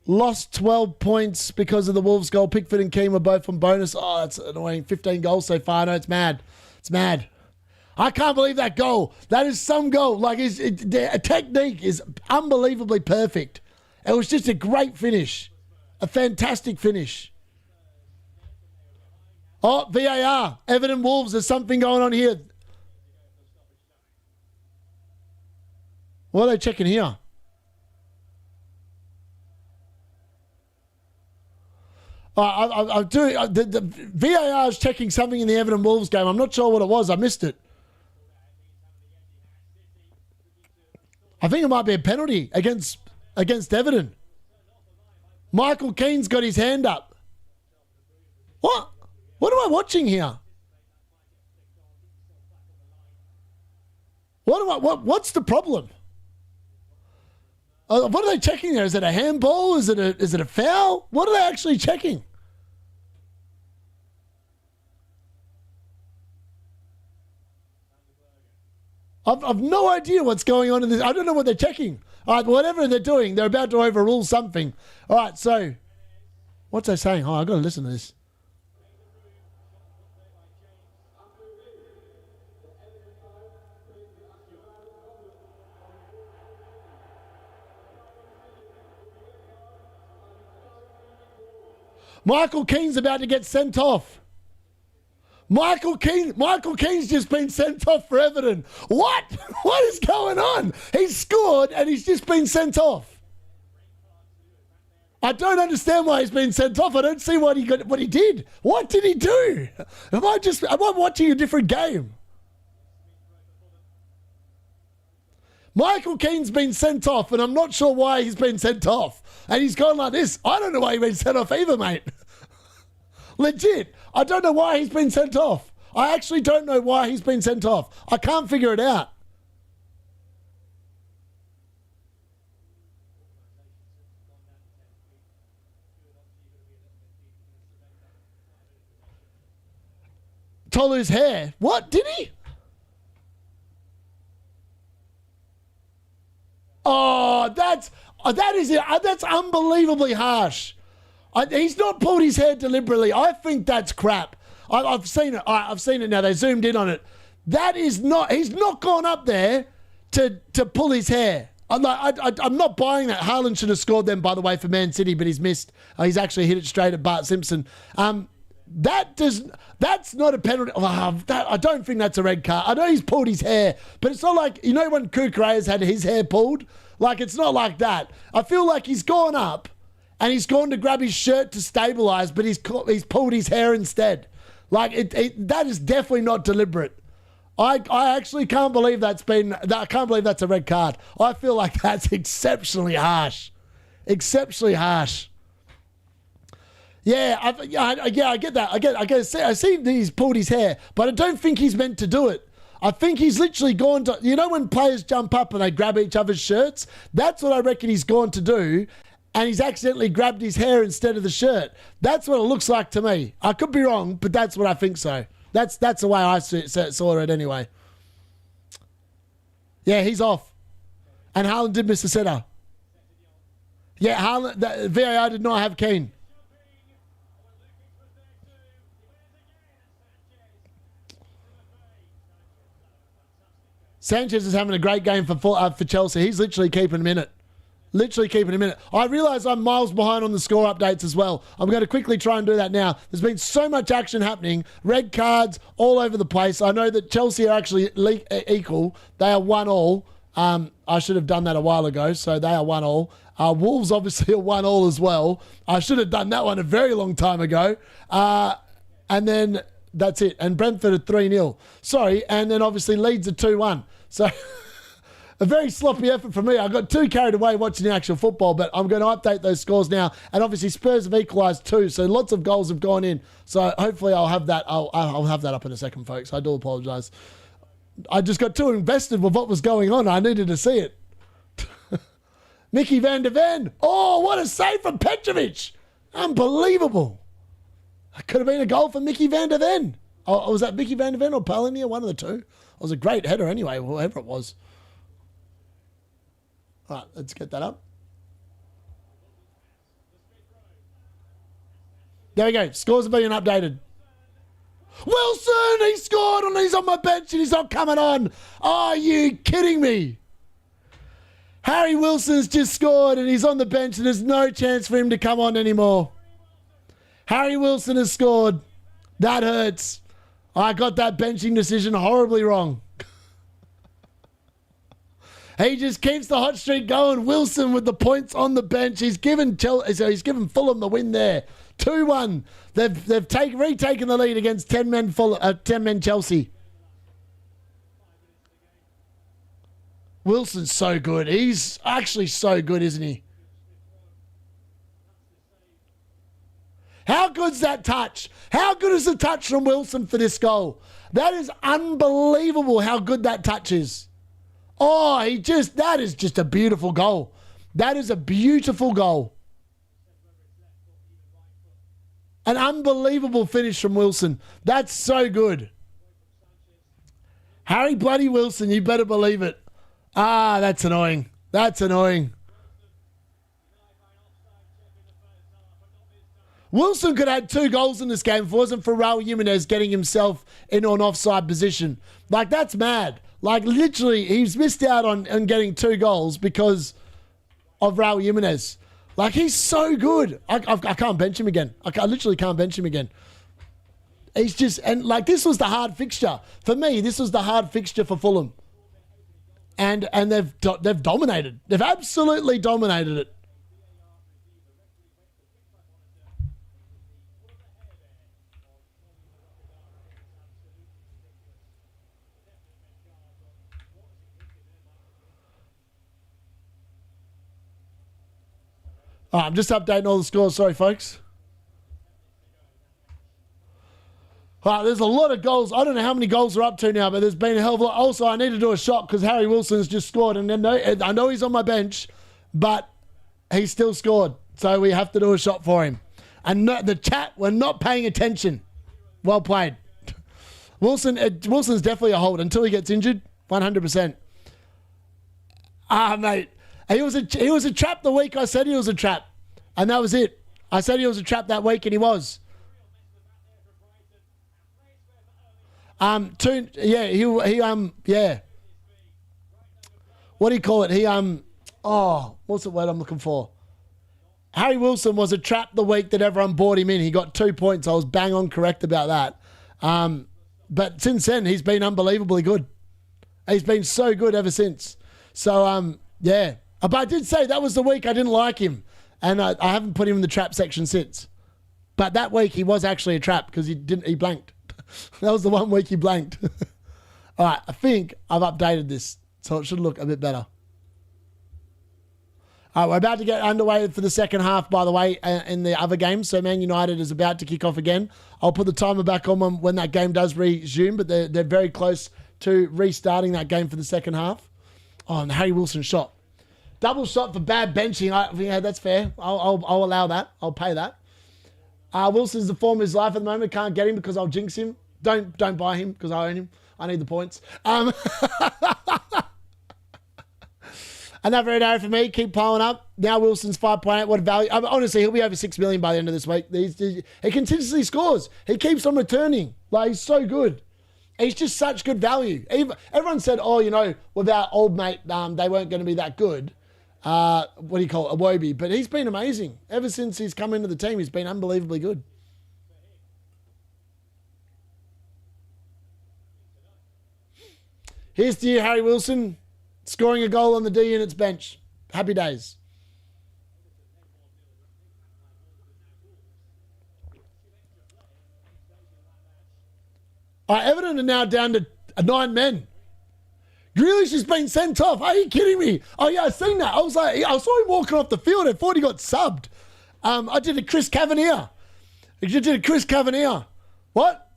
A: Lost 12 points because of the Wolves goal. Pickford and Keane were both from bonus. Oh, that's annoying. 15 goals so far. No, it's mad. It's mad. I can't believe that goal. That is some goal. Like, the technique is unbelievably perfect. It was just a great finish. A fantastic finish. Oh, VAR. Everton Wolves. There's something going on here. What are they checking here? The VAR is checking something in the Everton Wolves game. I'm not sure what it was. I missed it. I think it might be a penalty against Everton. Michael Keane's got his hand up. What? What am I watching here? What's the problem? What are they checking there? Is it a handball? Is it a foul? What are they actually checking? I've no idea what's going on in this. I don't know what they're checking. All right, whatever they're doing, they're about to overrule something. All right, so what's they saying? Oh, I've got to listen to this. Michael Keane's about to get sent off. Michael Keane's just been sent off for Everton. What? What is going on? He's scored and he's just been sent off. I don't understand why he's been sent off. I don't see what he did. What did he do? Am I watching a different game? Michael Keane's been sent off, and I'm not sure why he's been sent off. And he's gone like this. I don't know why he's been sent off either, mate. Legit. I don't know why he's been sent off. I actually don't know why he's been sent off. I can't figure it out. Tolu's hair. What? Did he? Oh, that's unbelievably harsh. He's not pulled his hair deliberately. I think that's crap. I've seen it. I've seen it now. They zoomed in on it. That is not. He's not gone up there to pull his hair. I'm not buying that. Haaland should have scored them, by the way, for Man City, but he's missed. He's actually hit it straight at Bart Simpson. That's not a penalty. I don't think that's a red card. I know he's pulled his hair, but it's not like, you know, when Kukureya's had his hair pulled? Like, it's not like that. I feel like he's gone up and he's gone to grab his shirt to stabilise, but he's pulled his hair instead. Like, that is definitely not deliberate. I actually can't believe I can't believe that's a red card. I feel like that's exceptionally harsh. Exceptionally harsh. Yeah, I get that. I see he's pulled his hair, but I don't think he's meant to do it. I think he's literally gone to, you know, when players jump up and they grab each other's shirts? That's what I reckon he's gone to do, and he's accidentally grabbed his hair instead of the shirt. That's what it looks like to me. I could be wrong, but that's what I think so. That's the way I saw it anyway. Yeah, he's off. And Haaland did miss the setter. Yeah, Haaland, VAR did not have Keane. Sanchez is having a great game for Chelsea. He's literally keeping him in it. Literally keeping him in it. I realise I'm miles behind on the score updates as well. I'm going to quickly try and do that now. There's been so much action happening. Red cards all over the place. I know that Chelsea are actually equal. They are 1-1. I should have done that a while ago. So they are 1-1. Wolves obviously are 1-1 as well. I should have done that one a very long time ago. And then that's it. And Brentford are 3-0. Sorry. And then obviously Leeds are 2-1. So... a very sloppy effort from me. I got too carried away watching the actual football, but I'm going to update those scores now. And obviously Spurs have equalised too, so lots of goals have gone in. So hopefully I'll have that. I'll have that up in a second, folks. I do apologise. I just got too invested with what was going on. I needed to see it. Mickey van der Ven. Oh, what a save from Petrovic. Unbelievable. That could have been a goal for Mickey van der Ven. Oh, was that Mickey van der Ven or Palinier? One of the two. It was a great header anyway, whoever it was. All right, let's get that up. There we go. Scores are being updated. Wilson, he scored and he's on my bench and he's not coming on. Are you kidding me? Harry Wilson's just scored and he's on the bench and there's no chance for him to come on anymore. Harry Wilson has scored. That hurts. I got that benching decision horribly wrong. He just keeps the hot streak going. Wilson with the points on the bench. He's given Fulham the win there. 2-1. They've retaken the lead against 10 men Chelsea. Wilson's so good. He's actually so good, isn't he? How good's that touch? How good is the touch from Wilson for this goal? That is unbelievable how good that touch is. Oh, that is just a beautiful goal. That is a beautiful goal. An unbelievable finish from Wilson. That's so good. Harry bloody Wilson, you better believe it. Ah, that's annoying. That's annoying. Wilson could have had 2 goals in this game if it wasn't for Raul Jimenez getting himself into an offside position. Like, that's mad. Like, literally, he's missed out on getting 2 goals because of Raul Jimenez. Like, he's so good. I can't bench him again. I literally can't bench him again. He's just... And, like, this was the hard fixture. For me, this was the hard fixture for Fulham. And they've dominated. They've absolutely dominated it. I'm just updating all the scores. Sorry, folks. There's a lot of goals. I don't know how many goals are up to now, but there's been a hell of a lot. Also, I need to do a shot because Harry Wilson's just scored. And then I know he's on my bench, but he still scored. So we have to do a shot for him. And the chat, we're not paying attention. Well played. Wilson's definitely a hold until he gets injured. 100%. Mate. He was a trap the week I said he was a trap. And that was it. I said he was a trap that week and he was. Yeah. What do you call it? What's the word I'm looking for? Harry Wilson was a trap the week that everyone bought him in. He got 2 points. I was bang on correct about that. But since then, he's been unbelievably good. He's been so good ever since. So, yeah. But I did say that was the week I didn't like him. And I haven't put him in the trap section since. But that week he was actually a trap because he blanked. That was the one week he blanked. All right, I think I've updated this. So it should look a bit better. All right, we're about to get underway for the second half, by the way, in the other game. So Man United is about to kick off again. I'll put the timer back on when that game does resume, but they're very close to restarting that game for the second half. Oh, and Harry Wilson shot. Double shot for bad benching. Yeah, that's fair. I'll allow that. I'll pay that. Wilson's the form of his life at the moment. Can't get him because I'll jinx him. Don't buy him because I own him. I need the points. Another red arrow for me. Keep piling up. Now Wilson's 5.8. What a value. I mean, honestly, he'll be over 6 million by the end of this week. He continuously scores. He keeps on returning. Like, he's so good. He's just such good value. Everyone said, oh, you know, without old mate, they weren't going to be that good. What do you call it? Iwobi. But he's been amazing. Ever since he's come into the team, he's been unbelievably good. Here's to you, Harry Wilson, scoring a goal on the D-Unit's bench. Happy days. Everton are now down to 9 men. Grealish has been sent off. Are you kidding me? Oh, yeah, I've seen that. I saw him walking off the field. I thought he got subbed. I did a Chris Cavanier. What?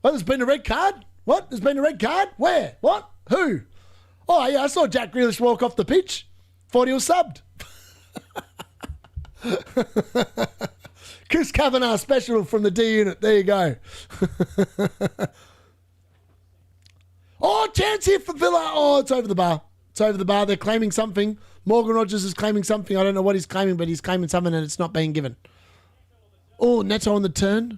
A: Oh, there's been a red card? What? There's been a red card? Where? What? Who? Oh, yeah, I saw Jack Grealish walk off the pitch. Thought he was subbed. Chris Kavanagh special from the D-Unit. There you go. Oh, chance here for Villa. Oh, it's over the bar. They're claiming something. Morgan Rogers is claiming something. I don't know what he's claiming, but he's claiming something and it's not being given. Oh, Neto on the turn.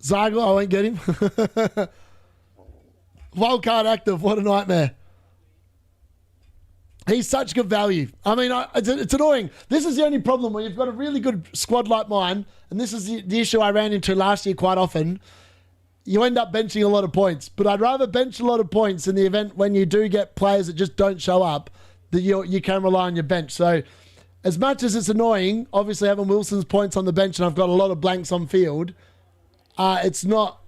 A: Zagler, I won't get him. Wildcard active, what a nightmare. He's such good value. I mean, it's annoying. This is the only problem when you've got a really good squad like mine, and this is the issue I ran into last year quite often. You end up benching a lot of points, but I'd rather bench a lot of points in the event when you do get players that just don't show up, that you can rely on your bench. So as much as it's annoying, obviously having Wilson's points on the bench and I've got a lot of blanks on field, it's not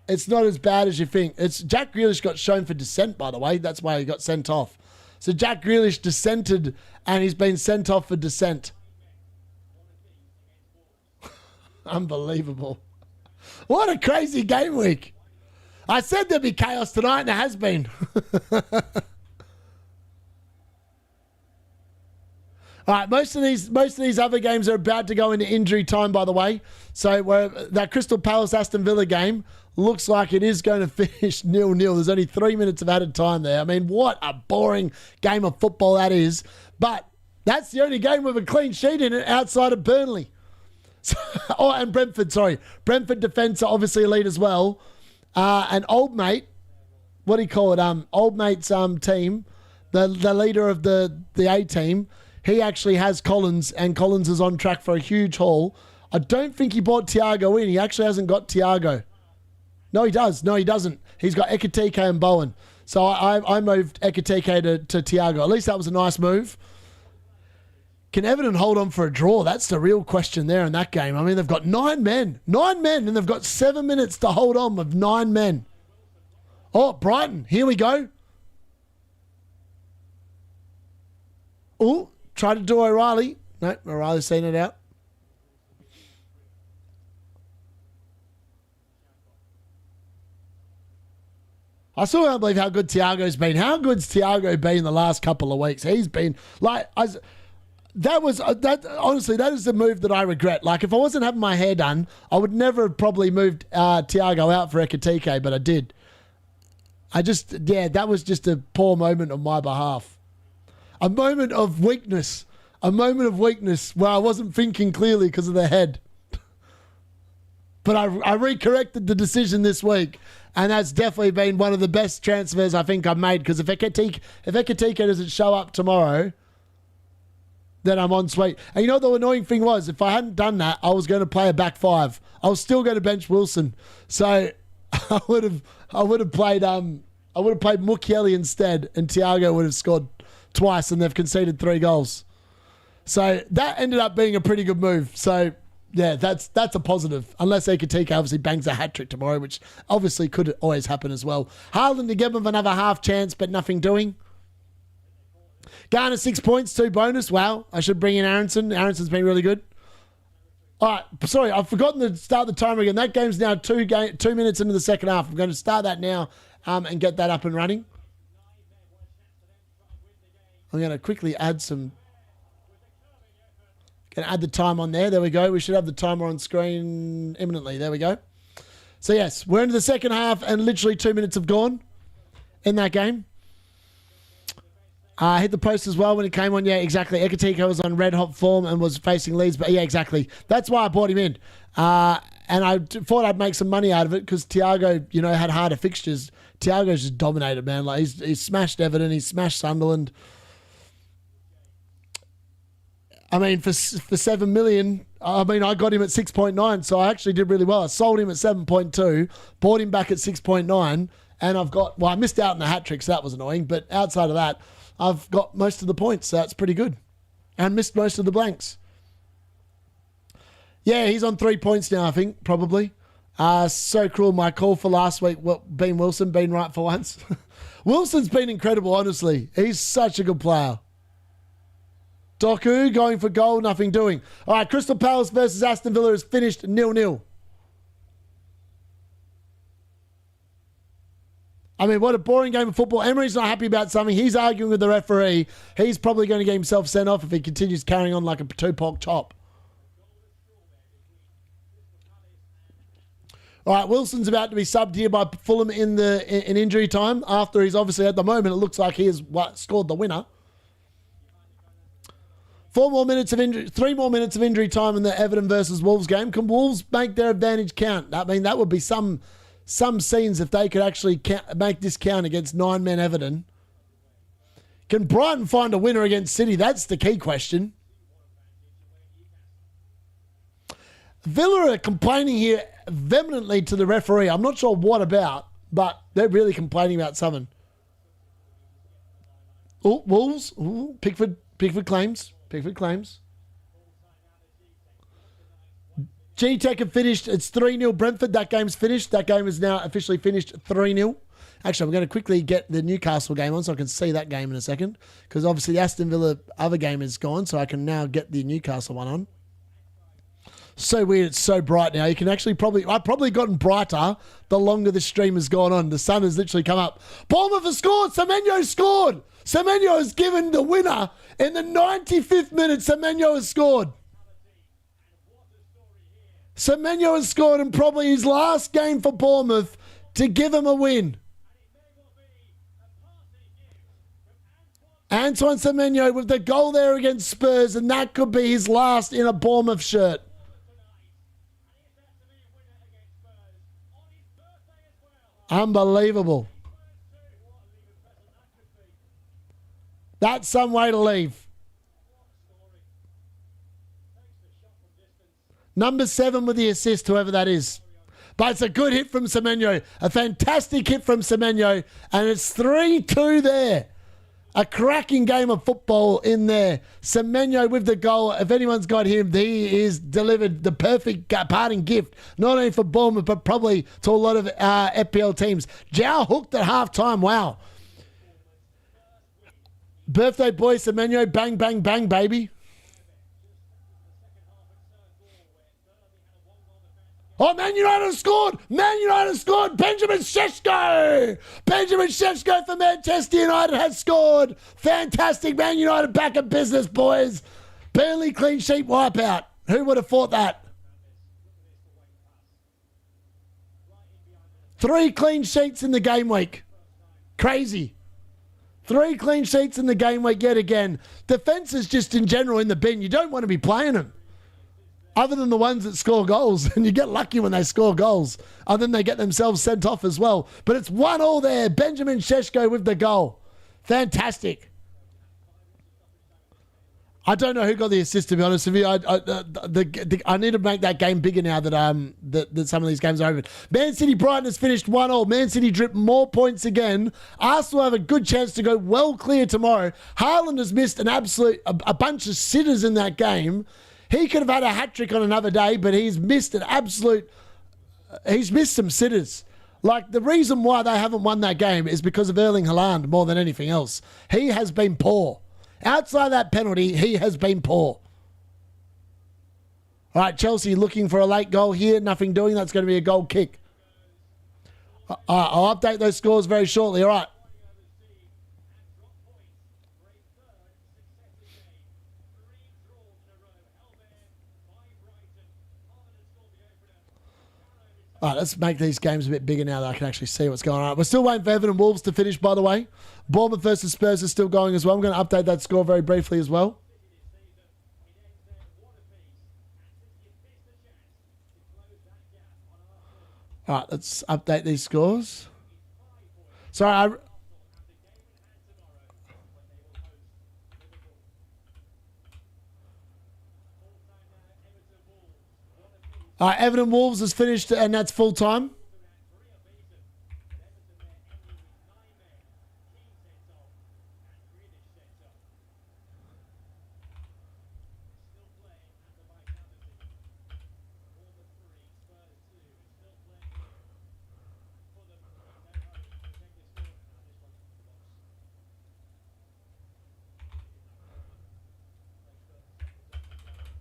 A: as bad as you think. Jack Grealish got shown for dissent, by the way. That's why he got sent off. So Jack Grealish dissented, and he's been sent off for dissent. Unbelievable. What a crazy game week. I said there'd be chaos tonight, and there has been. All right, most of these other games are about to go into injury time, by the way. So that Crystal Palace Aston Villa game looks like it is going to finish 0-0. There's only 3 minutes of added time there. I mean, what a boring game of football that is. But that's the only game with a clean sheet in it outside of Burnley. And Brentford, sorry. Brentford defence are obviously elite as well. And old mate, what do you call it? Old mate's team, the leader of the A team, he actually has Collins, and Collins is on track for a huge haul. I don't think he bought Thiago in. He actually hasn't got Thiago. No, he does. No, he doesn't. He's got Ekitike and Bowen. So I moved Ekitike to Thiago. At least that was a nice move. Can Everton hold on for a draw? That's the real question there in that game. I mean, they've got 9 men. 9 men, and they've got 7 minutes to hold on with 9 men. Oh, Brighton. Here we go. Oh, try to do O'Reilly. No, O'Reilly's seen it out. I still can't believe how good Thiago's been. How good's Thiago been the last couple of weeks? He's been like, honestly, that is the move that I regret. Like, if I wasn't having my hair done, I would never have probably moved Thiago out for Ekitike, but I did. That was just a poor moment on my behalf. A moment of weakness. A moment of weakness where I wasn't thinking clearly because of the head. But I recorrected the decision this week, and that's definitely been one of the best transfers I think I've made, because if Ekitike doesn't show up tomorrow, then I'm on sweet. And you know what the annoying thing was? If I hadn't done that, I was going to play a back 5. I was still going to bench Wilson. So I would have played Mukiele instead, and Thiago would have scored twice, and they've conceded 3 goals. So that ended up being a pretty good move. So yeah, that's a positive. Unless Ekitike obviously bangs a hat-trick tomorrow, which obviously could always happen as well. Haaland to give him another half chance, but nothing doing. Garner 6 points, 2 bonus. Wow, I should bring in Aronson. Aronson's been really good. All right, sorry, I've forgotten to start the timer again. That game's now 2 minutes into the second half. I'm going to start that now and get that up and running. I'm going to quickly add some Can add the time on there. There we go. We should have the timer on screen imminently. There we go. So, yes, we're into the second half and literally 2 minutes have gone in that game. Hit the post as well when it came on. Yeah, exactly. Ekatiko was on red-hot form and was facing Leeds. But, yeah, exactly. That's why I brought him in. And I thought I'd make some money out of it because Thiago, you know, had harder fixtures. Thiago's just dominated, man. Like he's smashed Everton. He's smashed Sunderland. I mean, for 7 million, I mean, I got him at 6.9, so I actually did really well. I sold him at 7.2, bought him back at 6.9, and I've got, well, I missed out on the hat trick, so that was annoying, but outside of that, I've got most of the points, so that's pretty good. And missed most of the blanks. Yeah, he's on 3 points now, I think, probably. So cruel. My call for last week, being Wilson, been right for once. Wilson's been incredible, honestly. He's such a good player. Doku going for goal, nothing doing. All right, Crystal Palace versus Aston Villa is finished 0-0. I mean, what a boring game of football. Emery's not happy about something. He's arguing with the referee. He's probably going to get himself sent off if he continues carrying on like a two-pork chop. All right, Wilson's about to be subbed here by Fulham in injury time after he's obviously, at the moment, it looks like he has scored the winner. 3 more minutes of injury time in the Everton versus Wolves game. Can Wolves make their advantage count? I mean, that would be some scenes if they could actually make this count against 9-man Everton. Can Brighton find a winner against City? That's the key question. Villa are complaining here vehemently to the referee. I'm not sure what about, but they're really complaining about something. Oh, Wolves. Ooh, Pickford claims. G-Tech have finished. It's 3-0 Brentford. That game's finished. That game is now officially finished 3-0. Actually, I'm going to quickly get the Newcastle game on so I can see that game in a second. Because obviously the Aston Villa other game is gone, so I can now get the Newcastle one on. So weird. It's so bright now. You can actually I've probably gotten brighter the longer the stream has gone on. The sun has literally come up. Bournemouth has scored. Semenyo scored. Semenyo has given the winner in the 95th minute. Semenyo has scored. Semenyo has scored in probably his last game for Bournemouth to give him a win. Antoine Semenyo with the goal there against Spurs, and that could be his last in a Bournemouth shirt. Unbelievable. That's some way to leave. Number 7 with the assist, whoever that is. But it's a good hit from Semenyo. A fantastic hit from Semenyo. And it's 3-2 there. A cracking game of football in there. Semenyo with the goal. If anyone's got him, he is delivered the perfect parting gift. Not only for Bournemouth, but probably to a lot of FPL teams. Zhao hooked at halftime. Wow. Birthday boy Semenyo. Bang, bang, bang, baby. Oh, Man United have scored! Man United have scored! Benjamin Šeško! Benjamin Šeško for Manchester United has scored! Fantastic! Man United back in business, boys! Burnley clean sheet wipeout. Who would have thought that? 3 clean sheets in the game week. Crazy. 3 clean sheets in the game week yet again. Defence is just in general in the bin. You don't want to be playing them. Other than the ones that score goals, and you get lucky when they score goals, and then they get themselves sent off as well. But it's 1-1 there. Benjamin Šeško with the goal. Fantastic. I don't know who got the assist, to be honest with you. I need to make that game bigger now that some of these games are over. Man City Brighton has finished 1-1. Man City drip more points again. Arsenal have a good chance to go well clear tomorrow. Haaland has missed a bunch of sitters in that game. He could have had a hat-trick on another day, but he's missed he's missed some sitters. Like, the reason why they haven't won that game is because of Erling Haaland more than anything else. He has been poor. Outside that penalty, he has been poor. All right, Chelsea looking for a late goal here. Nothing doing. That's going to be a goal kick. I'll update those scores very shortly. All right. All right, let's make these games a bit bigger now that I can actually see what's going on. We're still waiting for Everton and Wolves to finish, by the way. Bournemouth versus Spurs is still going as well. I'm going to update that score very briefly as well. All right, let's update these scores. Sorry, Everton Wolves is finished, and that's full time.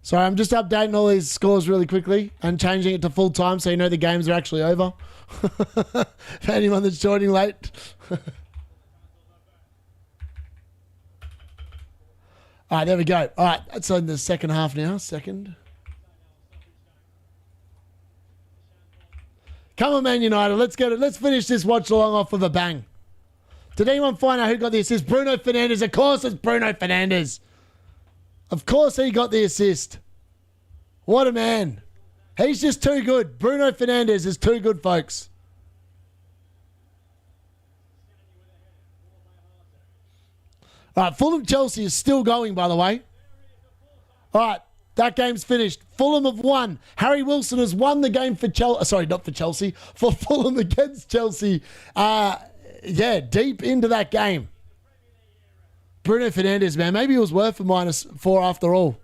A: Sorry, I'm just updating all these scores really quickly and changing it to full time so you know the games are actually over. For anyone that's joining late. All right, there we go. All right, that's in the second half now. Come on, Man United. Let's get it. Let's finish this watch along off with a bang. Did anyone find out who got the assist? Bruno Fernandes. Of course it's Bruno Fernandes. Of course he got the assist. What a man. He's just too good. Bruno Fernandes is too good, folks. All right, Fulham-Chelsea is still going, by the way. All right, that game's finished. Fulham have won. Harry Wilson has won the game for Chelsea. Sorry, not for Chelsea. For Fulham against Chelsea. Yeah, deep into that game. Bruno Fernandes, man, maybe it was worth a -4 after all.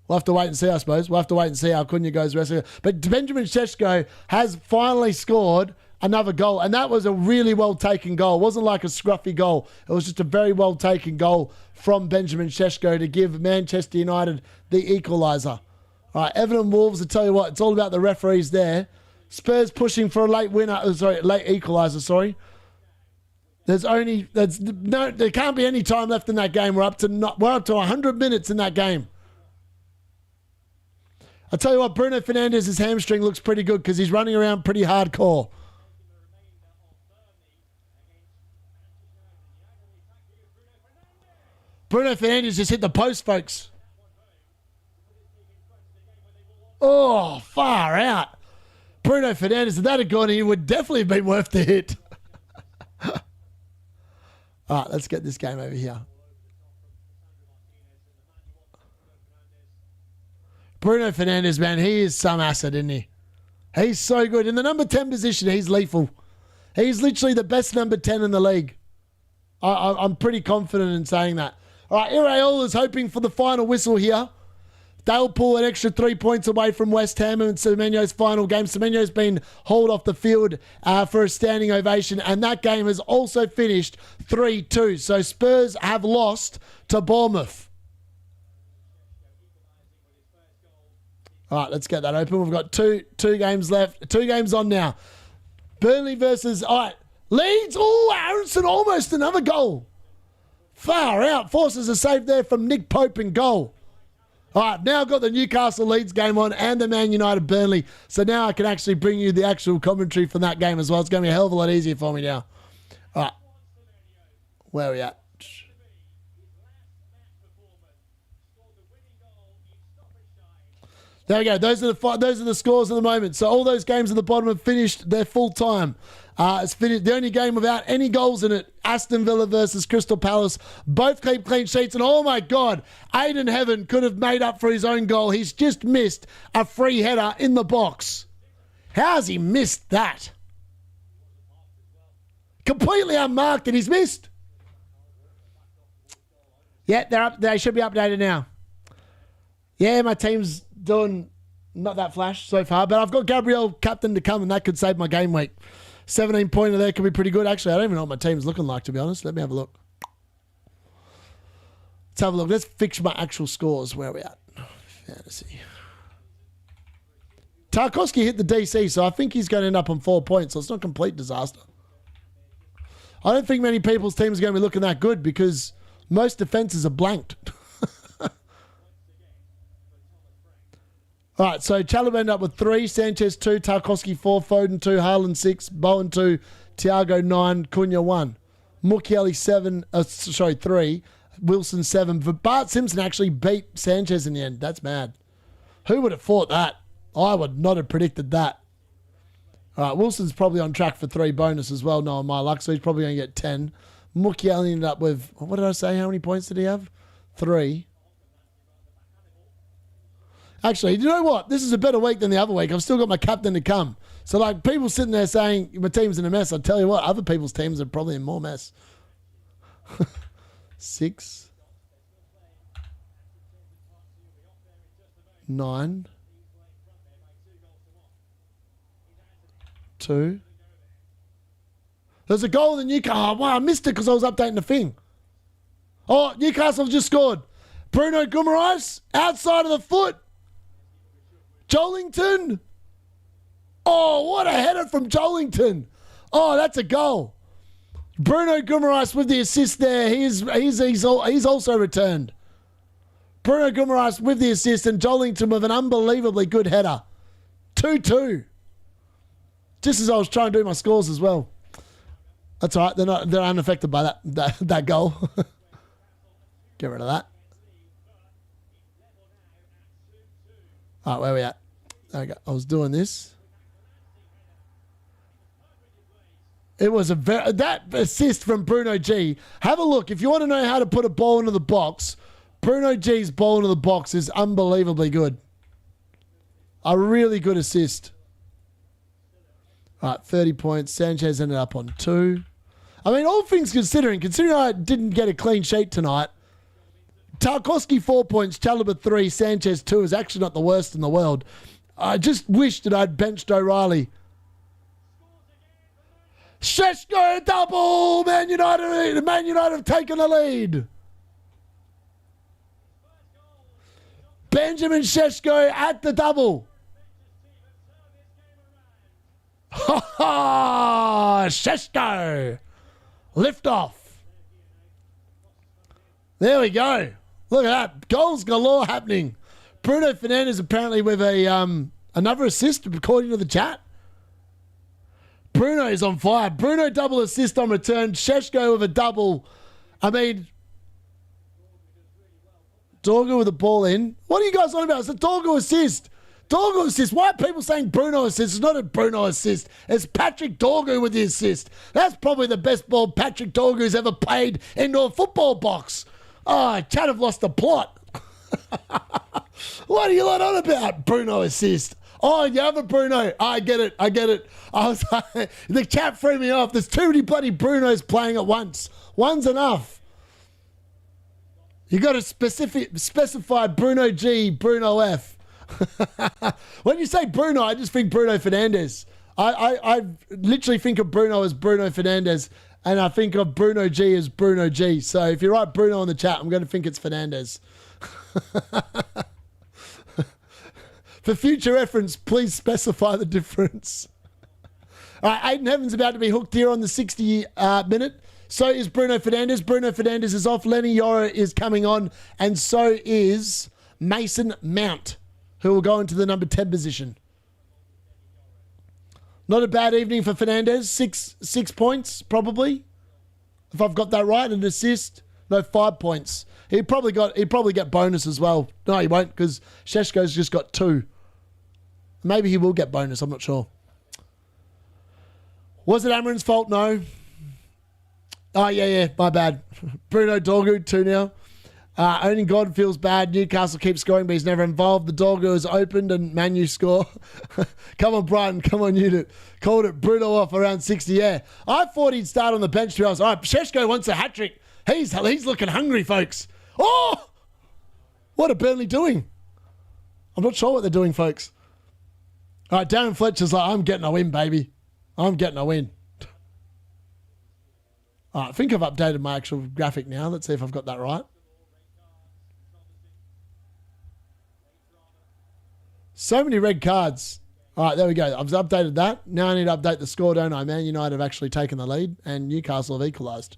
A: We'll have to wait and see, I suppose. We'll have to wait and see how Cunha goes the rest of it. But Benjamin Šeško has finally scored another goal, and that was a really well-taken goal. It wasn't like a scruffy goal. It was just a very well-taken goal from Benjamin Šeško to give Manchester United the equaliser. All right, Everton Wolves, I tell you what, it's all about the referees there. Spurs pushing for a late equaliser. There can't be any time left in that game. We're up to 100 minutes in that game. I tell you what, Bruno Fernandes' hamstring looks pretty good because he's running around pretty hardcore. Bruno Fernandes just hit the post, folks. Oh, far out. Bruno Fernandes, if that had gone, he would definitely have been worth the hit. All right, let's get this game over here. Bruno Fernandes, man, he is some asset, isn't he? He's so good. In the number 10 position, he's lethal. He's literally the best number 10 in the league. I'm pretty confident in saying that. All right, Iraola is hoping for the final whistle here. They'll pull an extra 3 points away from West Ham in Semenyo's final game. Semenyo's been hauled off the field for a standing ovation, and that game has also finished 3-2. So Spurs have lost to Bournemouth. All right, let's get that open. We've got two games left. 2 games on now. Burnley versus... All right, Leeds. Oh, Aronson, almost another goal. Far out. Forces a save there from Nick Pope in goal. All right, now I've got the Newcastle Leeds game on and the Man United Burnley. So now I can actually bring you the actual commentary from that game as well. It's going to be a hell of a lot easier for me now. All right, where are we at? There we go. Those are the scores at the moment. So all those games at the bottom have finished their full time. It's finished. The only game without any goals in it, Aston Villa versus Crystal Palace. Both keep clean sheets. And oh my God, Aiden Heaven could have made up for his own goal. He's just missed a free header in the box. How's he missed that? Completely unmarked and he's missed. Yeah, they're up. They should be updated now. Yeah, my team's doing not that flash so far, but I've got Gabriel captain to come and that could save my game week. 17 pointer there could be pretty good. Actually, I don't even know what my team's looking like, to be honest. Let me have a look. Let's have a look. Let's fix my actual scores. Where are we at? Fantasy. Tarkowski hit the DC, so I think he's going to end up on 4 points, so it's not a complete disaster. I don't think many people's teams are going to be looking that good because most defenses are blanked. All right, so Chalobah ended up with 3, Sanchez 2, Tarkowski 4, Foden 2, Haaland 6, Bowen 2, Thiago 9, Cunha 1. Mukiele 3, Wilson 7. But Bart Simpson actually beat Sanchez in the end. That's mad. Who would have thought that? I would not have predicted that. All right, Wilson's probably on track for 3 bonus as well, knowing my luck, so he's probably going to get 10. Mukiele ended up with, what did I say? How many points did he have? 3. Actually, you know what? This is a better week than the other week. I've still got my captain to come. So, like, people sitting there saying, my team's in a mess. I tell you what, other people's teams are probably in more mess. 6. 9. 2. There's a goal in Newcastle. Oh, wow, I missed it because I was updating the thing. Oh, Newcastle have just scored. Bruno Guimaraes, outside of the foot. Jolington. Oh, what a header from Jolington. Oh, that's a goal. Bruno Guimaraes with the assist there. He's also returned. Bruno Guimaraes with the assist and Jolington with an unbelievably good header. 2-2. Just as I was trying to do my scores as well. That's all right. They're unaffected by that goal. Get rid of that. All right, where are we at? There we go. I was doing this. It was that assist from Bruno G. Have a look. If you want to know how to put a ball into the box, Bruno G's ball into the box is unbelievably good. A really good assist. All right, 30 points. Sanchez ended up on 2. I mean, all things considering I didn't get a clean sheet tonight, Tarkowski 4 points, Chalobah 3, Sanchez 2 is actually not the worst in the world. I just wish that I'd benched O'Reilly. Šeško double! Man United have taken the lead. Benjamin Šeško at the double. Ha ha! Šeško! Lift off. There we go. Look at that. Goals galore happening. Bruno Fernandes apparently with another assist according to the chat. Bruno is on fire. Bruno double assist on return. Šeško with a double. I mean, Dorgu with the ball in. What are you guys on about? It's a Dorgu assist. Dorgu assist. Why are people saying Bruno assist? It's not a Bruno assist. It's Patrick Dorgu with the assist. That's probably the best ball Patrick Dorgu's ever played into a football box. Oh, Chad have lost the plot. What are you lot on about? Bruno assist. Oh, you have a Bruno. I get it. I was like, the chat threw me off. There's too many bloody Brunos playing at once. One's enough. You got to specify Bruno G, Bruno F. When you say Bruno, I just think Bruno Fernandes. I literally think of Bruno as Bruno Fernandes, and I think of Bruno G as Bruno G. So if you write Bruno in the chat, I'm going to think it's Fernandes. For future reference, please specify the difference. All right, Aiden Heaven's about to be hooked here on the 60 minute. So is Bruno Fernandes. Bruno Fernandes is off. Lenny Yoro is coming on. And so is Mason Mount, who will go into the number 10 position. Not a bad evening for Fernandes. Six points, probably. If I've got that right. An assist. No, 5 points. He'd probably get bonus as well. No, he won't, because Šeško's just got 2. Maybe he will get bonus. I'm not sure. Was it Amarin's fault? No. Oh, yeah. My bad. Bruno Dorgu, 2 now. Only God feels bad. Newcastle keeps scoring, but he's never involved. The Dorgu is opened and Man U score. Come on, Brighton. Come on, Unit. Called it Bruno off around 60. Yeah. I thought he'd start on the bench 2 hours. All right, Šeško wants a hat-trick. He's looking hungry, folks. Oh! What are Burnley doing? I'm not sure what they're doing, folks. All right, Darren Fletcher's like, I'm getting a win, baby. I'm getting a win. All right, I think I've updated my actual graphic now. Let's see if I've got that right. So many red cards. All right, there we go. I've updated that. Now I need to update the score, don't I? Man United have actually taken the lead and Newcastle have equalised.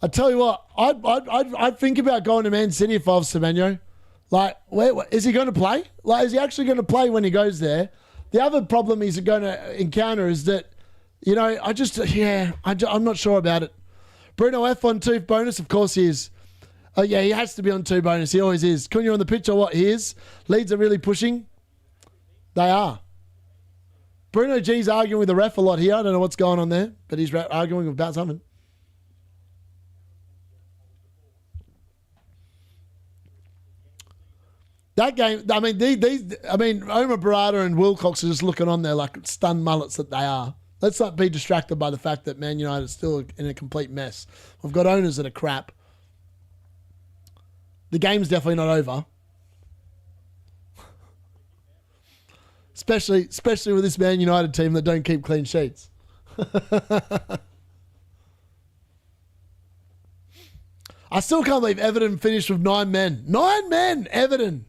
A: I tell you what, I'd think about going to Man City if I was Semenyo. Like, is he going to play? Like, is he actually going to play when he goes there? The other problem he's going to encounter is that, you know, I'm not sure about it. Bruno F on 2 bonus, of course he is. Oh, yeah, he has to be on 2 bonus. He always is. Cunha on the pitch or what? He is. Leeds are really pushing. They are. Bruno G's arguing with the ref a lot here. I don't know what's going on there, but he's arguing about something. That game, I mean, Omar Barada and Wilcox are just looking on there like stunned mullets that they are. Let's not be distracted by the fact that Man United is still in a complete mess. We've got owners that are crap. The game's definitely not over. Especially with this Man United team that don't keep clean sheets. I still can't believe Everton finished with 9 men. 9 men, Everton.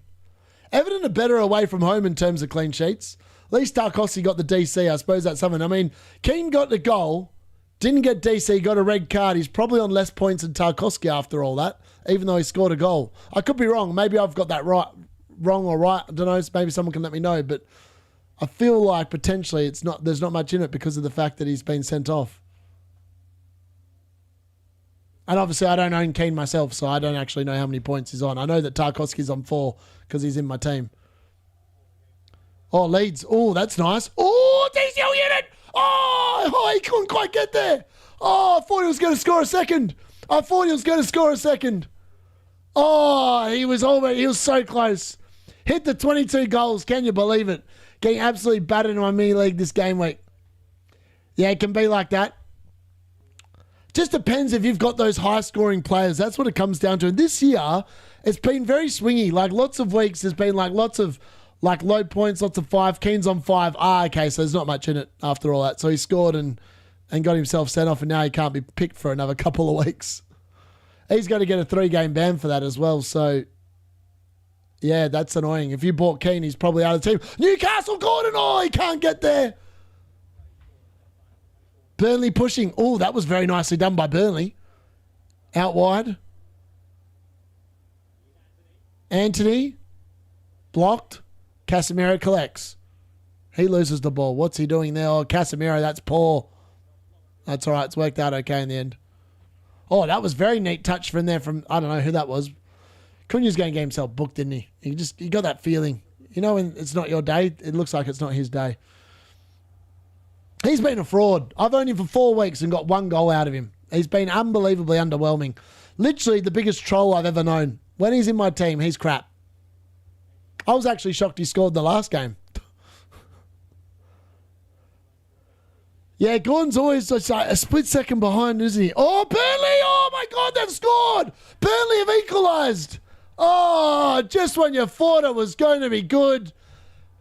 A: Everton are better away from home in terms of clean sheets. At least Tarkowski got the DC. I suppose that's something. I mean, Keane got the goal, didn't get DC, got a red card. He's probably on less points than Tarkowski after all that, even though he scored a goal. I could be wrong. Maybe I've got that wrong or right. I don't know. Maybe someone can let me know. But I feel like potentially there's not much in it because of the fact that he's been sent off. And obviously, I don't own Keane myself, so I don't actually know how many points he's on. I know that Tarkowski's on 4 because he's in my team. Oh, Leeds. Oh, that's nice. Oh, DCL unit. Oh, he couldn't quite get there. Oh, I thought he was going to score a second. Oh, he was so close. Hit the 22 goals. Can you believe it? Getting absolutely battered in my mini league this game week. Yeah, it can be like that. Just depends if you've got those high-scoring players. That's what it comes down to. And this year, it's been very swingy. Like, lots of weeks, there's been, like, lots of, like, low points, lots of 5. Keane's on 5. Okay, so there's not much in it after all that. So he scored and got himself sent off, and now he can't be picked for another couple of weeks. He's going to get a 3-game ban for that as well. So, yeah, that's annoying. If you bought Keane, he's probably out of the team. Newcastle, Gordon, he can't get there. Burnley pushing. Oh, that was very nicely done by Burnley. Out wide. Anthony. Blocked. Casemiro collects. He loses the ball. What's he doing there? Oh, Casemiro, that's poor. That's all right. It's worked out okay in the end. Oh, that was very neat touch from there from, I don't know who that was. Cunha's going to get himself booked, didn't he? He got that feeling. You know when it's not your day, it looks like it's not his day. He's been a fraud. I've owned him for 4 weeks and got 1 goal out of him. He's been unbelievably underwhelming. Literally the biggest troll I've ever known. When he's in my team, he's crap. I was actually shocked he scored the last game. Yeah, Gordon's always just like a split second behind, isn't he? Oh, Burnley! Oh, my God, they've scored! Burnley have equalised! Oh, just when you thought it was going to be good,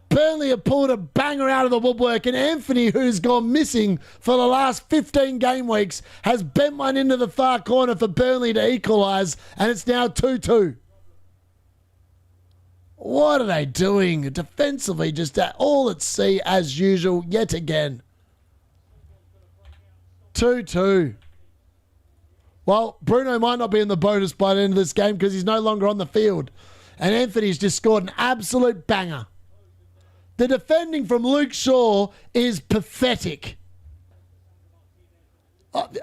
A: Burnley have pulled a banger out of the woodwork, and Anthony, who's gone missing for the last 15 game weeks, has bent one into the far corner for Burnley to equalise, and it's now 2-2. What are they doing? Defensively, just all at sea as usual, yet again. 2-2. Well, Bruno might not be in the bonus by the end of this game because he's no longer on the field. And Anthony's just scored an absolute banger. The defending from Luke Shaw is pathetic.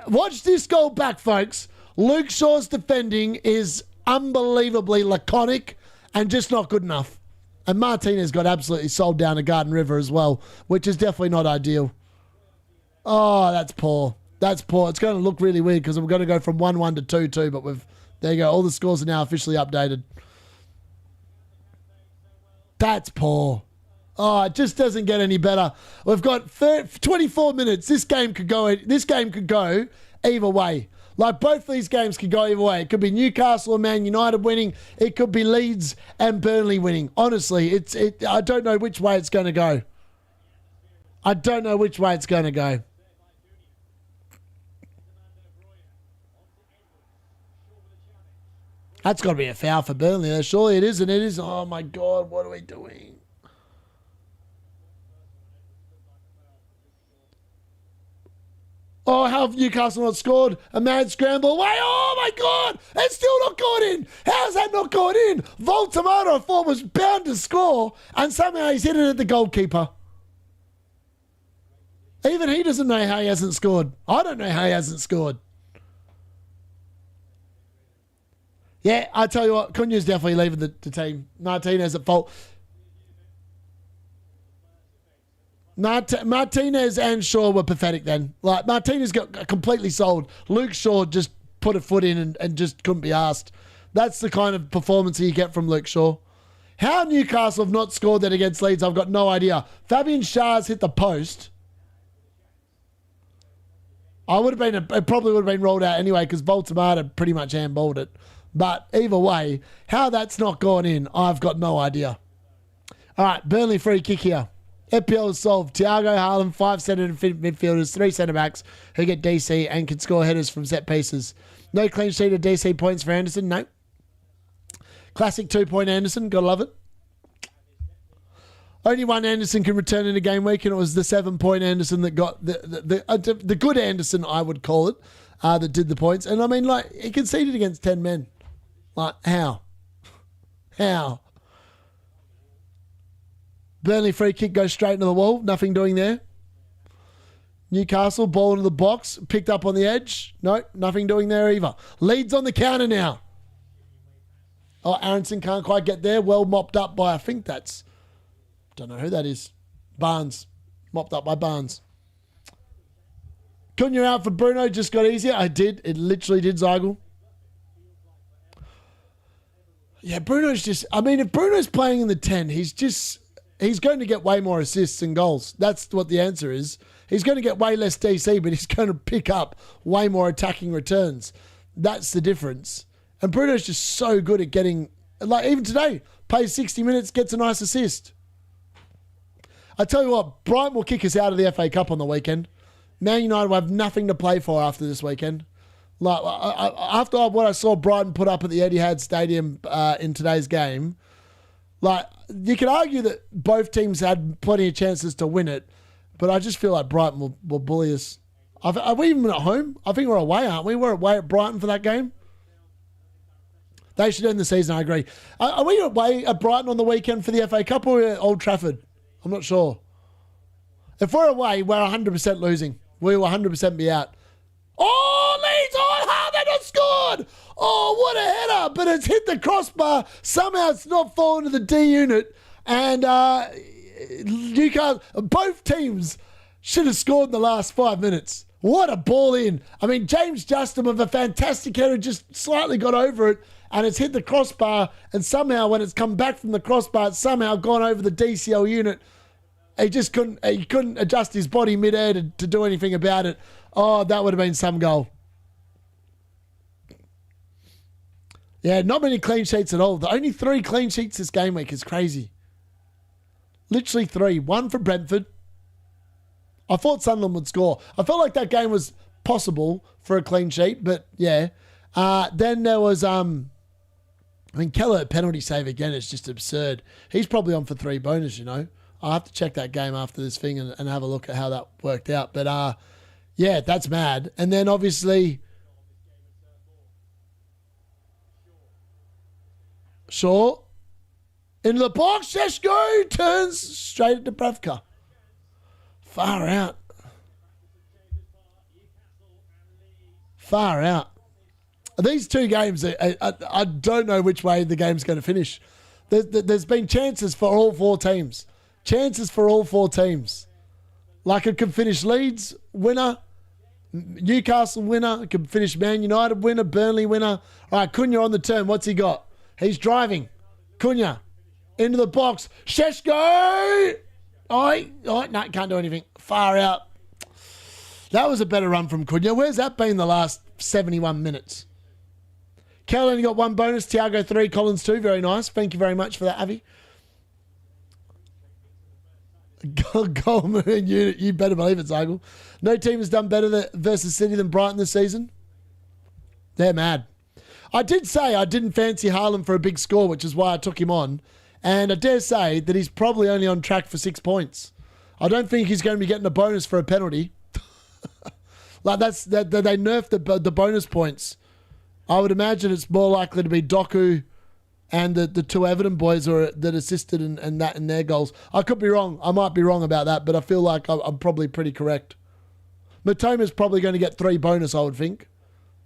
A: Watch this goal back, folks. Luke Shaw's defending is unbelievably laconic and just not good enough. And Martinez got absolutely sold down to Garden River as well, which is definitely not ideal. Oh, that's poor. That's poor. It's going to look really weird because we're going to go from 1-1 to 2-2, but there you go. All the scores are now officially updated. That's poor. Oh, it just doesn't get any better. We've got 24 minutes. This game could go either way. Like, both these games could go either way. It could be Newcastle or Man United winning. It could be Leeds and Burnley winning. Honestly, I don't know which way it's going to go. That's got to be a foul for Burnley, though. Surely it isn't. It is. Oh, my God. What are we doing? Oh, how have Newcastle not scored? A mad scramble away. Oh, my God. It's still not gone in. How's that not gone in? Voltamato, I thought, was bound to score, and somehow he's hit it at the goalkeeper. Even he doesn't know how he hasn't scored. I don't know how he hasn't scored. Yeah, I tell you what, Cunha's definitely leaving the team. Martinez at fault. Martinez and Shaw were pathetic then. Like, Martinez got completely sold. Luke Shaw just put a foot in and just couldn't be asked. That's the kind of performance you get from Luke Shaw. How Newcastle have not scored that against Leeds, I've got no idea. Fabian Schär's hit the post. It probably would have been rolled out anyway because Voltamato pretty much handballed it. But either way, how that's not gone in, I've got no idea. All right, Burnley free kick here. FPL is solved. Thiago, Haaland, 5 centre midfielders, 3 centre-backs who get DC and can score headers from set pieces. No clean sheet of DC points for Anderson, no. Classic 2-point Anderson, gotta love it. Only one Anderson can return in a game week, and it was the 7-point Anderson that got the good Anderson, I would call it, that did the points. And I mean, like, he conceded against 10 men. Like, how? How? Burnley free kick goes straight into the wall. Nothing doing there. Newcastle, ball into the box. Picked up on the edge. No, nothing doing there either. Leeds on the counter now. Oh, Aronson can't quite get there. Well mopped up by, I think that's, don't know who that is. Barnes. Mopped up by Barnes. Cunha out for Bruno. Just got easier. I did. It literally did, Zygel. Yeah, Bruno's just, I mean, if Bruno's playing in the 10, he's going to get way more assists and goals. That's what the answer is. He's going to get way less DC, but he's going to pick up way more attacking returns. That's the difference. And Bruno's just so good at getting, like even today, plays 60 minutes, gets a nice assist. I tell you what, Brighton will kick us out of the FA Cup on the weekend. Man United will have nothing to play for after this weekend. Like after what I saw Brighton put up at the Etihad Stadium in today's game, like you could argue that both teams had plenty of chances to win it, but I just feel like Brighton will bully us. Are we even at home? I think we're away, aren't we? We're away at Brighton for that game. They should end the season, I agree. Are we away at Brighton on the weekend for the FA Cup or at Old Trafford? I'm not sure. If we're away, we're 100% losing. We will 100% be out. Oh, Leeds! Oh, how they not scored! Oh, what a header! But it's hit the crossbar. Somehow it's not fallen to the D-Unit. And Newcastle, both teams should have scored in the last 5 minutes. What a ball in. I mean, James Justin with a fantastic header just slightly got over it. And it's hit the crossbar. And somehow when it's come back from the crossbar, it's somehow gone over the DCL unit. He just couldn't adjust his body mid-air to do anything about it. Oh, that would have been some goal. Yeah, not many clean sheets at all. The only 3 clean sheets this game week is crazy. Literally 3. 1 for Brentford. I thought Sunderland would score. I felt like that game was possible for a clean sheet, but yeah. Then there was, Keller at penalty save again. It's just absurd. He's probably on for 3 bonus, you know. I'll have to check that game after this thing and have a look at how that worked out. But, yeah, that's mad. And then obviously Shaw into the box. Šeško turns straight at Dubravka. Far out. Far out. These 2 games, I don't know which way the game's going to finish. There's been chances for all 4 teams. Chances for all 4 teams. Like it could finish Leeds winner, Newcastle winner. It could finish Man United winner, Burnley winner. All right, Cunha on the turn. What's he got? He's driving. Cunha into the box. Šeško! Oh, no, can't do anything. Far out. That was a better run from Cunha. Where's that been the last 71 minutes? Kel only got 1 bonus. Thiago 3, Collins 2. Very nice. Thank you very much for that, Avi. Goal Man Unit. You better believe it, Zygel. No team has done better versus City than Brighton this season. They're mad. I did say I didn't fancy Haaland for a big score, which is why I took him on. And I dare say that he's probably only on track for 6 points. I don't think he's going to be getting a bonus for a penalty. Like that they nerfed the bonus points. I would imagine it's more likely to be Doku and the two Everton boys that assisted in their goals. I could be wrong. I might be wrong about that, but I feel like I'm probably pretty correct. Matoma's probably going to get 3 bonus, I would think,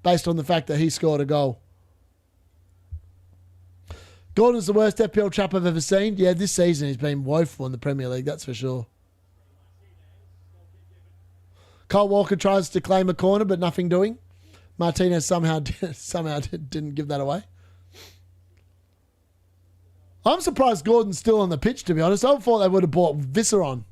A: based on the fact that he scored a goal. Gordon's the worst FPL chap I've ever seen. Yeah, this season he's been woeful in the Premier League, that's for sure. Kyle Walker tries to claim a corner, but nothing doing. Martinez somehow didn't give that away. I'm surprised Gordon's still on the pitch, to be honest. I thought they would have brought Visser on.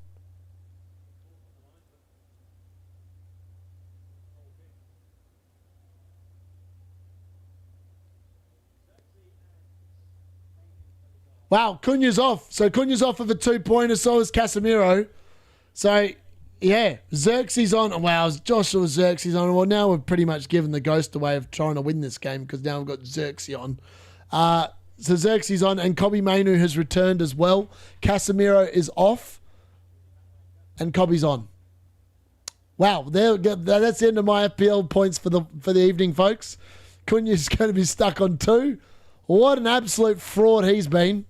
A: Wow, Cunha's off. So Cunha's off of a 2-pointer, so is Casemiro. So, yeah, Xerxes on. Wow, Joshua Xerxes on. Well, now we've pretty much given the ghost away of trying to win this game because now we've got Xerxes on. So Xerxes on, and Kobe Mainu has returned as well. Casemiro is off, and Kobe's on. Wow, that's the end of my FPL points for the evening, folks. Cunha's going to be stuck on 2. What an absolute fraud he's been.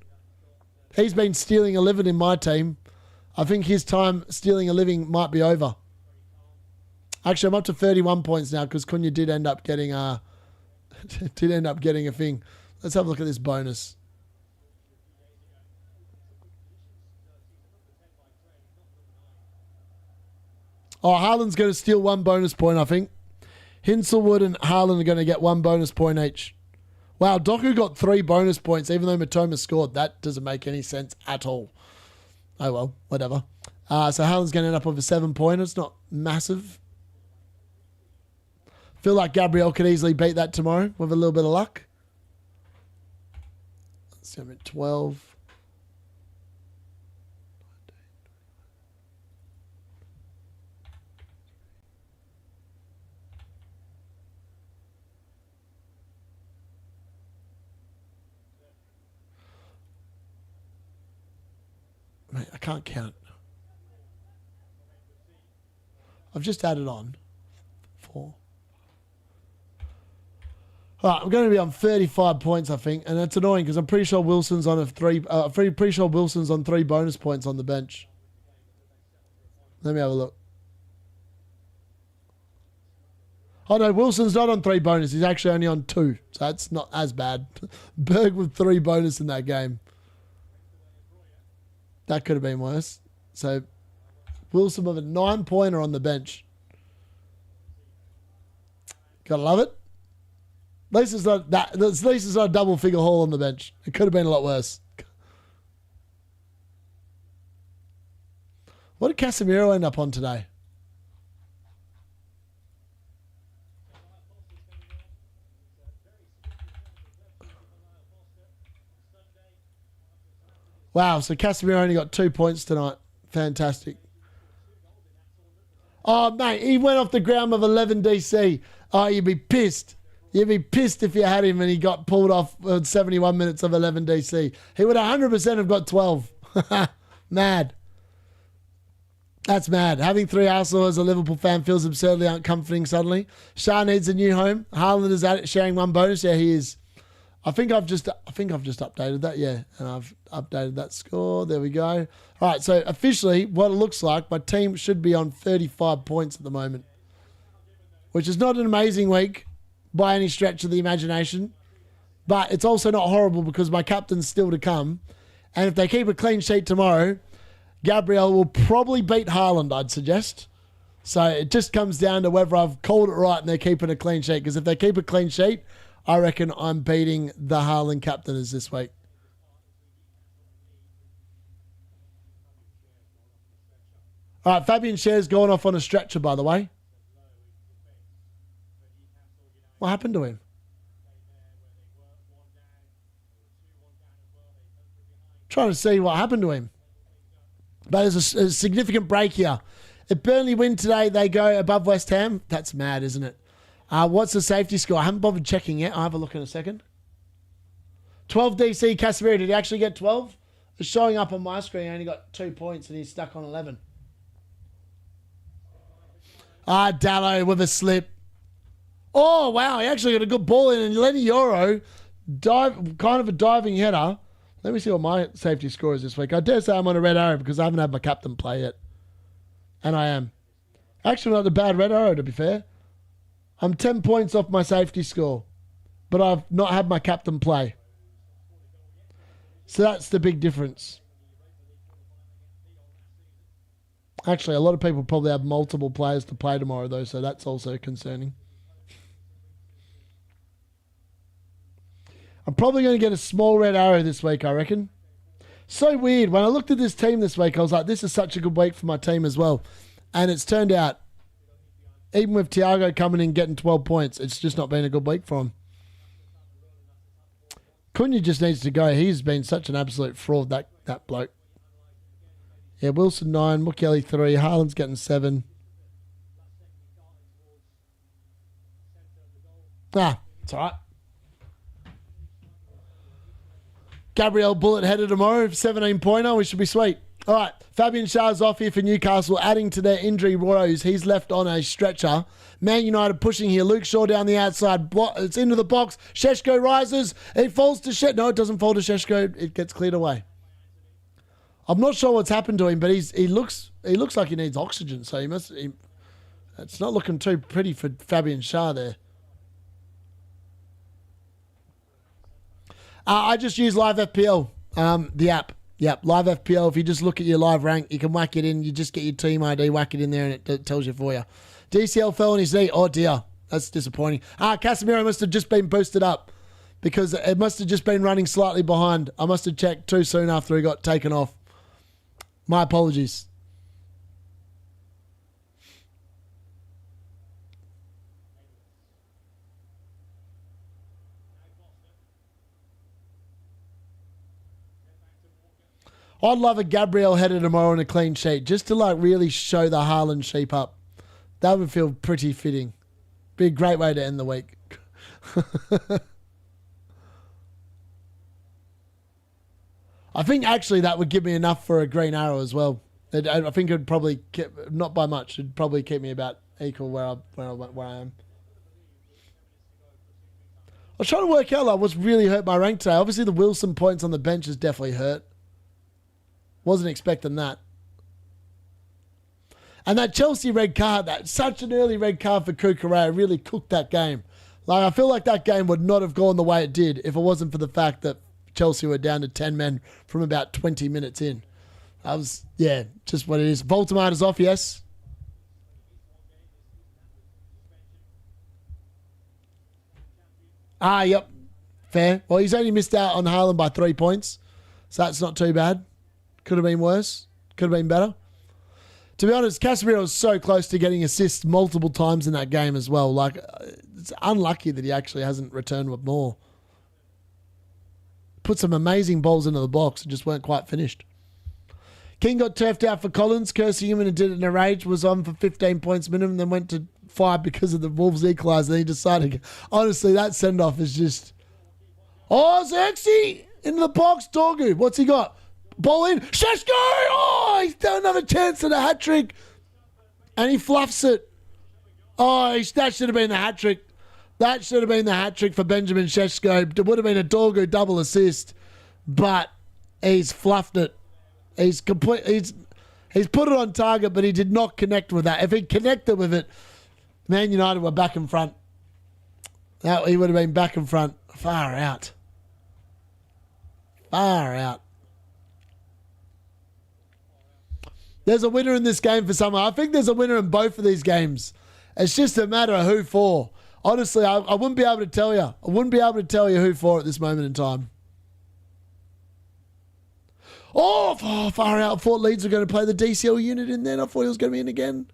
A: He's been stealing a living in my team. I think his time stealing a living might be over. Actually, I'm up to 31 points now because Cunha did end up getting a thing. Let's have a look at this bonus. Oh, Haaland's going to steal 1 bonus point, I think. Hinselwood and Haaland are going to get 1 bonus point each. Wow, Doku got 3 bonus points, even though Matoma scored. That doesn't make any sense at all. Oh, well, whatever. So Haaland's going to end up with a 7-pointer. It's not massive. Feel like Gabriel could easily beat that tomorrow with a little bit of luck. Let's see, I'm at 12. Mate, I can't count. I've just added on 4. All right, I'm going to be on 35 points, I think, and that's annoying because I'm pretty sure Wilson's on pretty sure Wilson's on 3 bonus points on the bench. Let me have a look. Oh no, Wilson's not on 3 bonus. He's actually only on 2, so that's not as bad. Berg with 3 bonus in that game. That could have been worse. So Wilson with a 9-pointer on the bench. Gotta love it. At least it's not that. At least it's not a double-figure haul on the bench. It could have been a lot worse. What did Casemiro end up on today? Wow, so Casemiro only got 2 points tonight. Fantastic. Oh, mate, he went off the ground with 11 DC. Oh, you'd be pissed. You'd be pissed if you had him and he got pulled off 71 minutes of 11 DC. He would 100% have got 12. Mad. That's mad. Having 3 Arsenal as a Liverpool fan feels absurdly uncomforting suddenly. Shah needs a new home. Haaland is at it, sharing 1 bonus. Yeah, he is. I think I've just updated that, yeah. And I've updated that score. There we go. All right, so officially, what it looks like, my team should be on 35 points at the moment, which is not an amazing week by any stretch of the imagination, but it's also not horrible because my captain's still to come. And if they keep a clean sheet tomorrow, Gabriel will probably beat Haaland, I'd suggest. So it just comes down to whether I've called it right and they're keeping a clean sheet. Because if they keep a clean sheet, I reckon I'm beating the Haaland captainers this week. All right, Fabian Scher's going off on a stretcher, by the way. What happened to him? Trying to see what happened to him. But there's a significant break here. If Burnley win today, they go above West Ham. That's mad, isn't it? What's the safety score? I haven't bothered checking yet. I'll have a look in a second. 12 DC Casemiro. Did he actually get 12? It's showing up on my screen. He only got 2 points and he's stuck on 11. Ah, Dallo with a slip. Oh, wow. He actually got a good ball in. And Lenny Yoro, kind of a diving header. Let me see what my safety score is this week. I dare say I'm on a red arrow because I haven't had my captain play yet. And I am. Actually, not a bad red arrow, to be fair. I'm 10 points off my safety score. But I've not had my captain play. So that's the big difference. Actually, a lot of people probably have multiple players to play tomorrow, though, so that's also concerning. I'm probably going to get a small red arrow this week, I reckon. So weird. When I looked at this team this week, I was like, this is such a good week for my team as well. And it's turned out, even with Thiago coming in getting 12 points, it's just not been a good week for him. Cunha just needs to go. He's been such an absolute fraud, that bloke. Yeah, Wilson 9, Mukiele 3, Haaland's getting 7. Ah, it's all right. Gabriel Bullet headed tomorrow, 17-pointer. We should be sweet. All right, Fabian Schär's off here for Newcastle, adding to their injury woes. He's left on a stretcher. Man United pushing here. Luke Shaw down the outside. It's into the box. Šeško rises. It falls to Šeško. No, it doesn't fall to Šeško. It gets cleared away. I'm not sure what's happened to him, but he looks like he needs oxygen. So it's not looking too pretty for Fabian Schär there. I just use Live FPL, the app. Yep, Live FPL. If you just look at your live rank, you can whack it in. You just get your team ID, whack it in there, and it tells you for you. DCL fell on his knee. Oh, dear. That's disappointing. Casemiro must have just been boosted up because it must have just been running slightly behind. I must have checked too soon after he got taken off. My apologies. I'd love a Gabriel header tomorrow on a clean sheet just to like really show the Haaland sheep up. That would feel pretty fitting. Be a great way to end the week. I think actually that would give me enough for a green arrow as well. I think it would probably, not by much, it'd probably keep me about equal where I am. I was trying to work out like what's really hurt my rank today. Obviously the Wilson points on the bench has definitely hurt. Wasn't expecting that. And that Chelsea red card, that such an early red card for Cucurella really cooked that game. Like I feel like that game would not have gone the way it did if it wasn't for the fact that Chelsea were down to 10 men from about 20 minutes in. That was, yeah, just what it is. Voltemata's off, yes. Yep. Fair. Well, he's only missed out on Haaland by 3 points. So that's not too bad. Could have been worse. Could have been better. To be honest, Casemiro was so close to getting assists multiple times in that game as well. Like, it's unlucky that he actually hasn't returned with more. Put some amazing balls into the box and just weren't quite finished. King got turfed out for Collins, cursing him and did it in a rage, was on for 15 points minimum, then went to 5 because of the Wolves equaliser. Then he decided, honestly, that send-off is just... Oh, Xerxes! Into the box, Dorgu. What's he got? Ball in. Šeško! Oh, he's done another chance at a hat-trick. And he fluffs it. Oh, that should have been the hat-trick. That should have been the hat-trick for Benjamin Šeško. It would have been a Dorgu double assist. But he's fluffed it. He's put it on target, but he did not connect with that. If he connected with it, Man United were back in front. He would have been back in front. Far out. Far out. There's a winner in this game for someone. I think there's a winner in both of these games. It's just a matter of who for. Honestly, I wouldn't be able to tell you. I wouldn't be able to tell you who for at this moment in time. Oh, far out. I thought Leeds were going to play the DCL unit in there. I thought he was going to be in again.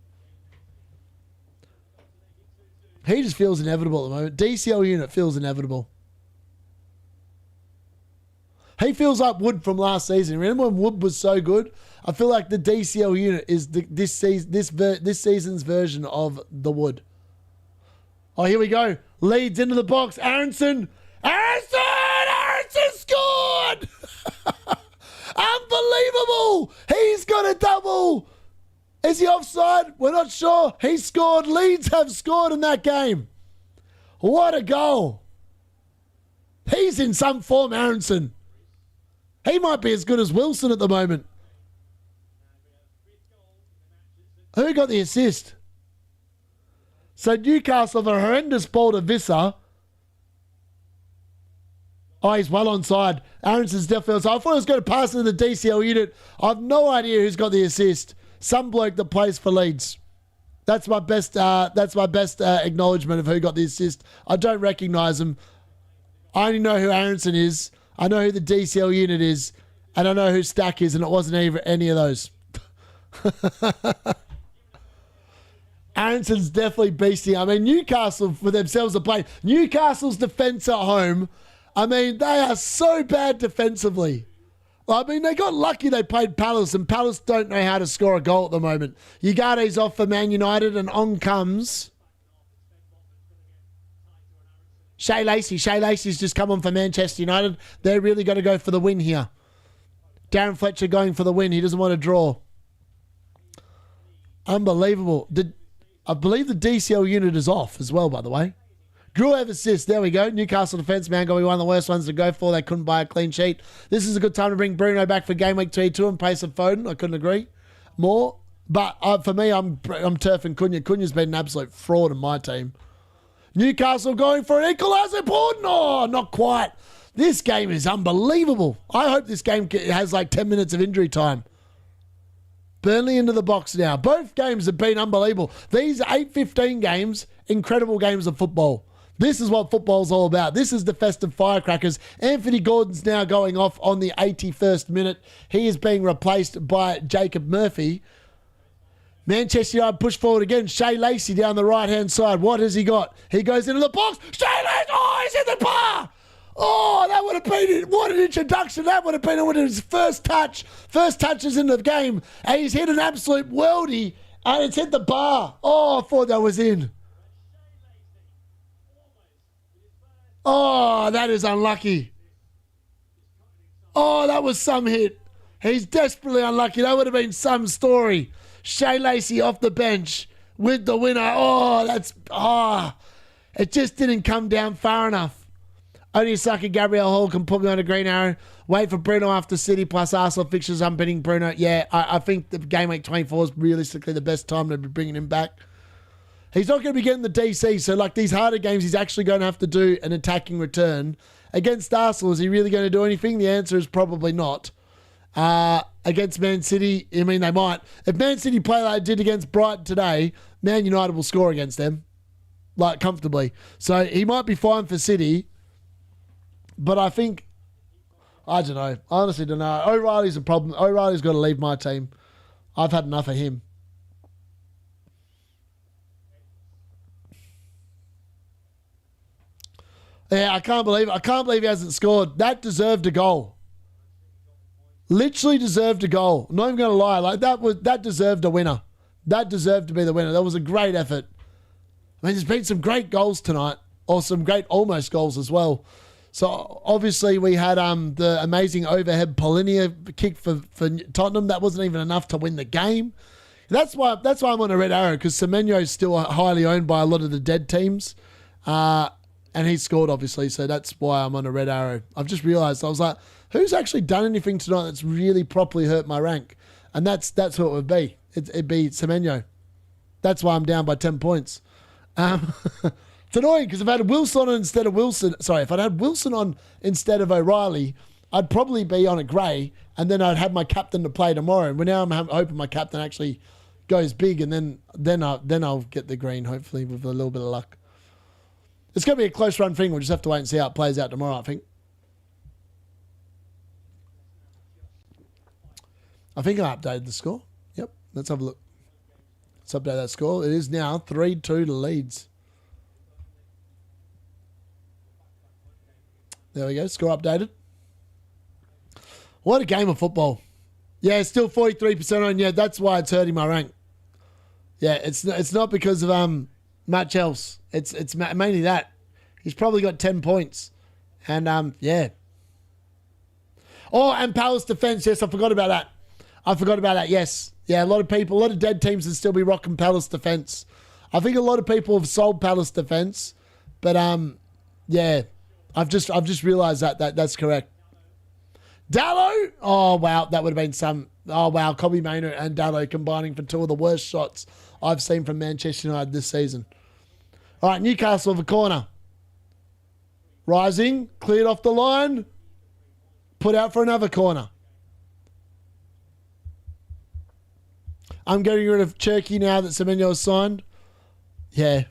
A: He just feels inevitable at the moment. DCL unit feels inevitable. He feels like Wood from last season. Remember when Wood was so good? I feel like the DCL unit is this season's version of the Wood. Oh, here we go. Leeds into the box. Aronson scored! Unbelievable! He's got a double! Is he offside? We're not sure. He scored. Leeds have scored in that game. What a goal. He's in some form, Aronson. He might be as good as Wilson at the moment. Who got the assist? So Newcastle have a horrendous ball to Visser. Oh, he's well onside. Aronson's definitely onside. I thought he was going to pass into the DCL unit. I have no idea who's got the assist. Some bloke that plays for Leeds. That's my best acknowledgement of who got the assist. I don't recognise him. I only know who Aronson is. I know who the DCL unit is. And I know who Stack is, and it wasn't any of those. Aronson's definitely beasting. I mean, Newcastle for themselves are playing. Newcastle's defence at home, I mean, they are so bad defensively. I mean, they got lucky they played Palace, and Palace don't know how to score a goal at the moment. Ugarte's off for Man United, and on comes Shea Lacey. Shea Lacey's just come on for Manchester United. They're really going to go for the win here. Darren Fletcher going for the win. He doesn't want to draw. Unbelievable. I believe the DCL unit is off as well, by the way. Gruev assist. There we go. Newcastle defence, man, going to be one of the worst ones to go for. They couldn't buy a clean sheet. This is a good time to bring Bruno back for game week 22 in place of Foden. I couldn't agree more. But for me, I'm turfing Cunha. Cunha's been an absolute fraud in my team. Newcastle going for an equaliser. Oh, not quite. This game is unbelievable. I hope this game has like 10 minutes of injury time. Burnley into the box now. Both games have been unbelievable. These 8-15 games, incredible games of football. This is what football's all about. This is the festive firecrackers. Anthony Gordon's now going off on the 81st minute. He is being replaced by Jacob Murphy. Manchester United push forward again. Shea Lacey down the right-hand side. What has he got? He goes into the box. Shea Lacey! Oh, he's in the bar! Oh, that would have been it. What an introduction that would have been. It would have been his first touch. First touches in the game. And he's hit an absolute worldie. And it's hit the bar. Oh, I thought that was in. Oh, that is unlucky. Oh, that was some hit. He's desperately unlucky. That would have been some story. Shea Lacey off the bench with the winner. It just didn't come down far enough. Only sucker Gabriel Hall can put me on a green arrow. Wait for Bruno after City plus Arsenal fixtures. I'm betting Bruno. Yeah, I think the game week 24 is realistically the best time to be bringing him back. He's not going to be getting the DC, so like these harder games, he's actually going to have to do an attacking return. Against Arsenal, is he really going to do anything? The answer is probably not. Against Man City, I mean, they might. If Man City play like they did against Brighton today, Man United will score against them, like comfortably. So he might be fine for City, but I think, I don't know. I honestly don't know. O'Reilly's a problem. O'Reilly's got to leave my team. I've had enough of him. Yeah, I can't believe he hasn't scored. That deserved a goal. Literally deserved a goal. I'm not even going to lie. Like that deserved a winner. That deserved to be the winner. That was a great effort. I mean, there's been some great goals tonight, or some great almost goals as well. So obviously we had the amazing overhead Polinia kick for Tottenham. That wasn't even enough to win the game. That's why I'm on a red arrow, because Semenyo is still highly owned by a lot of the dead teams. And he scored, obviously, so that's why I'm on a red arrow. I've just realised, I was like, who's actually done anything tonight that's really properly hurt my rank? And that's who it would be. It'd be Semenyo. That's why I'm down by 10 points. It's annoying, because if I had Wilson on instead of Wilson... Sorry, if I'd had Wilson on instead of O'Reilly, I'd probably be on a grey, and then I'd have my captain to play tomorrow. But now I'm hoping my captain actually goes big, and then I'll get the green, hopefully, with a little bit of luck. It's going to be a close run thing. We'll just have to wait and see how it plays out tomorrow, I think. I updated the score. Yep, let's have a look. Let's update that score. It is now 3-2 to Leeds. There we go, score updated. What a game of football. Yeah, it's still 43% on. Yeah, that's why it's hurting my rank. Yeah, it's not because of much else. It's mainly that. He's probably got 10 points. And, yeah. Oh, and Palace defence. Yes, I forgot about that. Yes. Yeah, a lot of dead teams would still be rocking Palace defence. I think a lot of people have sold Palace defence, but yeah, I've just realised that's correct. Dallo, oh wow, that would have been some. Oh wow, Kobbie Mainoo and Dallo combining for two of the worst shots I've seen from Manchester United this season. All right, Newcastle of a corner. Rising, cleared off the line, put out for another corner. I'm getting rid of Cherky now that Semenyo has signed. Yeah.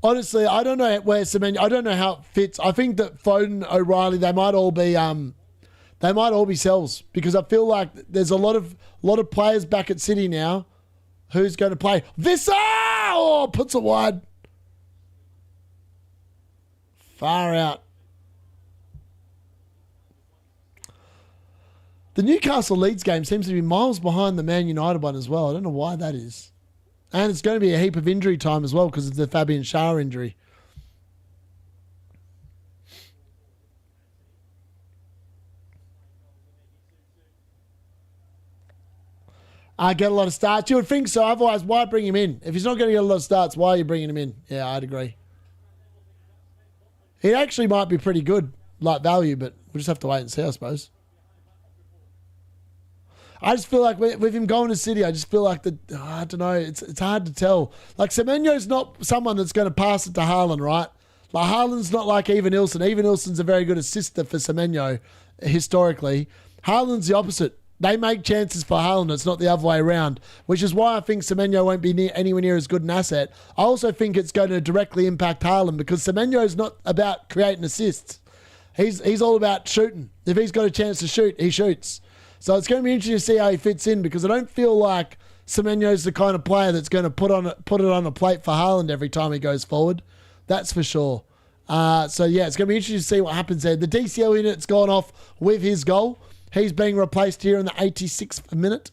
A: Honestly, I don't know where Semenyo. I don't know how it fits. I think that Foden, O'Reilly, they might all be sells because I feel like there's a lot of players back at City now. Who's going to play? Vissa! Oh, puts it wide. Far out. The Newcastle Leeds game seems to be miles behind the Man United one as well. I don't know why that is. And it's going to be a heap of injury time as well because of the Fabian Schär injury. Get a lot of starts. You would think so. Otherwise, why bring him in? If he's not going to get a lot of starts, why are you bringing him in? Yeah, I'd agree. He actually might be pretty good, like value, but we'll just have to wait and see, I suppose. I just feel like with him going to City, I just feel like I don't know, it's hard to tell. Like Semenyo's not someone that's going to pass it to Haaland, right? Like Haaland's not like Evan-Ilson. Evan-Ilson's a very good assister for Semenyo historically. Haaland's the opposite. They make chances for Haaland. It's not the other way around, which is why I think Semenyo won't be anywhere near as good an asset. I also think it's going to directly impact Haaland because Semenyo is not about creating assists. He's all about shooting. If he's got a chance to shoot, he shoots. So it's going to be interesting to see how he fits in because I don't feel like Semenyo's the kind of player that's going to put it on a plate for Haaland every time he goes forward. That's for sure. So yeah, it's going to be interesting to see what happens there. The DCL unit's gone off with his goal. He's being replaced here in the 86th minute.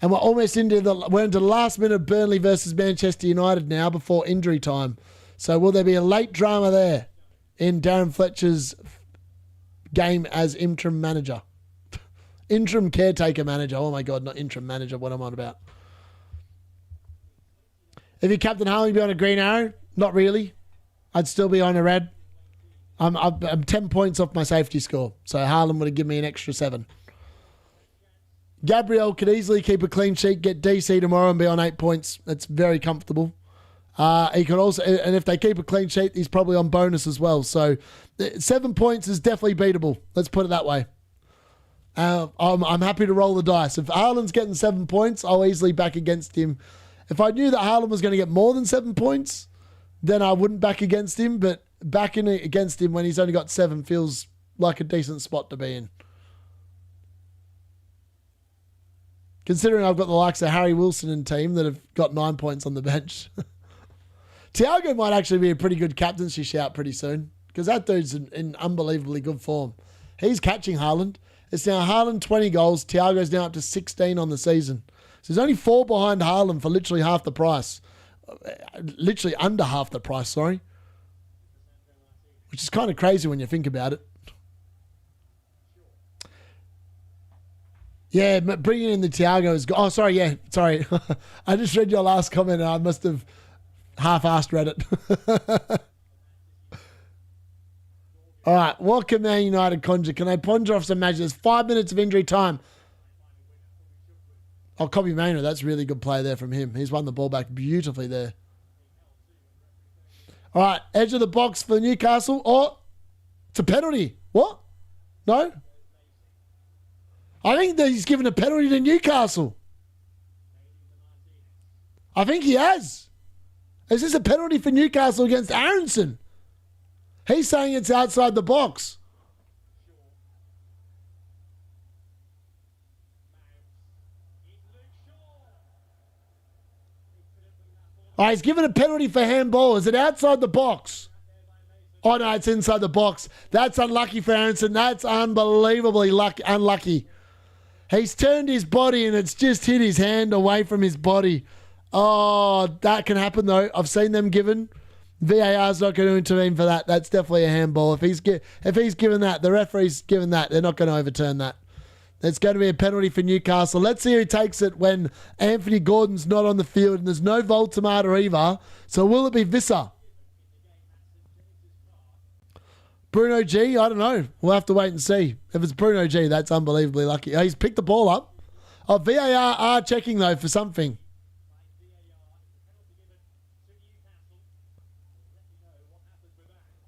A: And we're almost into the last minute of Burnley versus Manchester United now before injury time. So will there be a late drama there in Darren Fletcher's game as interim manager? Interim caretaker manager. Oh my God, not interim manager. What am I on about? If you captain Haaland, you'd be on a green arrow? Not really. I'd still be on a red. I'm 10 points off my safety score. So Haaland would have given me an extra 7. Gabriel could easily keep a clean sheet, get DC tomorrow and be on 8 points. That's very comfortable. He could also, and if they keep a clean sheet, he's probably on bonus as well. So 7 points is definitely beatable. Let's put it that way. I'm happy to roll the dice. If Haaland's getting 7 points, I'll easily back against him. If I knew that Haaland was going to get more than 7 points, then I wouldn't back against him. But backing against him when he's only got 7 feels like a decent spot to be in. Considering I've got the likes of Harry Wilson and team that have got 9 points on the bench. Thiago might actually be a pretty good captaincy shout pretty soon because that dude's in unbelievably good form. He's catching Haaland. It's now Haaland 20 goals. Thiago's now up to 16 on the season. So he's only 4 behind Haaland for literally half the price. Literally under half the price, sorry. Which is kind of crazy when you think about it. Yeah, bringing in the Thiago is... Oh, sorry, yeah, sorry. I just read your last comment and I must have half-assed read it. All right, what can Man United conjure? Can they conjure off some magic? There's 5 minutes of injury time. Oh, Kobbie Mainoo, that's a really good play there from him. He's won the ball back beautifully there. All right, edge of the box for Newcastle. Oh, it's a penalty. What? No? I think that he's given a penalty to Newcastle. I think he has. Is this a penalty for Newcastle against Aronson? He's saying it's outside the box. Oh, he's given a penalty for handball. Is it outside the box? Oh, no, it's inside the box. That's unlucky for Aronson. That's unbelievably unlucky. He's turned his body and it's just hit his hand away from his body. Oh, that can happen, though. I've seen them given. VAR's not going to intervene for that. That's definitely a handball. If he's given that, the referee's given that, they're not going to overturn that. It's going to be a penalty for Newcastle. Let's see who takes it when Anthony Gordon's not on the field and there's no Voltemata either. So will it be Visser? Bruno G? I don't know. We'll have to wait and see. If it's Bruno G, that's unbelievably lucky. Oh, he's picked the ball up. Oh, VAR are checking, though, for something.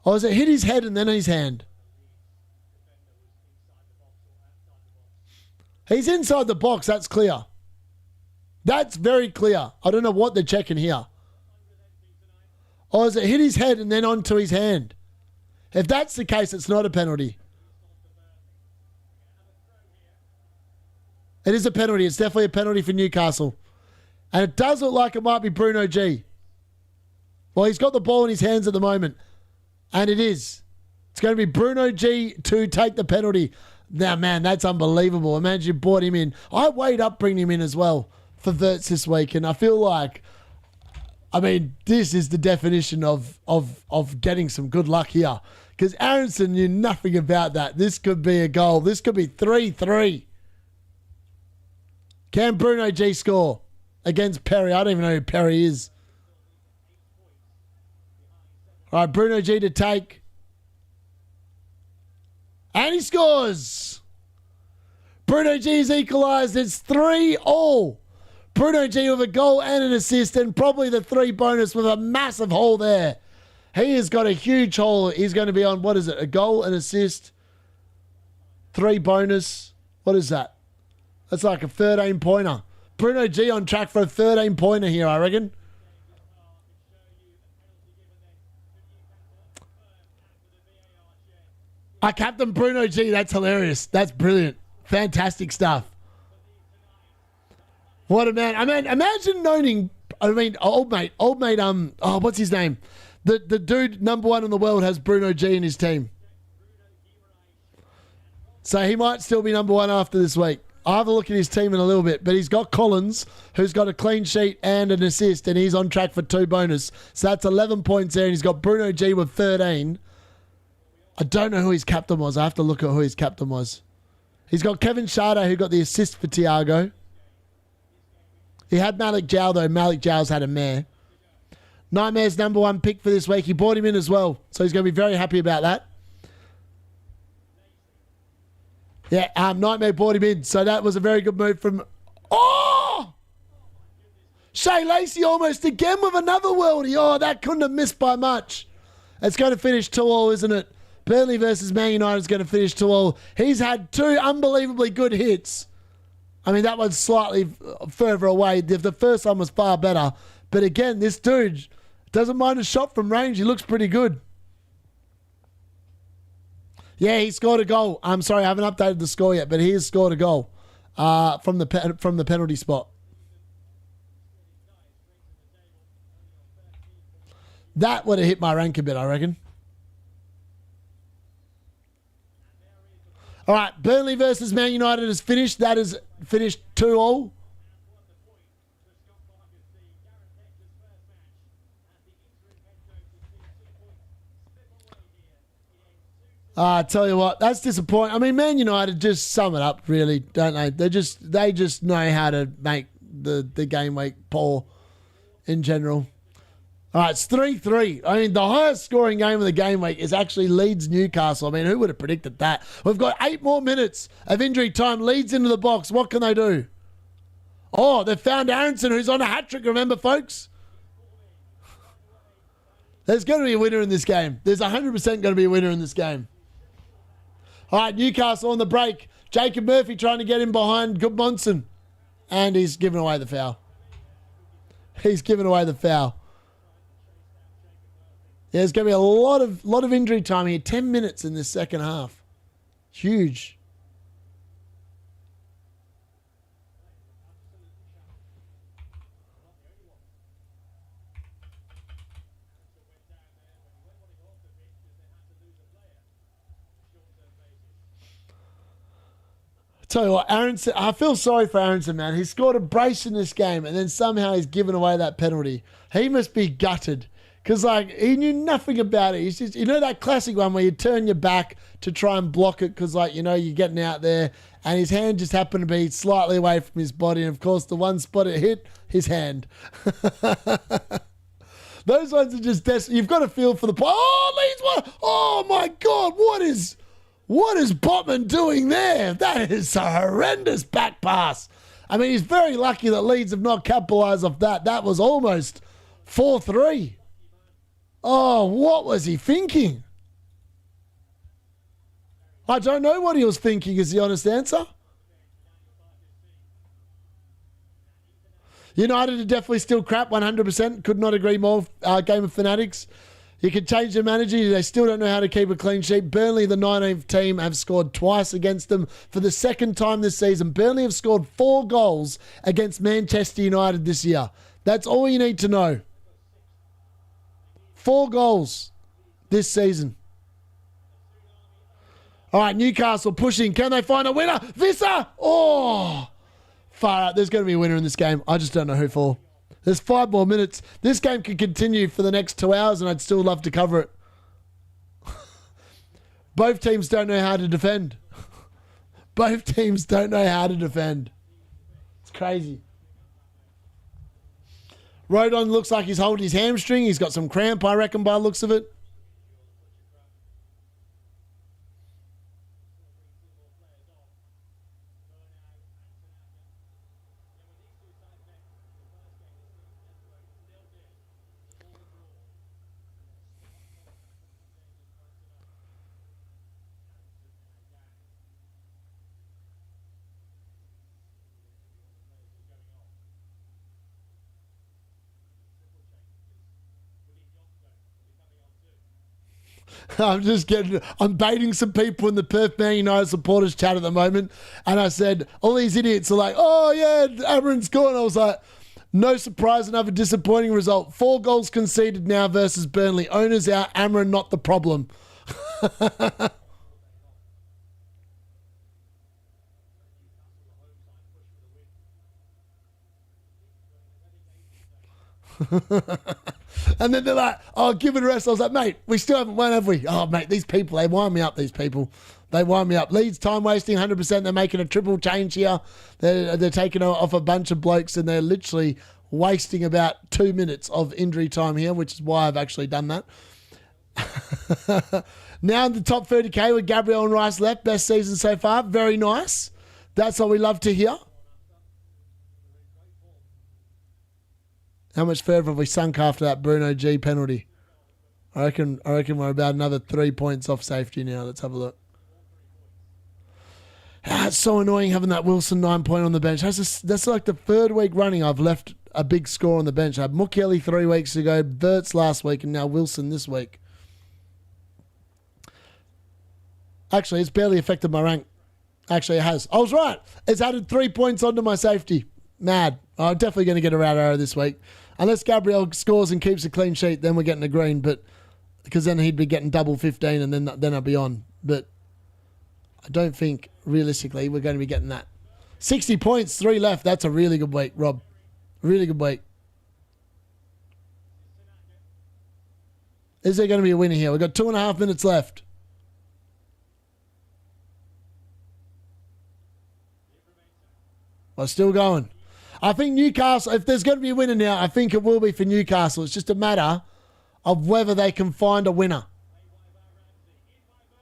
A: Oh, has it hit his head and then his hand? He's inside the box. That's clear. That's very clear. I don't know what they're checking here. Or has it hit his head and then onto his hand? If that's the case, it's not a penalty. It is a penalty. It's definitely a penalty for Newcastle. And it does look like it might be Bruno G. Well, he's got the ball in his hands at the moment. And it is. It's going to be Bruno G to take the penalty. Now, man, that's unbelievable. Imagine you brought him in. I weighed up bringing him in as well for Verts this week. And I feel like, I mean, this is the definition of getting some good luck here. Because Aronson knew nothing about that. This could be a goal. This could be 3-3. Can Bruno G score against Perry? I don't even know who Perry is. All right, Bruno G to take. And he scores. Bruno G's equalised. It's 3-3. Bruno G with a goal and an assist and probably the 3 bonus with a massive haul there. He has got a huge haul. He's going to be on, what is it, a goal, an assist, 3 bonus. What is that? That's like a 13-pointer. Bruno G on track for a 13-pointer here, I reckon. I captain Bruno G. That's hilarious. That's brilliant. Fantastic stuff. What a man. I mean, imagine owning, old mate, what's his name? The dude number 1 in the world has Bruno G in his team. So he might still be number 1 after this week. I'll have a look at his team in a little bit. But he's got Collins, who's got a clean sheet and an assist, and he's on track for 2 bonus. So that's 11 points there, and he's got Bruno G with 13. I don't know who his captain was. I have to look at who his captain was. He's got Kevin Sharda, who got the assist for Thiago. He had Malik Jow, though. Malik Jow's had a mare. Nightmare's number 1 pick for this week. He brought him in as well, so he's going to be very happy about that. Yeah, Nightmare brought him in, so that was a very good move from... Oh! Shea Lacey almost again with another worldie. Oh, that couldn't have missed by much. It's going to finish 2-2, isn't it? Burnley versus Man United is going to finish 2-2. He's had 2 unbelievably good hits. I mean, that one's slightly further away. The first one was far better. But again, this dude doesn't mind a shot from range. He looks pretty good. Yeah, he scored a goal. I'm sorry, I haven't updated the score yet, but he has scored a goal from the penalty spot. That would have hit my rank a bit, I reckon. All right, Burnley versus Man United is finished. That is finished 2-2. I tell you what, that's disappointing. I mean, Man United just sum it up, really, don't they? They just know how to make the game week poor in general. All right, it's 3-3. I mean, the highest scoring game of the game week is actually Leeds-Newcastle. I mean, who would have predicted that? We've got 8 more minutes of injury time. Leeds into the box. What can they do? Oh, they've found Aronson, who's on a hat-trick, remember, folks? There's going to be a winner in this game. There's 100% going to be a winner in this game. All right, Newcastle on the break. Jacob Murphy trying to get in behind Goodmonson. And he's given away the foul. He's given away the foul. Yeah, there's going to be a lot of injury time here. 10 minutes in this second half. Huge. Tell you what, Aronson, I feel sorry for Aronson, man. He scored a brace in this game and then somehow he's given away that penalty. He must be gutted. Because, like, he knew nothing about it. He's just, you know, that classic one where you turn your back to try and block it because, like, you know, you're getting out there and his hand just happened to be slightly away from his body. And, of course, the one spot it hit, his hand. Those ones are just desperate. You've got to feel for the... Oh, Leeds, what? Oh, my God. What is Botman doing there? That is a horrendous back pass. I mean, he's very lucky that Leeds have not capitalised off that. That was almost 4-3. Oh, what was he thinking? I don't know what he was thinking is the honest answer. United are definitely still crap, 100%. Could not agree more. Game of Fanatics. You can change their manager. They still don't know how to keep a clean sheet. Burnley, the 19th team, have scored twice against them for the second time this season. Burnley have scored 4 goals against Manchester United this year. That's all you need to know. 4 goals this season. All right, Newcastle pushing. Can they find a winner? Visser! Oh! Far out. There's going to be a winner in this game. I just don't know who for. There's 5 more minutes. This game could continue for the next 2 hours and I'd still love to cover it. Both teams don't know how to defend. Both teams don't know how to defend. It's crazy. Rodon looks like he's holding his hamstring. He's got some cramp, I reckon, by the looks of it. I'm baiting some people in the Perth Man United supporters chat at the moment. And I said, all these idiots are like, oh yeah, Amarin's gone. I was like, no surprise, another disappointing result. 4 goals conceded now versus Burnley. Owners out, Amarin not the problem. And then they're like, oh, give it a rest. I was like, mate, we still haven't won, have we? Oh, mate, these people, they wind me up, these people. They wind me up. Leeds time wasting 100%. They're making a triple change here. They're taking off a bunch of blokes and they're literally wasting about 2 minutes of injury time here, which is why I've actually done that. Now in the top 30K with Gabriel and Rice left. Best season so far. Very nice. That's what we love to hear. How much further have we sunk after that Bruno G penalty? I reckon we're about another 3 points off safety now. Let's have a look. It's so annoying having that Wilson 9 point on the bench. That's like the 3rd week running I've left a big score on the bench. I had Mukiele 3 weeks ago, Verts last week, and now Wilson this week. Actually, it's barely affected my rank. Actually, it has. I was right. It's added 3 points onto my safety. Mad. I'm definitely going to get a red arrow this week. Unless Gabriel scores and keeps a clean sheet, then we're getting a green. But because then he'd be getting double 15 and then I'll be on. But I don't think, realistically, we're going to be getting that. 60 points, 3 left. That's a really good week, Rob. Really good week. Is there going to be a winner here? We've got 2.5 minutes left. We're still going. I think Newcastle, if there's going to be a winner now, I think it will be for Newcastle. It's just a matter of whether they can find a winner.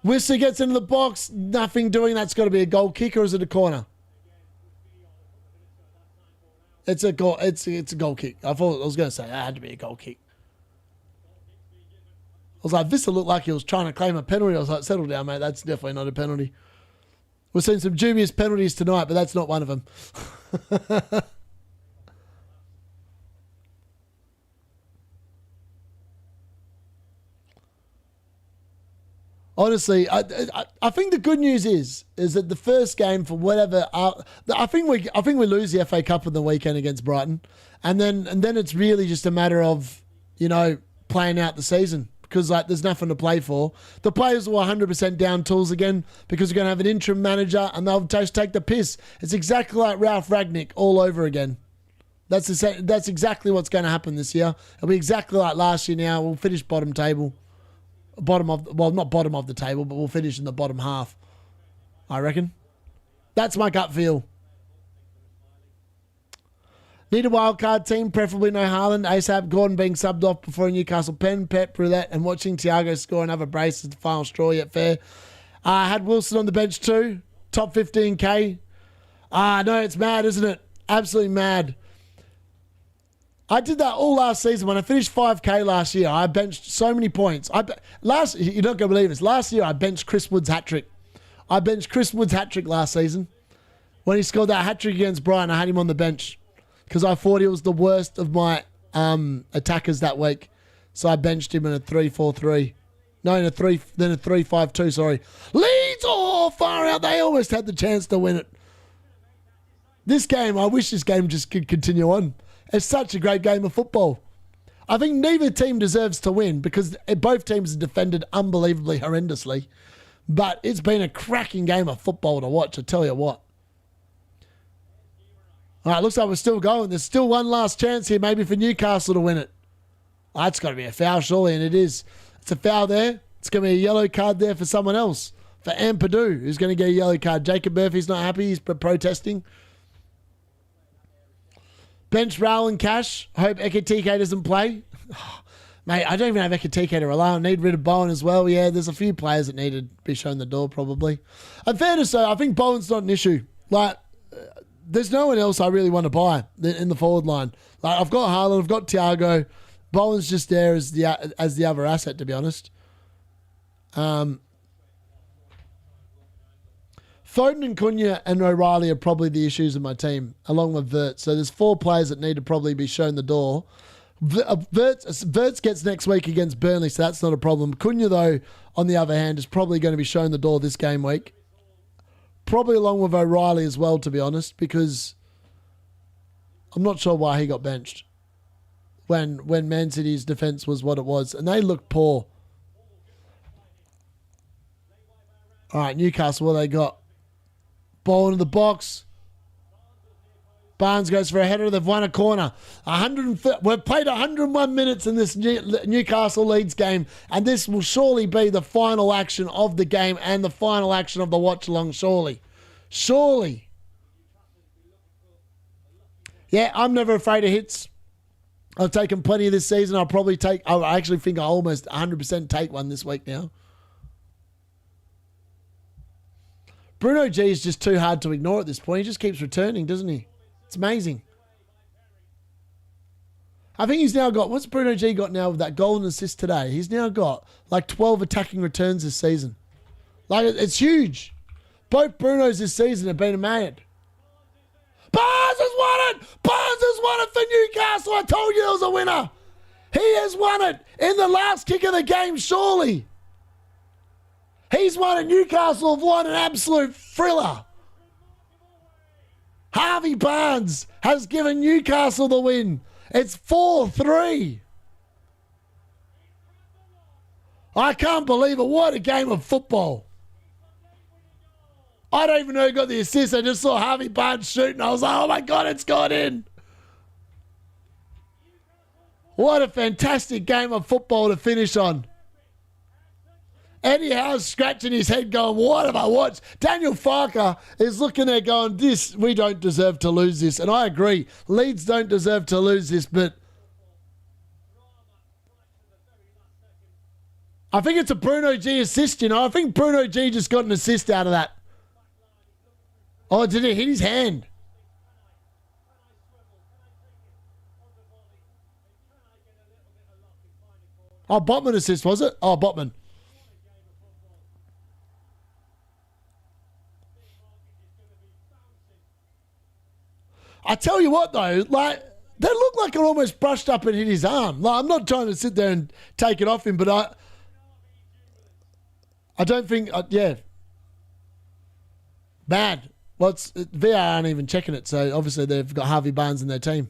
A: Whistler gets into the box, nothing doing. That's got to be a goal kick, or is it a corner? It's a goal. It's a goal kick. I was going to say that had to be a goal kick. I was like, Visser looked like he was trying to claim a penalty. I was like, settle down, mate. That's definitely not a penalty. We've seen some dubious penalties tonight, but that's not one of them. Honestly, I think the good news is that the first game for whatever I think we lose the FA Cup on the weekend against Brighton, and then it's really just a matter of, you know, playing out the season, because like there's nothing to play for. The players will 100% down tools again because we're going to have an interim manager and they'll just take the piss. It's exactly like Ralph Ragnick all over again. That's exactly what's going to happen this year. It'll be exactly like last year now. We'll finish bottom table. Not bottom of the table, but we'll finish in the bottom half, I reckon. That's my gut feel. Need a wildcard team, preferably no Haaland. ASAP, Gordon being subbed off before a Newcastle pen, Pep, Roulette, and watching Thiago score another brace is the final straw yet fair. I had Wilson on the bench too. Top 15k. No, it's mad, isn't it? Absolutely mad. I did that all last season. When I finished 5k last year, I benched so many points. You're not going to believe this. Last year, I benched Chris Wood's hat-trick. I benched Chris Wood's hat-trick last season. When he scored that hat-trick against Brighton, I had him on the bench because I thought he was the worst of my attackers that week. So I benched him in a 3-4-3. No, in a 3-5-2, sorry. Leeds, far out. They almost had the chance to win it. This game, I wish this game just could continue on. It's such a great game of football. I think neither team deserves to win because both teams have defended unbelievably horrendously. But it's been a cracking game of football to watch, I tell you what. All right, looks like we're still going. There's still one last chance here, maybe for Newcastle to win it. That's got to be a foul, surely, and it is. It's a foul there. It's going to be a yellow card there for someone else. For Ampadu, who's going to get a yellow card. Jacob Murphy's not happy. He's protesting. Bench Raul and Cash. Hope Ekitike doesn't play. Mate, I don't even have Ekitike to rely on. Need rid of Bowen as well. Yeah, there's a few players that need to be shown the door probably. And fair to say, I think Bowen's not an issue. Like, there's no one else I really want to buy in the forward line. Like, I've got Haaland, I've got Thiago. Bowen's just there as the other asset, to be honest. Foden and Cunha and O'Reilly are probably the issues of my team, along with Wirtz. So there's 4 players that need to probably be shown the door. Wirtz gets next week against Burnley, so that's not a problem. Cunha, though, on the other hand, is probably going to be shown the door this game week. Probably along with O'Reilly as well, to be honest, because I'm not sure why he got benched when Man City's defence was what it was, and they looked poor. All right, Newcastle, what they got? Ball into the box. Barnes goes for a header. They've won a corner. We've played 101 minutes in this Newcastle Leeds game, and this will surely be the final action of the game and the final action of the watch-along, surely. Surely. Yeah, I'm never afraid of hits. I've taken plenty this season. I actually think I'll almost 100% take one this week now. Bruno G is just too hard to ignore at this point. He just keeps returning, doesn't he? It's amazing. I think he's now got... What's Bruno G got now with that goal and assist today? He's now got like 12 attacking returns this season. Like, it's huge. Both Brunos this season have been mad. Barnes has won it! Barnes has won it for Newcastle! I told you there was a winner! He has won it in the last kick of the game, surely. He's won it. Newcastle have won an absolute thriller. Harvey Barnes has given Newcastle the win. It's 4-3. I can't believe it. What a game of football. I don't even know who got the assist. I just saw Harvey Barnes shooting. I was like, oh my God, it's gone in. What a fantastic game of football to finish on. Eddie Howe's scratching his head going, what have I watched? Daniel Farker is looking there going, we don't deserve to lose this. And I agree. Leeds don't deserve to lose this, but I think it's a Bruno G assist, you know. I think Bruno G just got an assist out of that. Oh, did it hit his hand? Oh, Botman assist, was it? Oh, Botman. I tell you what, though, like, that looked like it almost brushed up and hit his arm. Like, I'm not trying to sit there and take it off him, but I don't think, yeah. Bad. Well, VR aren't even checking it, so obviously they've got Harvey Barnes in their team.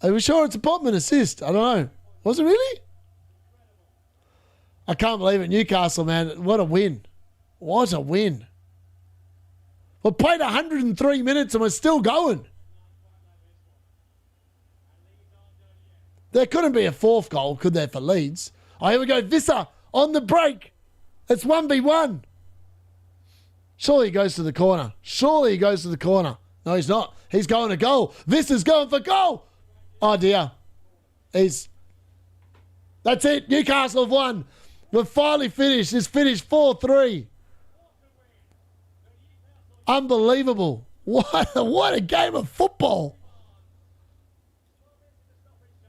A: Are we sure it's a Botman assist? I don't know. Was it really? I can't believe it. Newcastle, man. What a win. What a win. We've played 103 minutes and we're still going. There couldn't be a fourth goal, could there, for Leeds? Oh, here we go. Visser on the break. It's 1v1. Surely he goes to the corner. Surely he goes to the corner. No, he's not. He's going to goal. Visser's going for goal. Oh, dear. That's it. Newcastle have won. We've finally finished. It's finished 4-3. Unbelievable. What a game of football.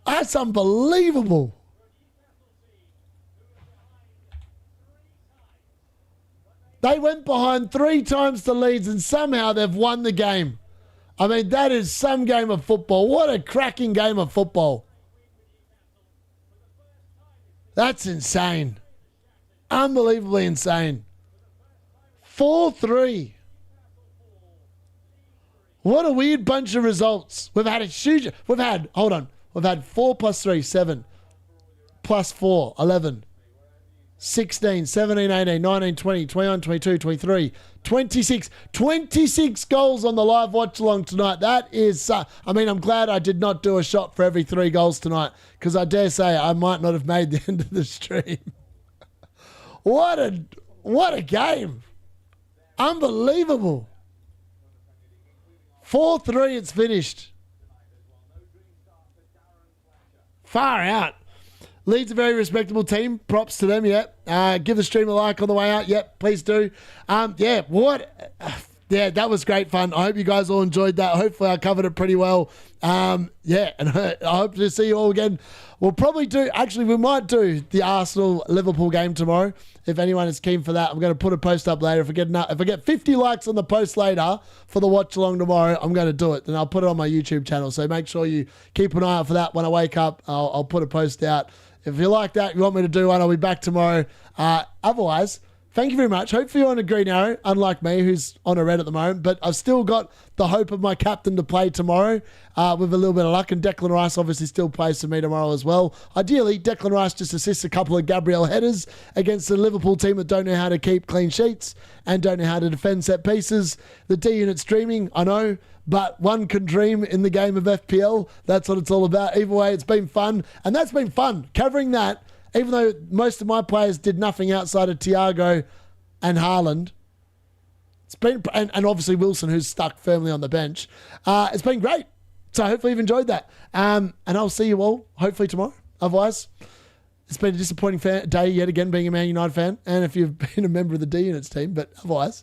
A: That's unbelievable. They went behind 3 times to Leeds and somehow they've won the game. I mean, that is some game of football. What a cracking game of football. That's insane. Unbelievably insane. 4-3. What a weird bunch of results. We've had 4 plus 3, 7. Plus 4, 11. 16, 17, 18, 19, 20, 21, 22, 23, 26. 26 goals on the live watch along tonight. That is, I'm glad I did not do a shot for every 3 goals tonight because I dare say I might not have made the end of the stream. What a game. Unbelievable. 4-3, it's finished. Far out. Leeds a very respectable team. Props to them, yeah. Give the stream a like on the way out. Yep, please do. Yeah, that was great fun. I hope you guys all enjoyed that. Hopefully I covered it pretty well. Yeah, and I hope to see you all again. We might do the Arsenal-Liverpool game tomorrow. If anyone is keen for that, I'm going to put a post up later. If I get 50 likes on the post later for the watch along tomorrow, I'm going to do it. And I'll put it on my YouTube channel. So make sure you keep an eye out for that. When I wake up, I'll put a post out. If you like that, you want me to do one, I'll be back tomorrow. Otherwise, thank you very much. Hopefully you're on a green arrow, unlike me, who's on a red at the moment. But I've still got the hope of my captain to play tomorrow with a little bit of luck. And Declan Rice obviously still plays for me tomorrow as well. Ideally, Declan Rice just assists a couple of Gabriel headers against the Liverpool team that don't know how to keep clean sheets and don't know how to defend set pieces. The D-Unit's dreaming, I know. But one can dream in the game of FPL. That's what it's all about. Either way, it's been fun. And that's been fun, covering that. Even though most of my players did nothing outside of Thiago and Haaland. It's been, and obviously Wilson, who's stuck firmly on the bench. It's been great. So hopefully you've enjoyed that. And I'll see you all hopefully tomorrow. Otherwise, it's been a disappointing day yet again being a Man United fan. And if you've been a member of the D-Units team, but otherwise,